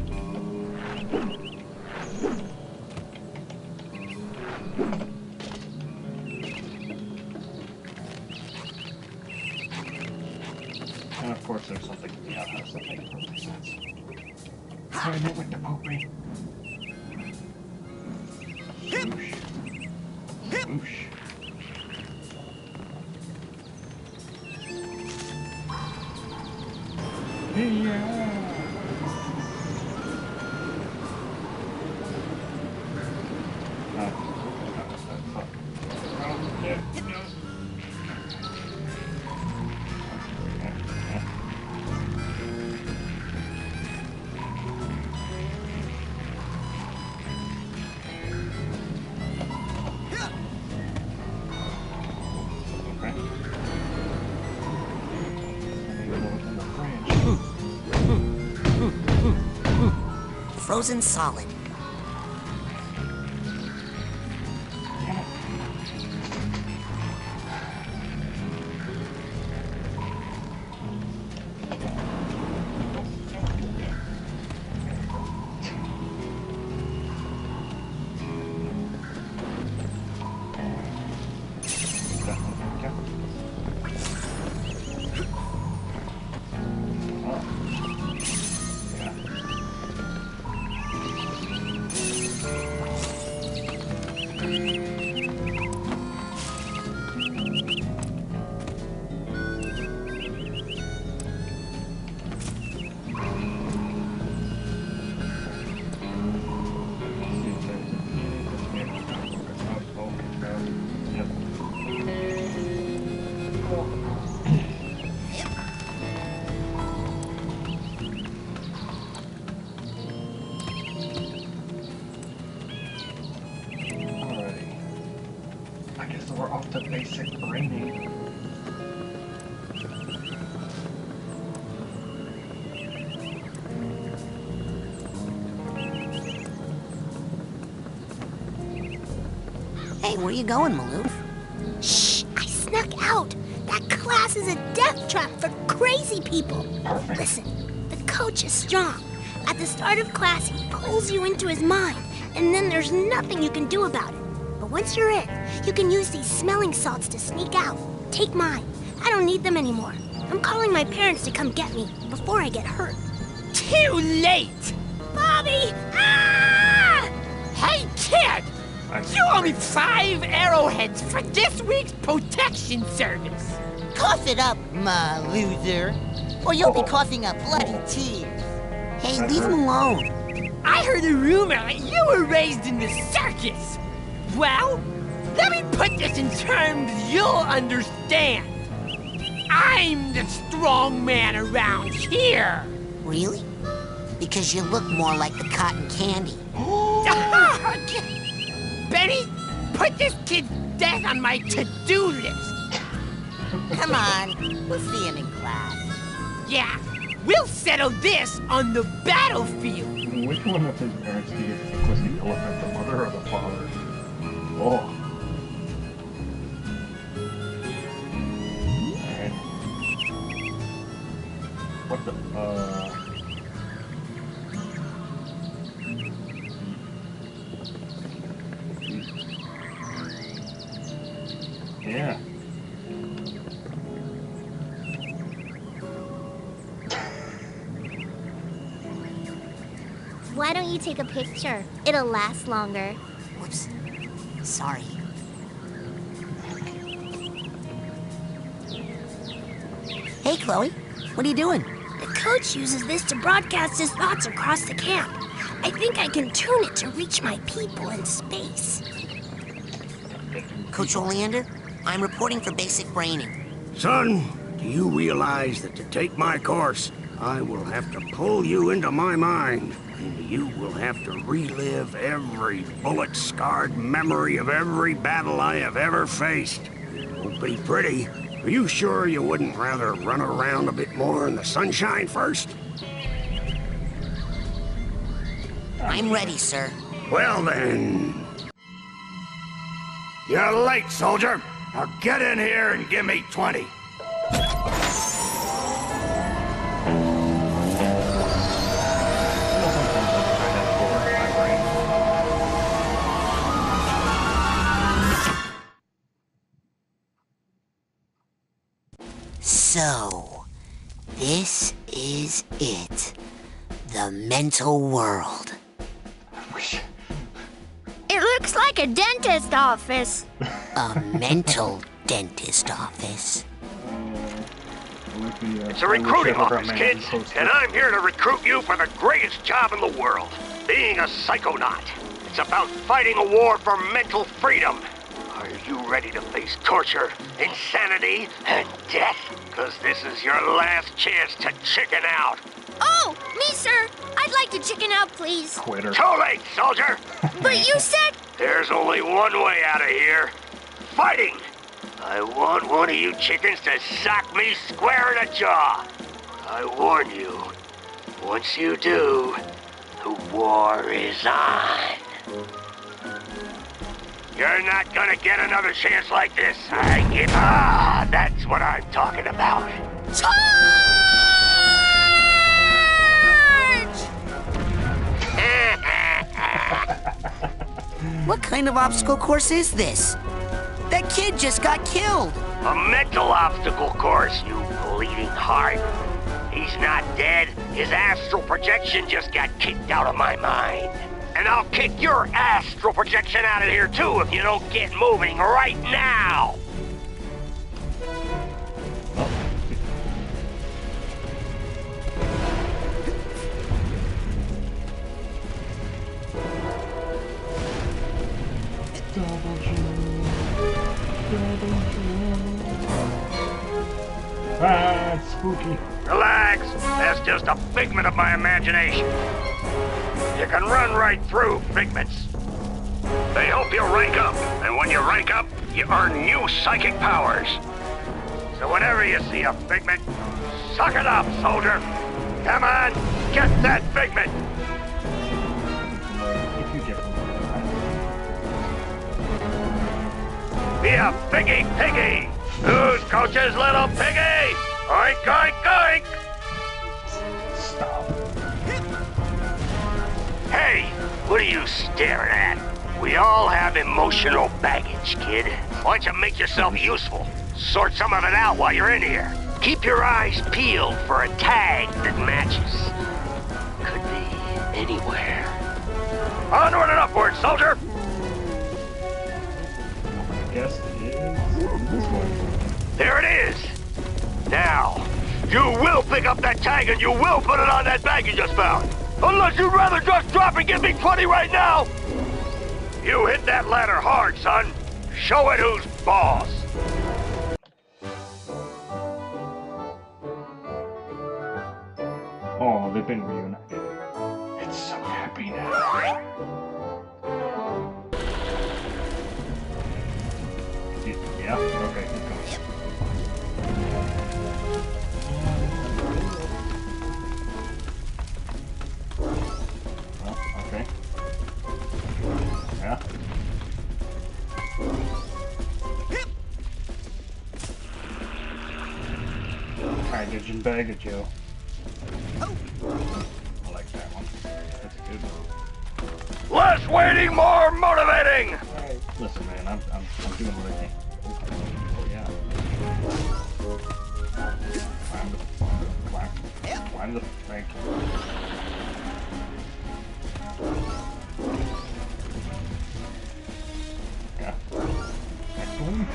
And of course there's something in the outhouse that makes perfect sense. Find it with the poopy. Whoosh. Whoosh. Yeah. Frozen solid. We're off to basic braining. Hey, where you going, Maloof? Shh! I snuck out. That class is a death trap for crazy people. Perfect. Listen, the coach is strong. At the start of class, he pulls you into his mind, and then there's nothing you can do about it. But once you're in, you can use these smelling salts to sneak out. Take mine. I don't need them anymore. I'm calling my parents to come get me before I get hurt. Too late! Bobby! Ah! Hey, kid! You owe me 5 arrowheads for this week's protection service. Cough it up, my loser, or you'll be coughing up bloody tears. Hey, leave him alone. I heard a rumor that you were raised in the circus. Well, let me put this in terms you'll understand. I'm the strong man around here. Really? Because you look more like the cotton candy. Benny, put this kid's death on my to-do list. Come on, we'll see him in class. Yeah, we'll settle this on the battlefield. Which one of his parents do you think was the elephant, the mother or the father? Oh. Alright. What the, Yeah. Why don't you take a picture? It'll last longer. Whoops. Sorry. Hey, Chloe. What are you doing? The coach uses this to broadcast his thoughts across the camp. I think I can tune it to reach my people in space. Coach Oleander, I'm reporting for basic braining. Son, do you realize that to take my course, I will have to pull you into my mind, and you will have to relive every bullet-scarred memory of every battle I have ever faced. It won't be pretty. Are you sure you wouldn't rather run around a bit more in the sunshine first? I'm ready, sir. Well then... You're late, soldier. Now get in here and give me 20. So, this is it. The mental world. It looks like a dentist office. A mental dentist office. It's a recruiting office, kids, and I'm here to recruit you for the greatest job in the world, being a psychonaut. It's about fighting a war for mental freedom. Are you ready to face torture, insanity, and death? Because this is your last chance to chicken out. Oh, me, sir. I'd like to chicken out, please. Quitter. Too late, soldier. But you said... There's only one way out of here. Fighting. I want one of you chickens to sock me square in the jaw. I warn you, once you do, the war is on. You're not gonna get another chance like this. That's what I'm talking about. Charge! What kind of obstacle course is this? That kid just got killed. A mental obstacle course, you bleeding heart. He's not dead. His astral projection just got kicked out of my mind. And I'll kick your astral projection out of here too if you don't get moving right now. Ah, it's spooky. Relax. That's just a figment of my imagination. You can run right through figments. They help you rank up, and when you rank up, you earn new psychic powers. So whenever you see a figment, suck it up, soldier. Come on, get that figment. If you get Be a piggy piggy. Who's Coach's little piggy? Oink, oink, oink. Stop. Hey, what are you staring at? We all have emotional baggage, kid. Why don't you make yourself useful? Sort some of it out while you're in here. Keep your eyes peeled for a tag that matches. Could be anywhere. Onward and upward, soldier! I guess it is this one. There it is! Now, you will pick up that tag and you will put it on that bag you just found. Unless you'd rather just drop and give me 20 right now! You hit that ladder hard, son. Show it who's boss. Oh, they've been reunited. It's so happy now. Yeah? Okay, keep going. Well, okay. Yeah. Hydrogen baggage, yo. I like that one. That's a good one. Less waiting, more motivating! Alright, listen, man, I'm doing what I can. Oh, yeah. Climb the thank you. Yeah. Excellent.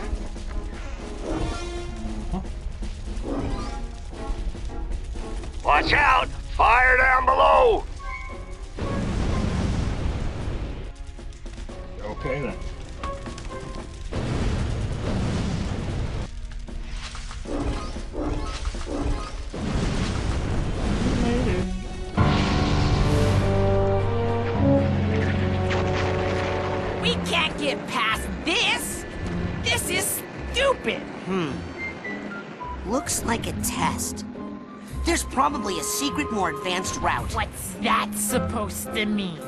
Watch out! Fire down below! Okay then. We can't get past this! This is stupid! Looks like a test. There's probably a secret, more advanced route. What's that supposed to mean?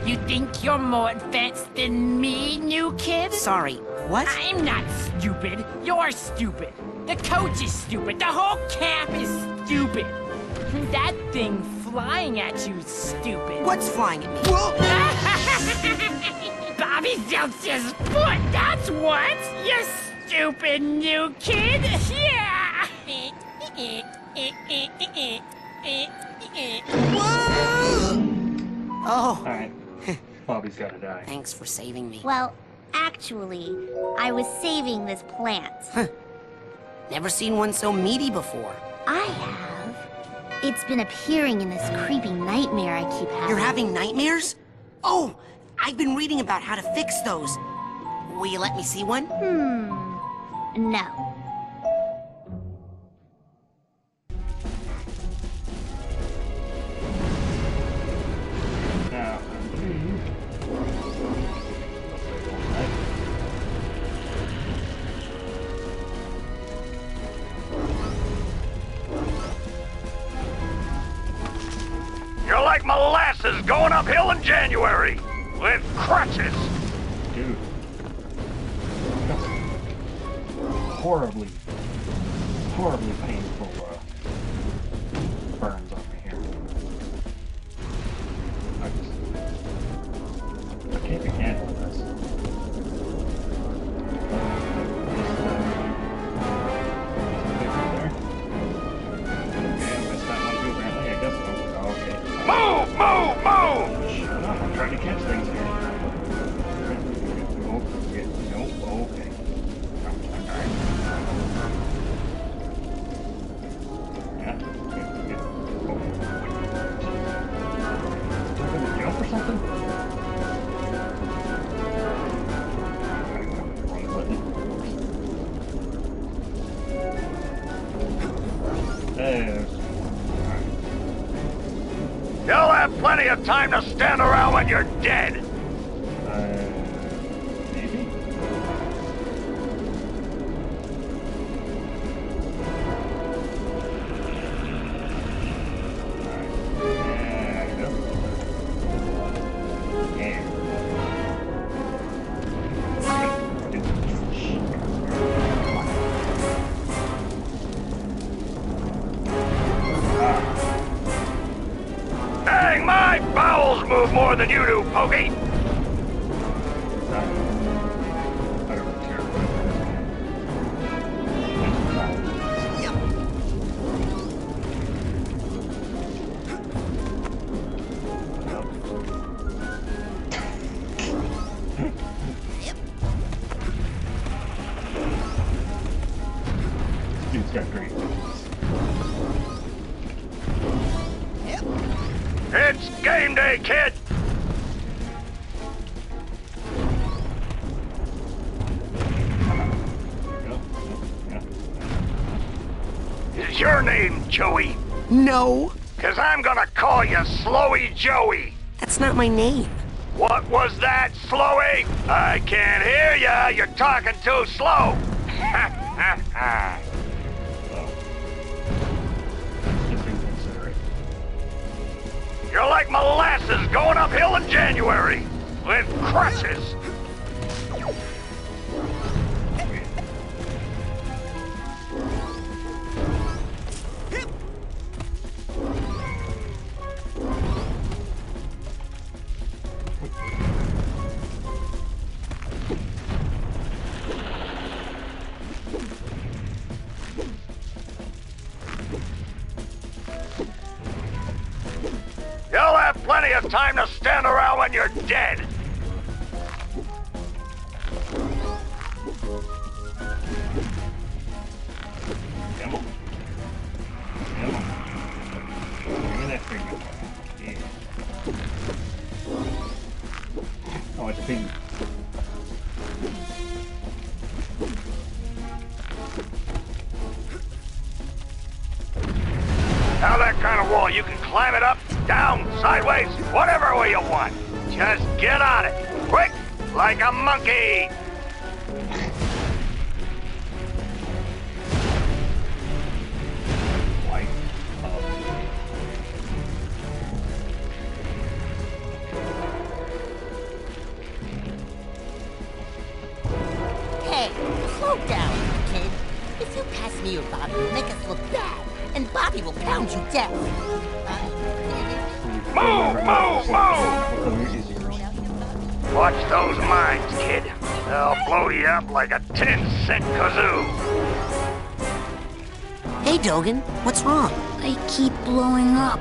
You think you're more advanced than me, new kid? Sorry, what? I'm not stupid. You're stupid. The coach is stupid. The whole camp is stupid. That thing flying at you is stupid. What's flying at me? Bobby Zeltz's foot, that's what! You stupid new kid! Yeah! Oh. Alright. Bobby's gotta die. Thanks for saving me. Well, actually, I was saving this plant. Never seen one so meaty before. I have. It's been appearing in this creepy nightmare I keep having. You're having nightmares? Oh, I've been reading about how to fix those. Will you let me see one? No. Now, You're like molasses going uphill in January with crutches. dude. Horribly painful burns on me here. I can't be handling this. Move! Move! Move! Shut up, I'm trying to catch things here. Nope, okay. Yeah. Gonna jump or something? Wrong button. There. You'll have plenty of time to stand around when you're dead. Maybe? Dang, my bowels move more than you do, Pokey. Dude's got great moves. It's game day, kid. Is your name Joey? No. 'Cause I'm gonna call you Slowy Joey. That's not my name. What was that, Slowy? I can't hear ya. You're talking too slow. You're like molasses going uphill in January with crutches. You'll have plenty of time to stand around when you're dead. Come on. Come on. Give me that finger. Yeah. Oh, it's pink. Now that kind of wall, you can climb it up, down, sideways, whatever way you want. Just get on it, quick, like a monkey. me or Bobby will make us look bad, and Bobby will pound you down. Move! Watch those mines, kid. They'll blow you up like a 10-cent kazoo. Hey, Dogen, what's wrong? I keep blowing up.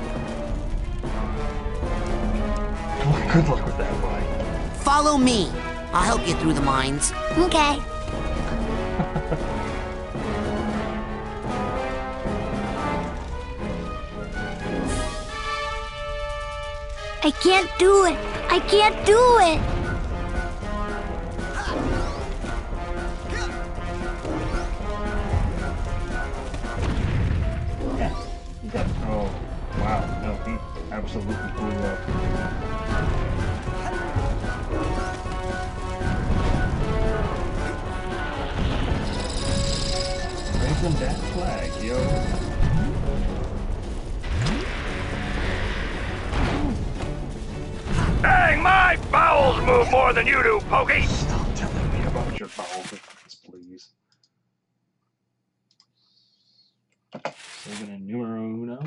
Good luck with that, boy. Follow me. I'll help you through the mines. Okay. I can't do it. I can't do it. Oh, wow. No, he absolutely blew up. Raising that flag, yo. Dang, my bowels move more than you do, Pokey! Stop telling me about your bowel movements, please. Saving a numero uno.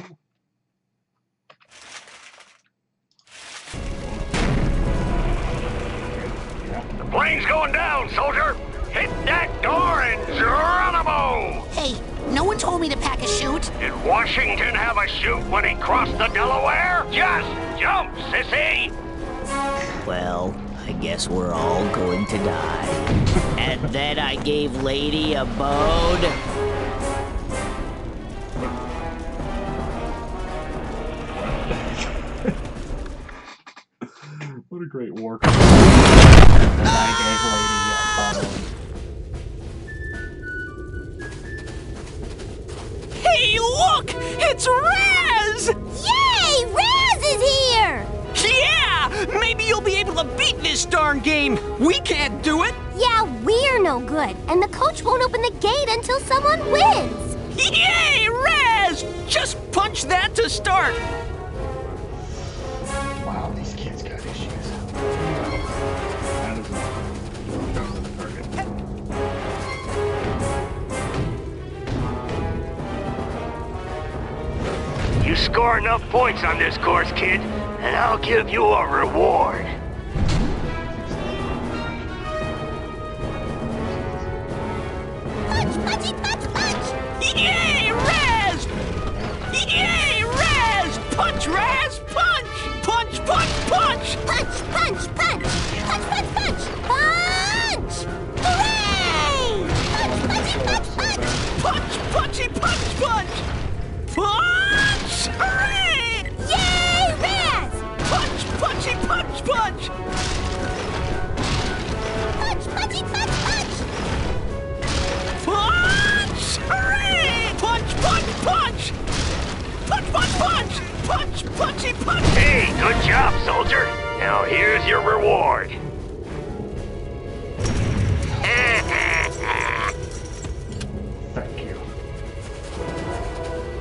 The plane's going down, soldier! Hit that door and Geronimo! Hey, no one told me to pack a chute. Did Washington have a chute when he crossed the Delaware? Just jump, sissy! Well, I guess we're all going to die. And then I gave Lady a bone. What a great war. And I gave Lady a bone. Hey, look! It's Raz! Yay! Raz is here! Yeah! Maybe you'll be able to beat this darn game! We can't do it! Yeah, we're no good, and the coach won't open the gate until someone wins. Yay, Raz! Just punch that to start! Wow, these kids got issues. That is a target. You score enough points on this course, kid, and I'll give you a reward. Punch, punchy, punch, punch! Yay, Raz! Yay, Raz! Punch, Raz, punch! Punch, punch, punch! Punch, punch, punch! Punch, punch, punch! Punch! Hooray! Punch, punchy, punch, punch! Punch, punchy, punch, punch! Punch! Hooray! Yay, Raz! Punch, punchy, punch, punch! Punch, punchy, punch, punch! Punch! Hooray! Punch, punch, punch! Punch, punch, punch! Punch, punchy, punch! Hey, good job, soldier. Now here's your reward. Thank you.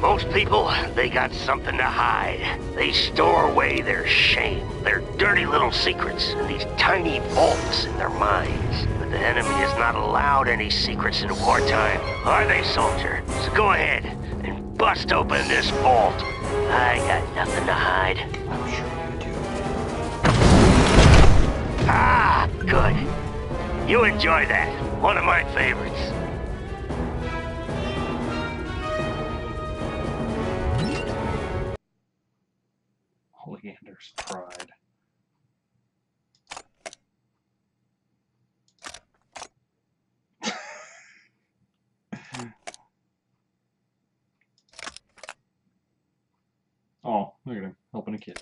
Most people, they got something to hide. They store away their shame, their dirty little secrets, in these tiny vaults in their minds. But the enemy is not allowed any secrets in wartime, are they, soldier? So go ahead and bust open this vault. I got nothing to hide. I'm sure you do. Ah, good. You enjoy that. One of my favorites. Oleander's pride. Oh, look at him, helping a kid.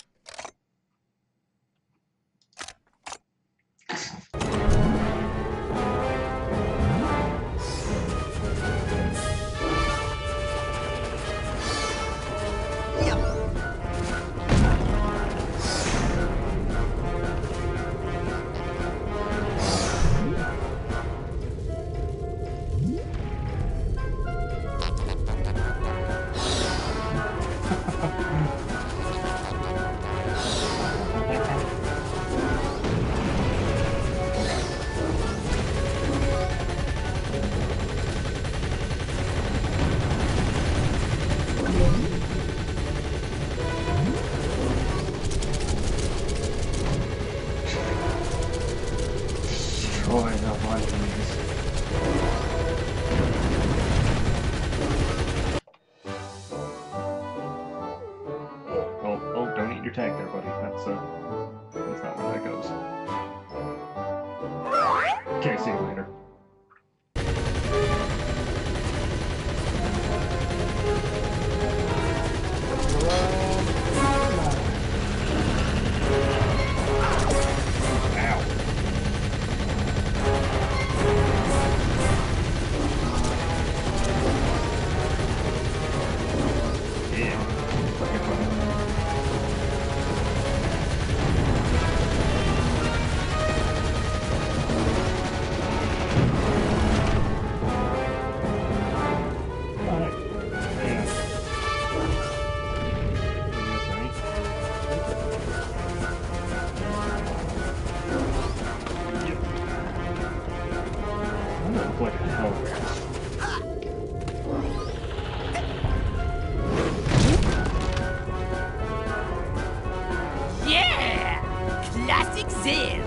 boy, no watching these. Oh, don't eat your tag there, buddy. That's not where that goes. Okay, see you later. Yeah! Classic Zen!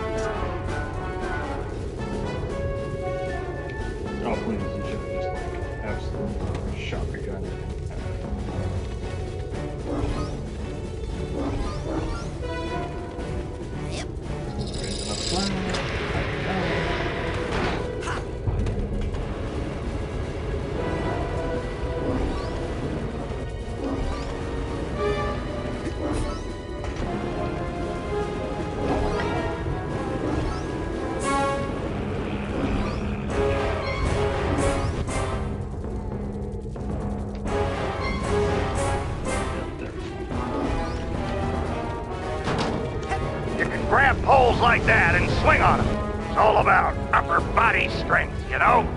Oh, please, you should have just, like, absolutely shot the gun. Grab poles like that and swing on them. It's all about upper body strength, you know?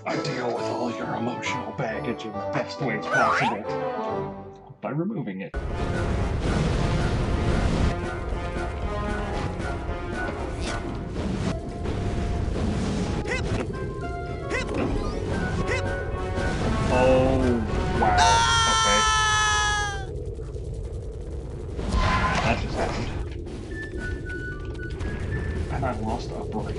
I deal with all your emotional baggage in the best ways possible by removing it. Oh, wow. Okay. That just happened. And I lost a break.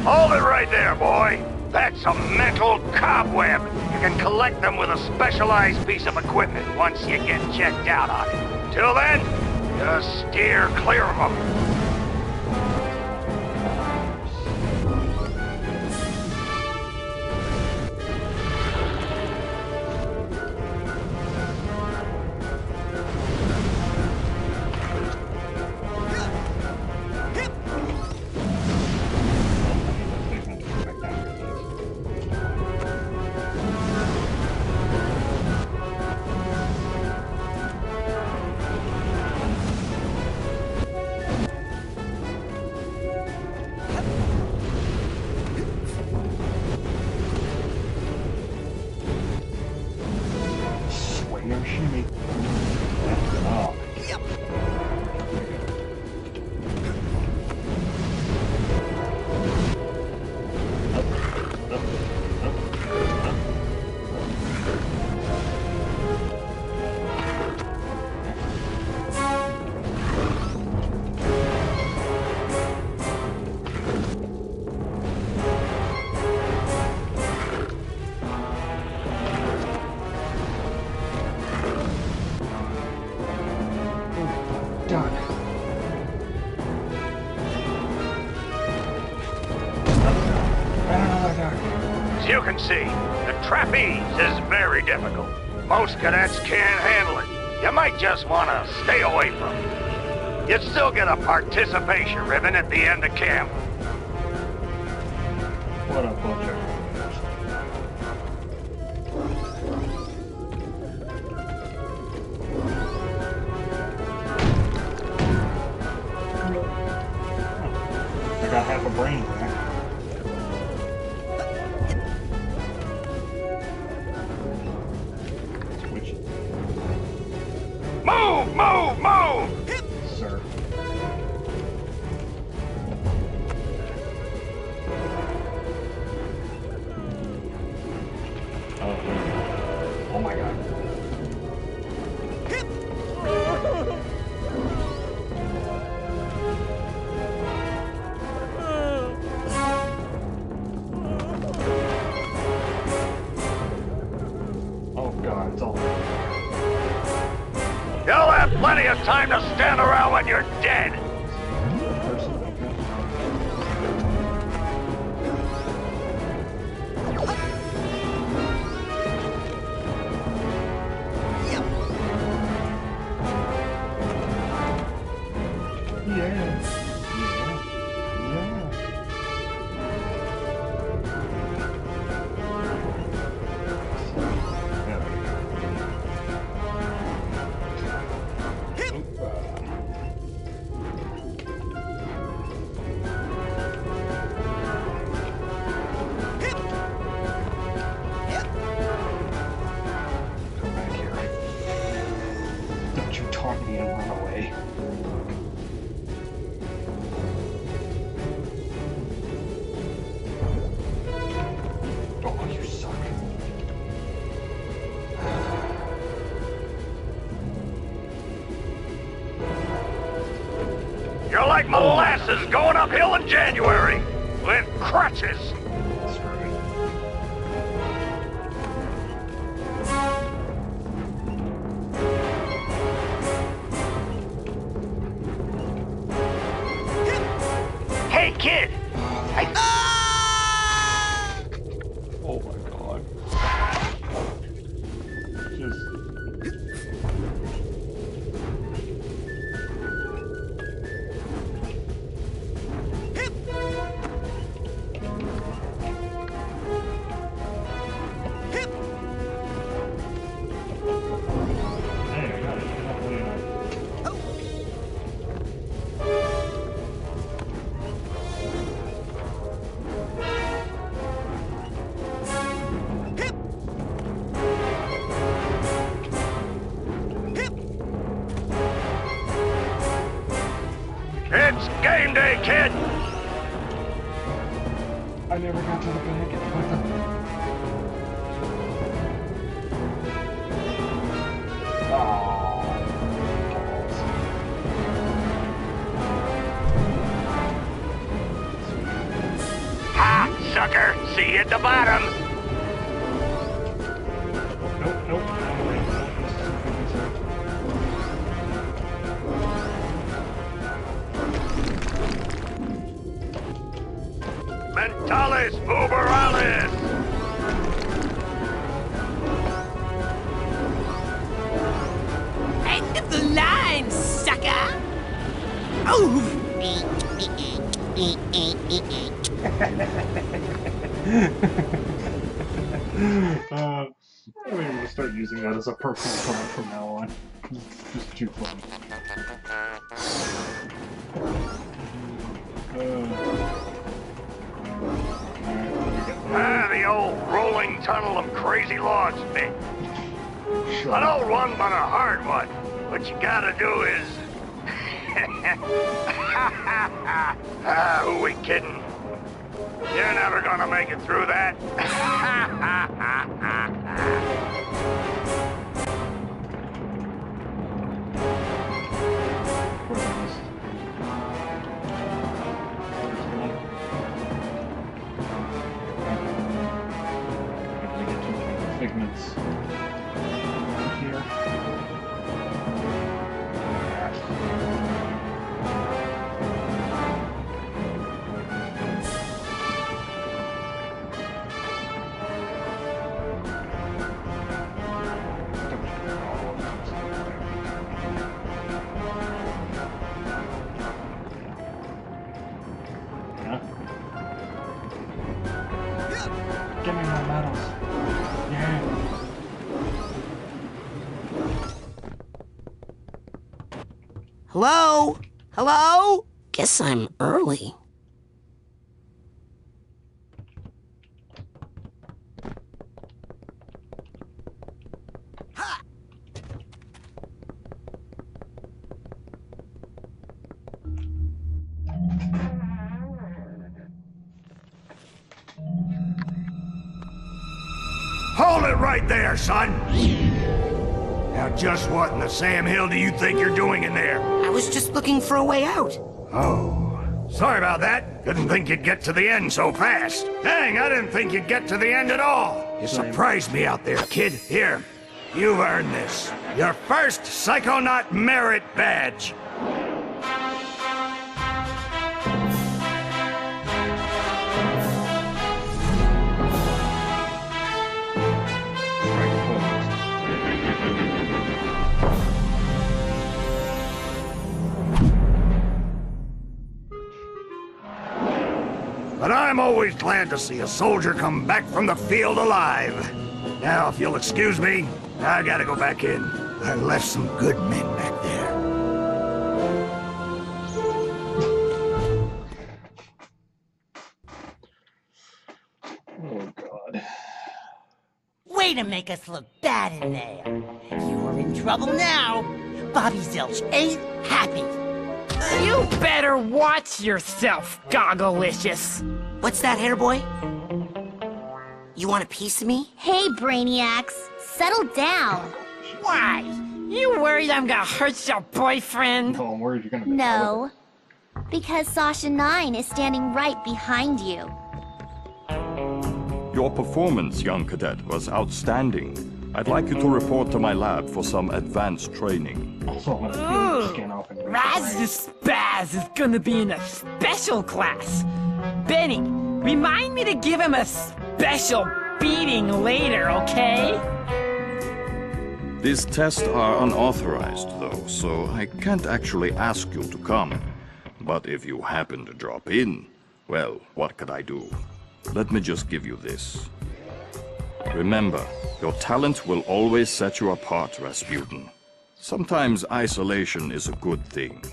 Hold it right there, boy. That's a mental cobweb. You can collect them with a specialized piece of equipment once you get checked out on it. Till then, just steer clear of them. As you can see, the trapeze is very difficult. Most cadets can't handle it. You might just want to stay away from it. You'd still get a participation ribbon at the end of camp. What a bunch of... I got half a brain back. Switch. Move! Move! Move! Sir. Oh my god. Oh god, it's all... You'll have plenty of time to stand around when you're dead. Don't you taunt me and run away. Oh, you suck. You're like molasses going uphill in January with crutches. Hey, kid! Oh my god. Just... Hey, I got it. Hopefully not. It's game day, kid! I never got to the bag. What the... Ha! Sucker! See you at the bottom! Nope, nope. Mentalis uberalis! End of the line, sucker! Oh! I'm going to start using that as a personal taunt from now on. It's just too funny. The old rolling tunnel of crazy logs bit. An old one, but a hard one. What you gotta do is... who we kidding? You're never gonna make it through that. Figments here. Give me my medals. Yeah. Hello? Hello? Guess I'm early. Hold it right there, son! Now just what in the Sam Hill do you think you're doing in there? I was just looking for a way out. Oh, sorry about that. Didn't think you'd get to the end so fast. Dang, I didn't think you'd get to the end at all. You surprised me out there, kid. Here, you've earned this. Your first Psychonaut Merit Badge. But I'm always glad to see a soldier come back from the field alive. Now, if you'll excuse me, I gotta go back in. I left some good men back there. Oh, God. Way to make us look bad in there. You're in trouble now. Bobby Zilch ain't happy. You better watch yourself, Gogglelicious. What's that, hair boy? You want a piece of me? Hey, Brainiacs, settle down. Why? You worried I'm gonna hurt your boyfriend? No, I'm worried you're gonna be No, because Sasha 9 is standing right behind you. Your performance, young cadet, was outstanding. I'd like you to report to my lab for some advanced training. Also, I'm gonna peel your skin off and Raz the Spaz is gonna be in a special class. Benny, remind me to give him a special beating later, okay? These tests are unauthorized, though, so I can't actually ask you to come. But if you happen to drop in, well, what could I do? Let me just give you this. Remember, your talent will always set you apart, Rasputin. Sometimes isolation is a good thing.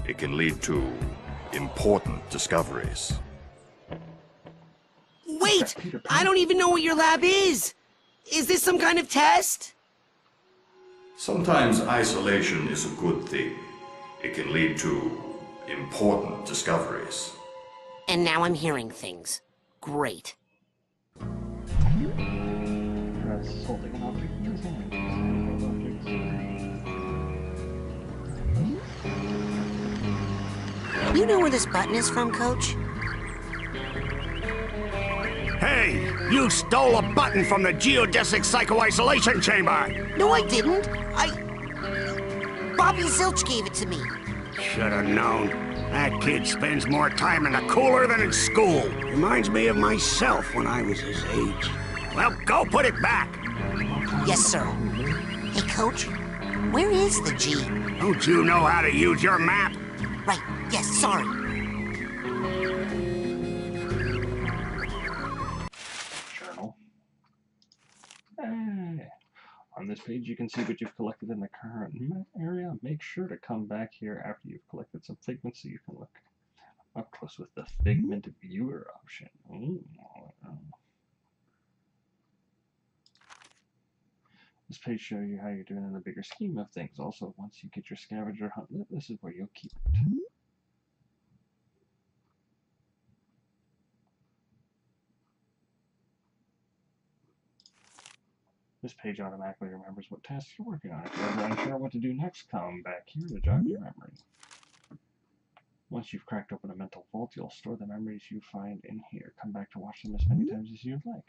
It can lead to important discoveries. Wait! I don't even know what your lab is! Is this some kind of test? Sometimes isolation is a good thing. It can lead to important discoveries. And now I'm hearing things. Great. Raz is holding an object in his hand. You know where this button is from, Coach? Hey, you stole a button from the geodesic psycho-isolation chamber! No, I didn't. Bobby Zilch gave it to me. Should have known. That kid spends more time in the cooler than in school. Reminds me of myself when I was his age. Well, go put it back. Yes, sir. Hey, Coach, where is the G? Don't you know how to use your map? Right, yes, sorry. Journal. Hey. On this page, you can see what you've collected in the current map area. Make sure to come back here after you've collected some figments so you can look up close with the Figment Viewer option. Ooh. This page shows you how you're doing in the bigger scheme of things. Also, once you get your scavenger hunt lit, this is where you'll keep it. This page automatically remembers what tasks you're working on. If you're ever unsure what to do next, come back here to jog your memory. Once you've cracked open a mental vault, you'll store the memories you find in here. Come back to watch them as many times as you'd like.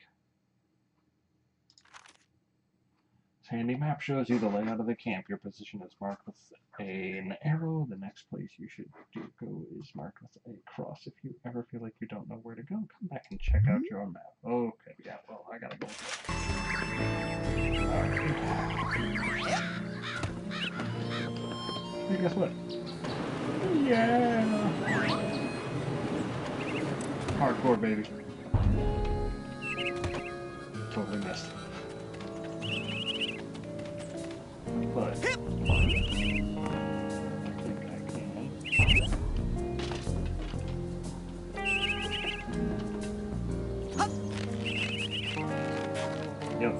This handy map shows you the layout of the camp. Your position is marked with an arrow. The next place you should go is marked with a cross. If you ever feel like you don't know where to go, come back and check out your map. Okay, yeah, well, I gotta go. Hey, guess what? Yeah! Hardcore, baby. totally missed. But I think I can. Yep.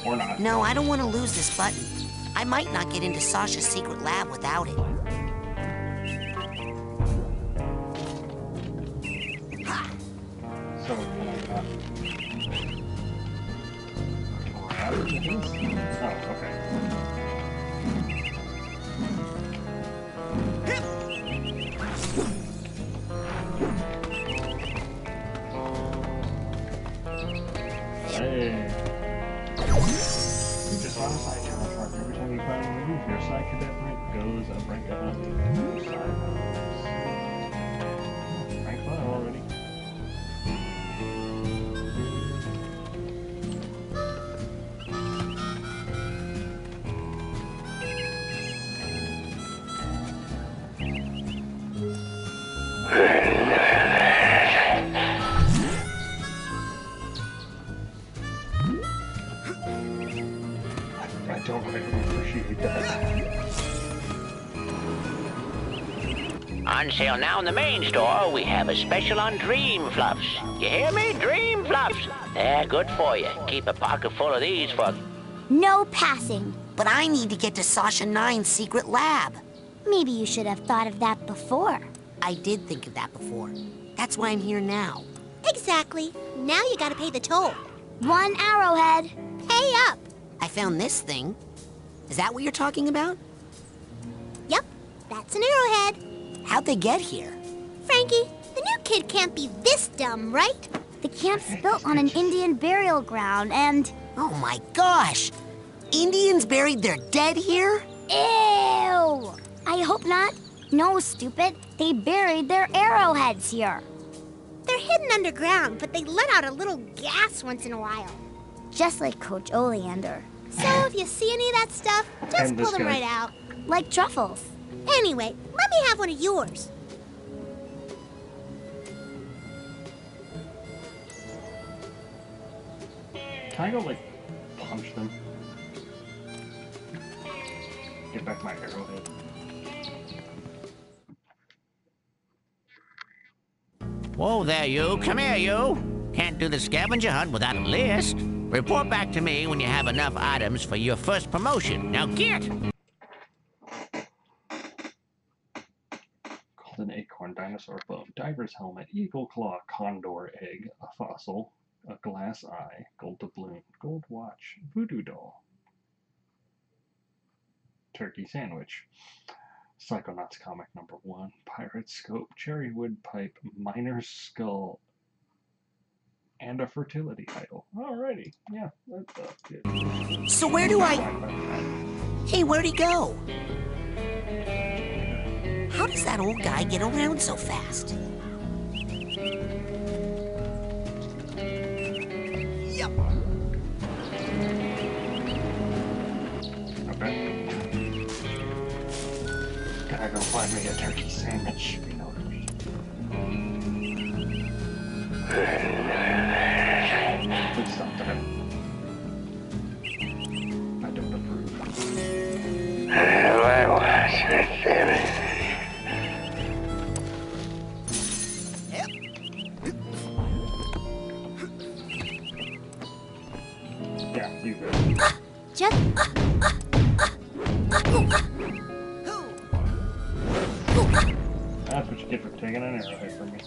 Or not. No, I don't want to lose this button. I might not get into Sasha's secret lab without it. So can I grab this? Oh, okay. Hey. You just on a side challenge mark. Every time you find one move, your side cadet rank goes up rank up. Side moves. Rank 5 already. I don't really appreciate that. On sale now in the main store, we have a special on Dream Fluffs. You hear me? Dream Fluffs. They're good for you. Keep a pocket full of these for... No passing. But I need to get to Sasha 9's secret lab. Maybe you should have thought of that before. I did think of that before. That's why I'm here now. Exactly. Now you gotta pay the toll. 1 arrowhead. Pay up. I found this thing. Is that what you're talking about? Yep, that's an arrowhead. How'd they get here? Frankie, the new kid can't be this dumb, right? The camp's built on an Indian burial ground and... Oh my gosh! Indians buried their dead here? Ew! I hope not. No, stupid. They buried their arrowheads here. They're hidden underground, but they let out a little gas once in a while. Just like Coach Oleander. So if you see any of that stuff, just pull them right out. Like truffles. Anyway, let me have one of yours. Can I go, like, punch them? Get back my arrowhead. Whoa there, you. Come here, you. Can't do the scavenger hunt without a list. Report back to me when you have enough items for your first promotion. Now get! Called an acorn, dinosaur bone, diver's helmet, eagle claw, condor egg, a fossil, a glass eye, gold doubloon, gold watch, voodoo doll, turkey sandwich, Psychonauts comic #1, pirate scope, cherry wood pipe, miner's skull, and a fertility idol. Alrighty, yeah, that's good. So where do I... Hey, where'd he go? How does that old guy get around so fast? Yep. Okay. Gotta go find me a turkey sandwich. You know what I mean. Please stop that. I don't approve. Yeah, you go. Just... That's what you get for taking an arrowhead from me.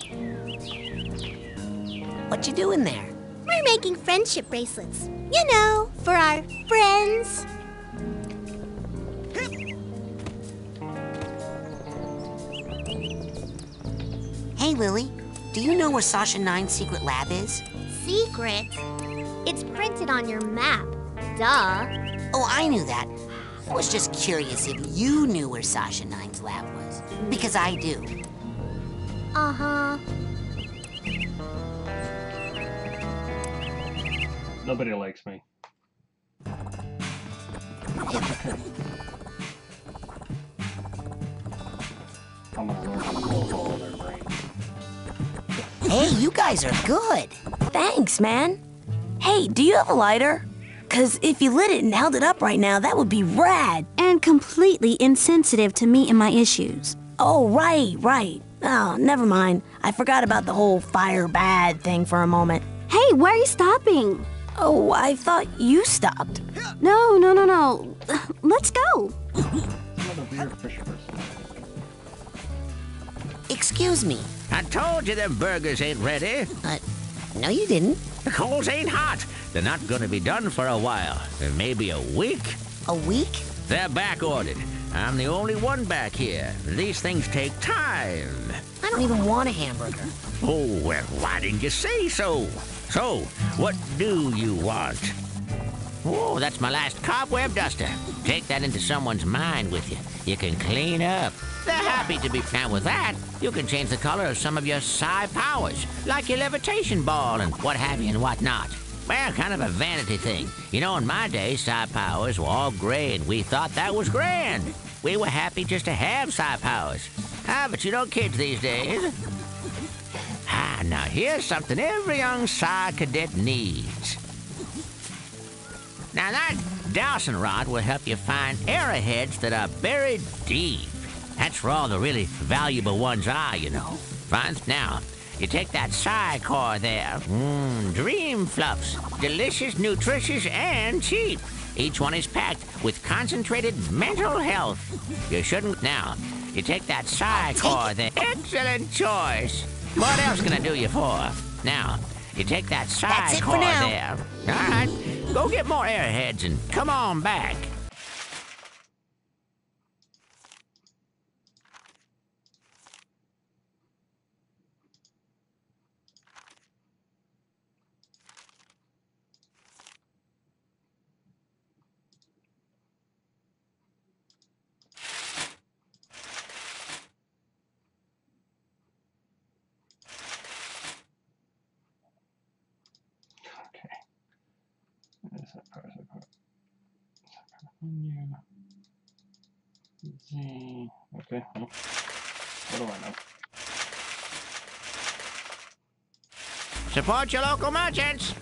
What you doing there? We're making friendship bracelets. You know, for our friends. Hey, Lily. Do you know where Sasha 9's secret lab is? Secret? It's printed on your map. Duh. Oh, I knew that. I was just curious if you knew where Sasha 9's lab was. Because I do. Uh-huh. Nobody likes me. That's okay. I'm gonna learn to control their brains. Hey, you guys are good. Thanks, man. Hey, do you have a lighter? 'Cause if you lit it and held it up right now, that would be rad. And completely insensitive to me and my issues. Oh, right. Oh, never mind. I forgot about the whole fire bad thing for a moment. Hey, where are you stopping? Oh, I thought you stopped. No. Let's go. Another weird fish person. Excuse me. I told you them burgers ain't ready. No, you didn't. The coals ain't hot. They're not gonna be done for a while. Maybe a week. A week? They're back ordered. I'm the only one back here. These things take time. I don't even want a hamburger. Oh, well, why didn't you say so? So, what do you want? Oh, that's my last cobweb duster. Take that into someone's mind with you. You can clean up. They're happy to be. Now, with that, you can change the color of some of your psi powers, like your levitation ball and what have you and what not. Well, kind of a vanity thing. You know, in my day, psi powers were all gray, and we thought that was grand. We were happy just to have psi powers. But you know kids these days. Now here's something every young psi cadet needs. Now that dowsing rod will help you find arrowheads that are buried deep. That's where all the really valuable ones are, you know. Fine. Now, you take that psi core there. Dream fluffs. Delicious, nutritious, and cheap. Each one is packed with concentrated mental health. You shouldn't. Now, you take that psi core there. Excellent choice. What else can I do you for? Now, you take that psi core there. All right, go get more airheads and come on back. Is that part? Menu. Z. Okay. Well, what do I know? Support your local merchants.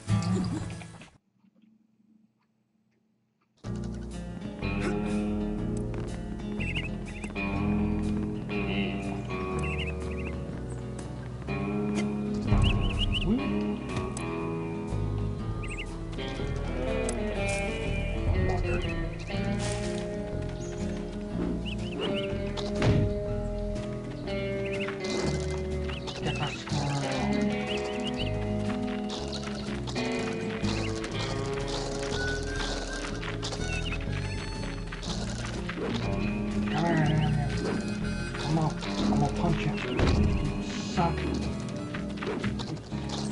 I'm gonna punch you. You suck.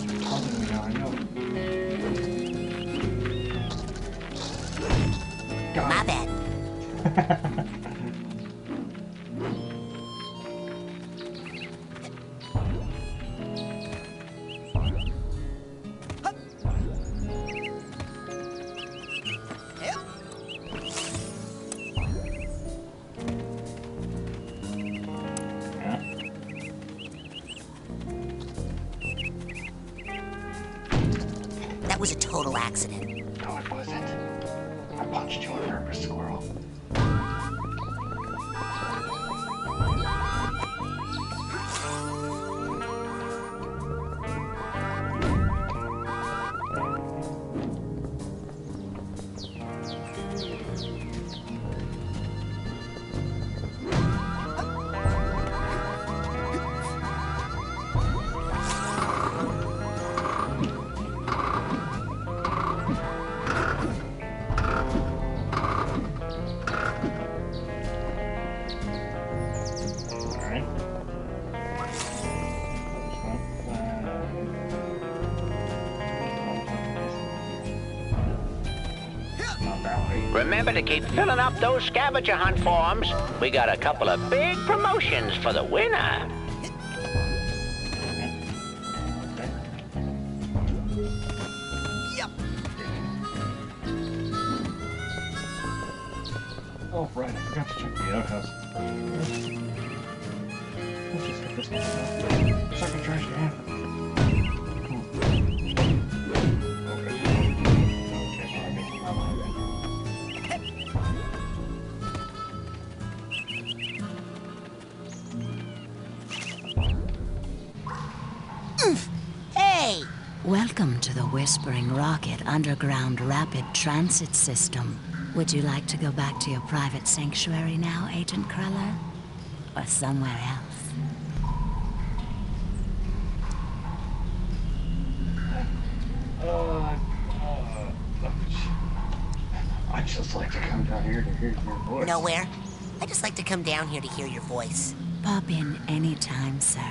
You're taunting me now, I know. My bad. That was a total accident. No, it wasn't. I punched you on purpose, squirrel. Remember to keep filling up those scavenger hunt forms. We got a couple of big promotions for the winner. Oh, right, I forgot to check the outhouse. Let's just get this one out. Second trash can. Hey! Welcome to the Whispering Rocket Underground Rapid Transit System. Would you like to go back to your private sanctuary now, Agent Cruller? Or somewhere else? I just like to come down here to hear your voice. Nowhere. I just like to come down here to hear your voice. Pop in anytime, sir.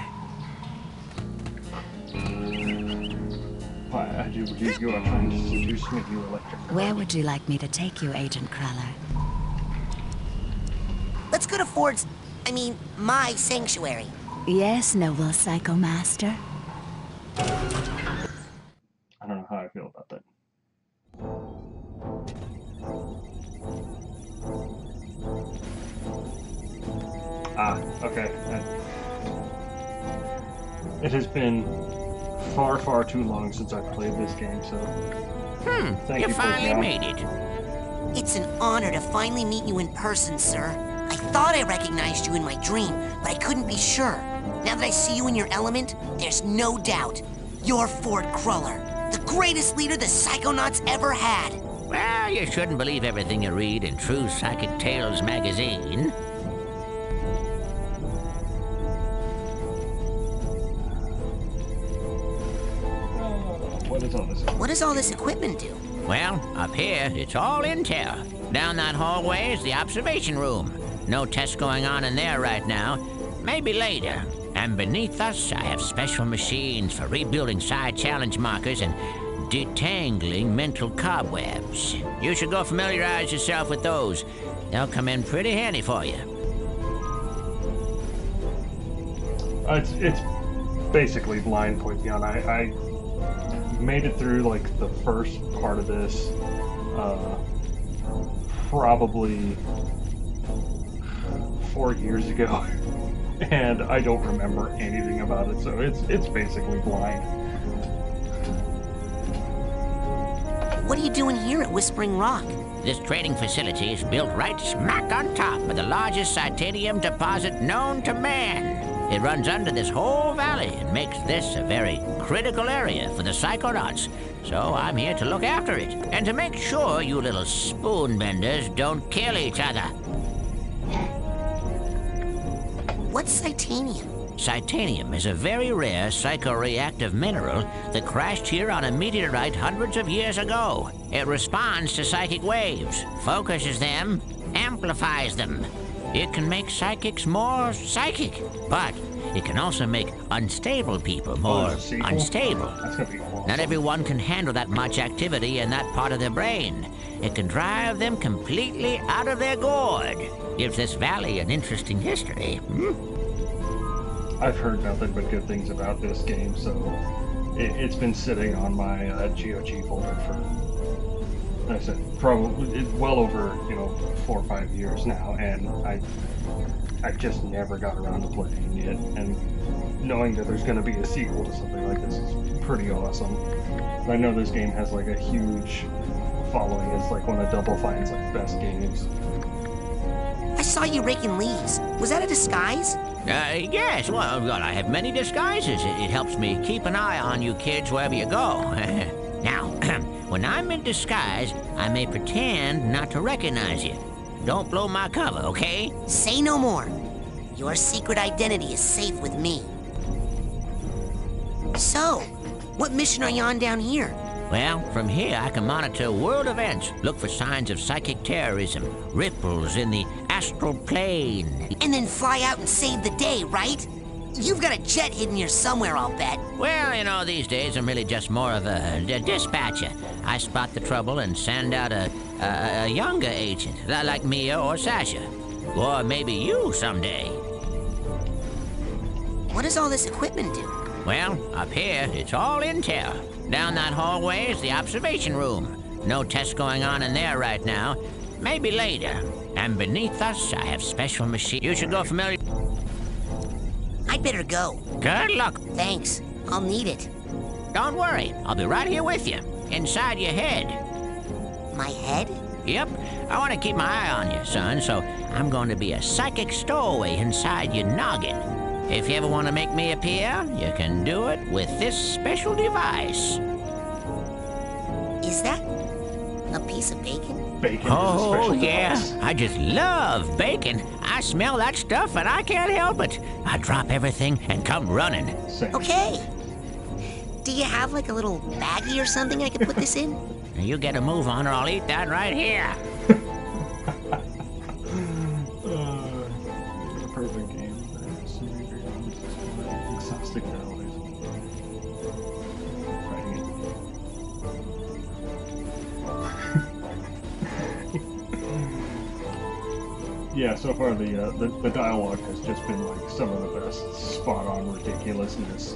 Why, you are trying to seduce me, you electric. Where would you like me to take you, Agent Cruller? Let's go to Ford's, my sanctuary. Yes, noble Psycho Master. I don't know how I feel about that. Okay. It has been far, far too long since I've played this game, so... Thank you finally made it. It's an honor to finally meet you in person, sir. I thought I recognized you in my dream, but I couldn't be sure. Now that I see you in your element, there's no doubt. You're Ford Cruller, the greatest leader the Psychonauts ever had. Well, you shouldn't believe everything you read in True Psychic Tales magazine. What does all this equipment do? Well, up here, it's all intel. Down that hallway is the observation room. No tests going on in there right now. Maybe later. And beneath us, I have special machines for rebuilding side challenge markers and detangling mental cobwebs. You should go familiarize yourself with those. They'll come in pretty handy for you. It's basically blind point beyond. I made it through like the first part of this probably 4 years ago, and I don't remember anything about it, so it's basically blind. What are you doing here at Whispering Rock? This trading facility is built right smack on top of the largest titanium deposit known to man. It runs under this whole valley and makes this a very critical area for the Psychonauts. So I'm here to look after it and to make sure you little spoon benders don't kill each other. What's Titanium? Titanium is a very rare psychoreactive mineral that crashed here on a meteorite hundreds of years ago. It responds to psychic waves, focuses them, amplifies them. It can make psychics more psychic, but it can also make unstable people more unstable. Not everyone can handle that much activity in that part of their brain. It can drive them completely out of their gourd. Gives this valley an interesting history. I've heard nothing but good things about this game, so it's been sitting on my GOG folder for, like I said, probably well over 4 or 5 years now, and I just never got around to playing it. And knowing that there's going to be a sequel to something like this is pretty awesome. And I know this game has like a huge following. It's like one of Double Fine's best games. I saw you raking leaves. Was that a disguise? Yes, well, I have many disguises. It helps me keep an eye on you kids wherever you go. Now, when I'm in disguise, I may pretend not to recognize you. Don't blow my cover, okay? Say no more. Your secret identity is safe with me. So, what mission are you on down here? Well, from here I can monitor world events, look for signs of psychic terrorism, ripples in the astral plane. And then fly out and save the day, right? You've got a jet hidden here somewhere, I'll bet. Well, these days I'm really just more of a dispatcher. I spot the trouble and send out a younger agent, like Mia or Sasha. Or maybe you someday. What does all this equipment do? Well, up here, it's all intel. Down that hallway is the observation room. No tests going on in there right now. Maybe later. And beneath us, I have special machines. You should go familiar. I'd better go. Good luck. Thanks. I'll need it. Don't worry. I'll be right here with you. Inside your head. My head? Yep. I want to keep my eye on you, son, so I'm going to be a psychic stowaway inside your noggin. If you ever want to make me appear, you can do it with this special device. Is that a piece of bacon? Bacon Oh, is a special yeah. device. I just love bacon. I smell that stuff and I can't help it. I drop everything and come running. Okay. Do you have like a little baggie or something I could put this in? You get a move on or I'll eat that right here. The perfect game. Exhausting nowadays. Yeah, so far the dialogue has just been like some of the best spot on ridiculousness.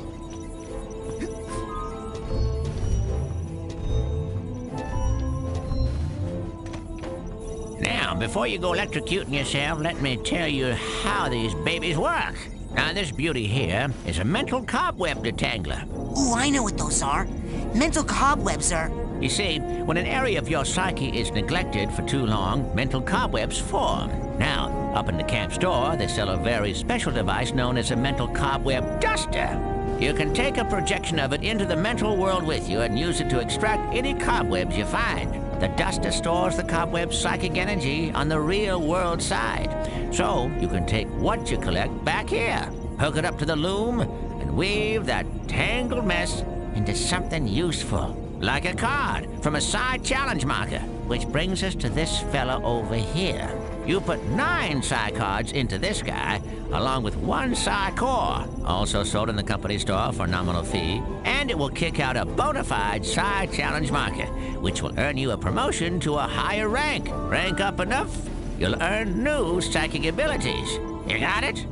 Now, before you go electrocuting yourself, let me tell you how these babies work. Now, this beauty here is a mental cobweb detangler. Ooh, I know what those are. Mental cobwebs are... You see, when an area of your psyche is neglected for too long, mental cobwebs form. Now, up in the camp store, they sell a very special device known as a mental cobweb duster. You can take a projection of it into the mental world with you and use it to extract any cobwebs you find. The duster stores the cobweb's psychic energy on the real world side. So, you can take what you collect back here, hook it up to the loom, and weave that tangled mess into something useful. Like a card from a side challenge marker, which brings us to this fella over here. You put 9 psi cards into this guy, along with 1 psi core, also sold in the company store for a nominal fee, and it will kick out a bona fide psi challenge marker, which will earn you a promotion to a higher rank. Rank up enough, you'll earn new psychic abilities. You got it?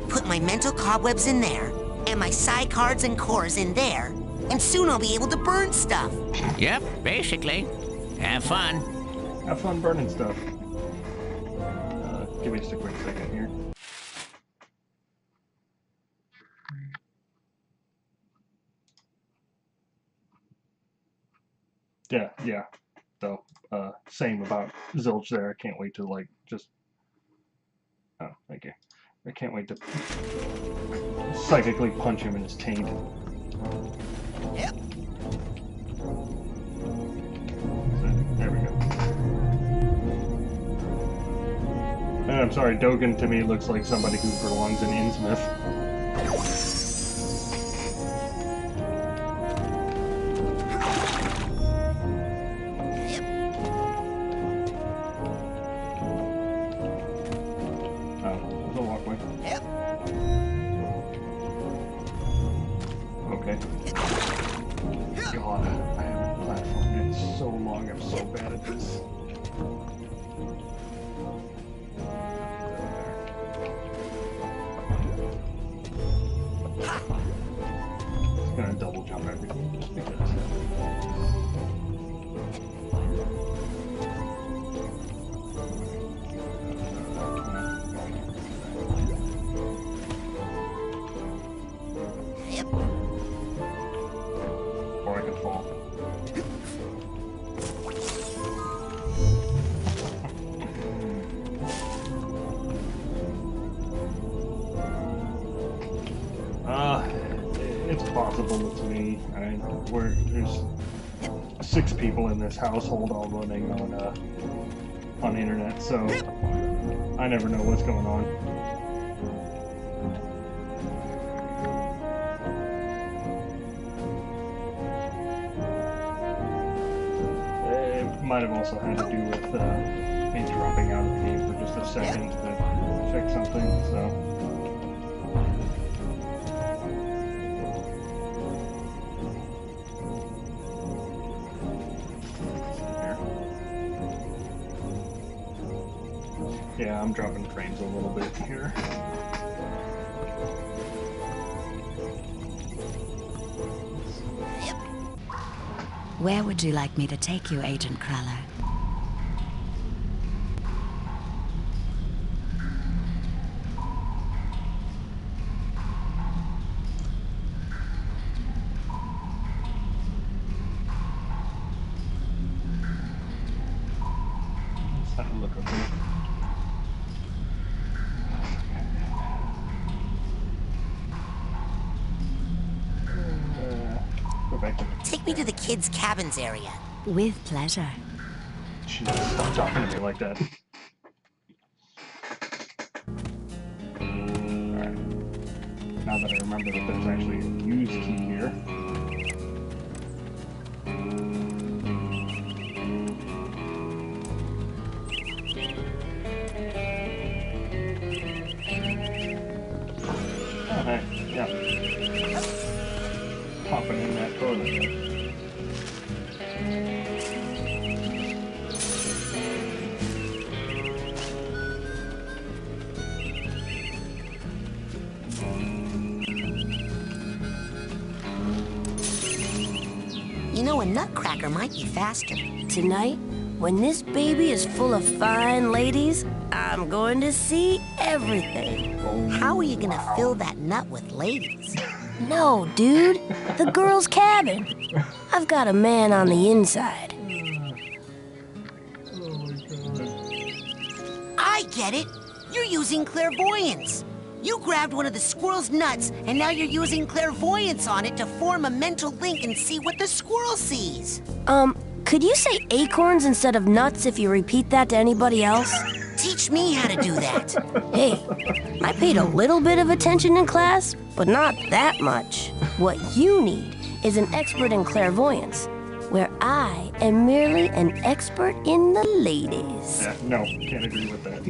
Put my mental cobwebs in there, and my psi cards and cores in there, and soon I'll be able to burn stuff. Yep, basically. Have fun. Have fun burning stuff. Give me just a quick second here. Yeah. So, same about Zilch there. I can't wait to, like, just... Oh, thank you. I can't wait to psychically punch him in his taint. Yep. There we go. And I'm sorry, Dogen to me looks like somebody who belongs in Innsmouth. It's possible it's me. There's 6 people in this household all running on internet, so I never know what's going on. It might have also had to do with me dropping out of the game for just a second to check something, so... Yeah, I'm dropping frames a little bit here. Where would you like me to take you, Agent Cruller? Let's have a look over here. back to the... Take me to the kids' cabins area. With pleasure. Jeez, stop talking to me like that. Alright. Now that I remember that there's actually a use key here. Oh, hey, yeah. Popping in that toilet. You know, a nutcracker might be faster. Tonight, when this baby is full of fine ladies, I'm going to see everything. How are you gonna fill that nut with ladies? No, dude. The girl's cabin. I've got a man on the inside. I get it. You're using clairvoyance. You grabbed one of the squirrel's nuts, and now you're using clairvoyance on it to form a mental link and see what the squirrel sees. Could you say acorns instead of nuts if you repeat that to anybody else? Teach me how to do that. Hey, I paid a little bit of attention in class, but not that much. What you need is an expert in clairvoyance, where I am merely an expert in the ladies. No, can't agree with that.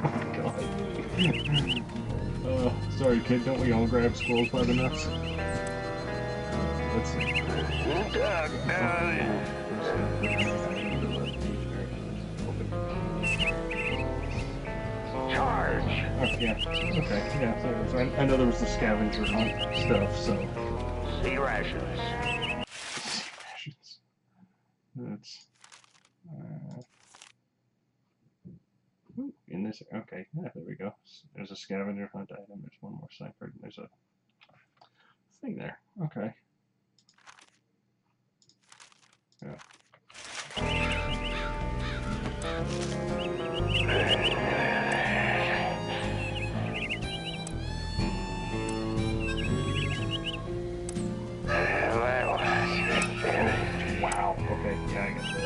Oh, God. Sorry, kid, don't we all grab squirrels by the nuts? Let's see. Charge! Oh, yeah. Okay, yeah, so I know there was the scavenger hunt stuff, so... Sea rations. Sea rations. That's... in this... Okay, yeah, there we go. There's a scavenger hunt item, there's one more sniper, and there's a thing there. Okay. Yeah. Wow, okay, yeah, I got that there.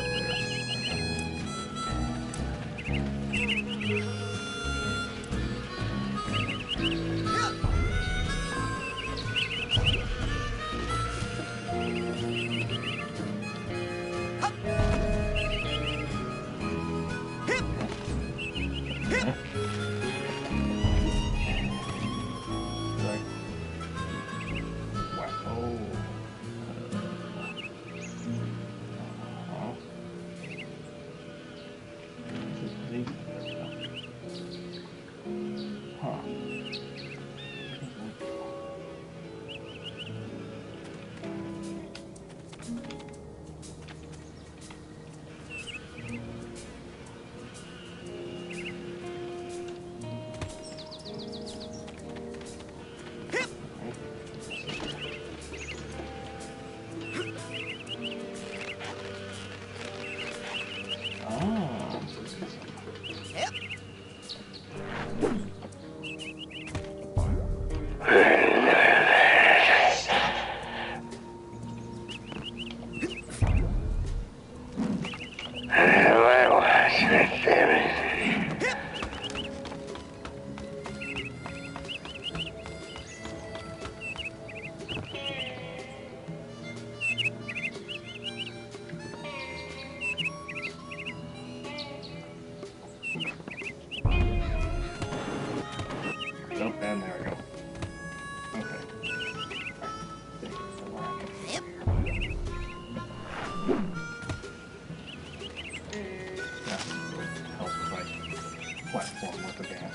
And there we go. Okay. Yep. Yeah, help with my platform with the gas.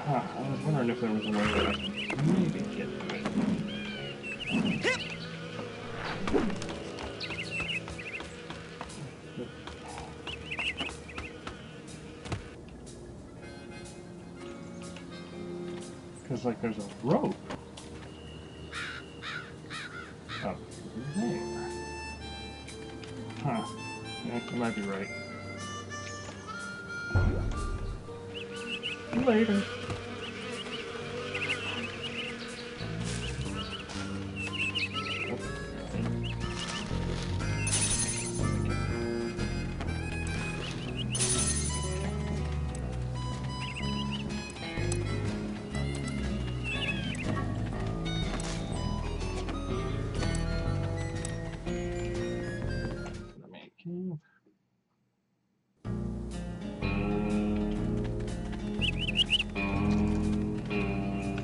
I was wondering if there was a way that I could maybe get to it. is like there's a rope. Oh, there. Huh. Yeah, you might be right. Later.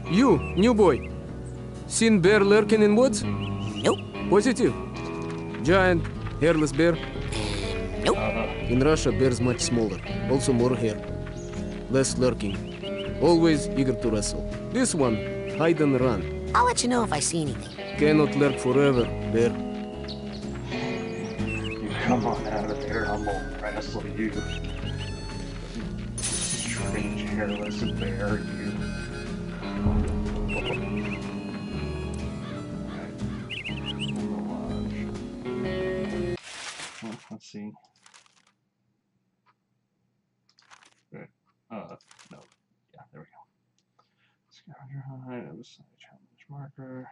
You, new boy. Seen bear lurking in woods? Nope. Positive? Giant, hairless bear? Nope. In Russia, bears much smaller. Also more hair. Less lurking. Always eager to wrestle. This one, hide and run. I'll let you know if I see anything. Cannot lurk forever, bear. You come on out of there, I'm gonna wrestle you. Strange hairless bear, you. Let's see. Good. No. Yeah, there we go. Scavenger hunt, it was a challenge marker.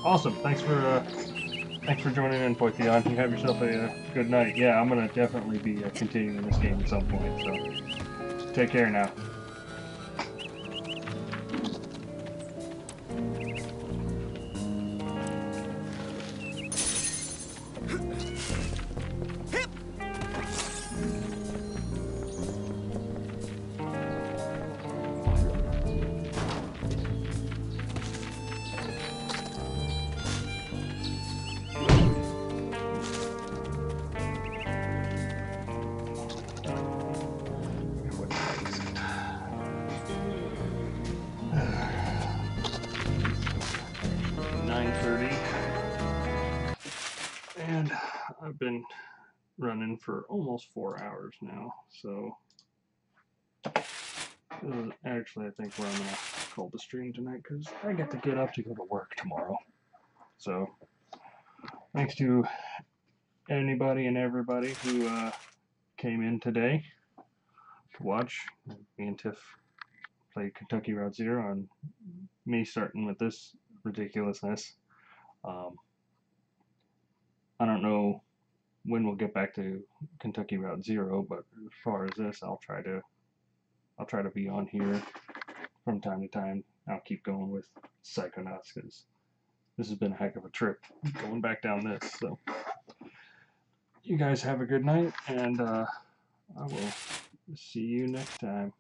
Awesome. Thanks for joining in, Poitheon. You have yourself a good night. Yeah, I'm gonna definitely be continuing this game at some point. So take care now. And I've been running for almost 4 hours now, so actually I think where I'm gonna call the stream tonight because I get to get up to go to work tomorrow. So thanks to anybody and everybody who came in today to watch me and Tiff play Kentucky Route Zero, and me starting with this ridiculousness. I don't know when we'll get back to Kentucky Route Zero, but as far as this, I'll try to be on here from time to time. I'll keep going with Psychonauts because this has been a heck of a trip going back down this. So you guys have a good night, and I will see you next time.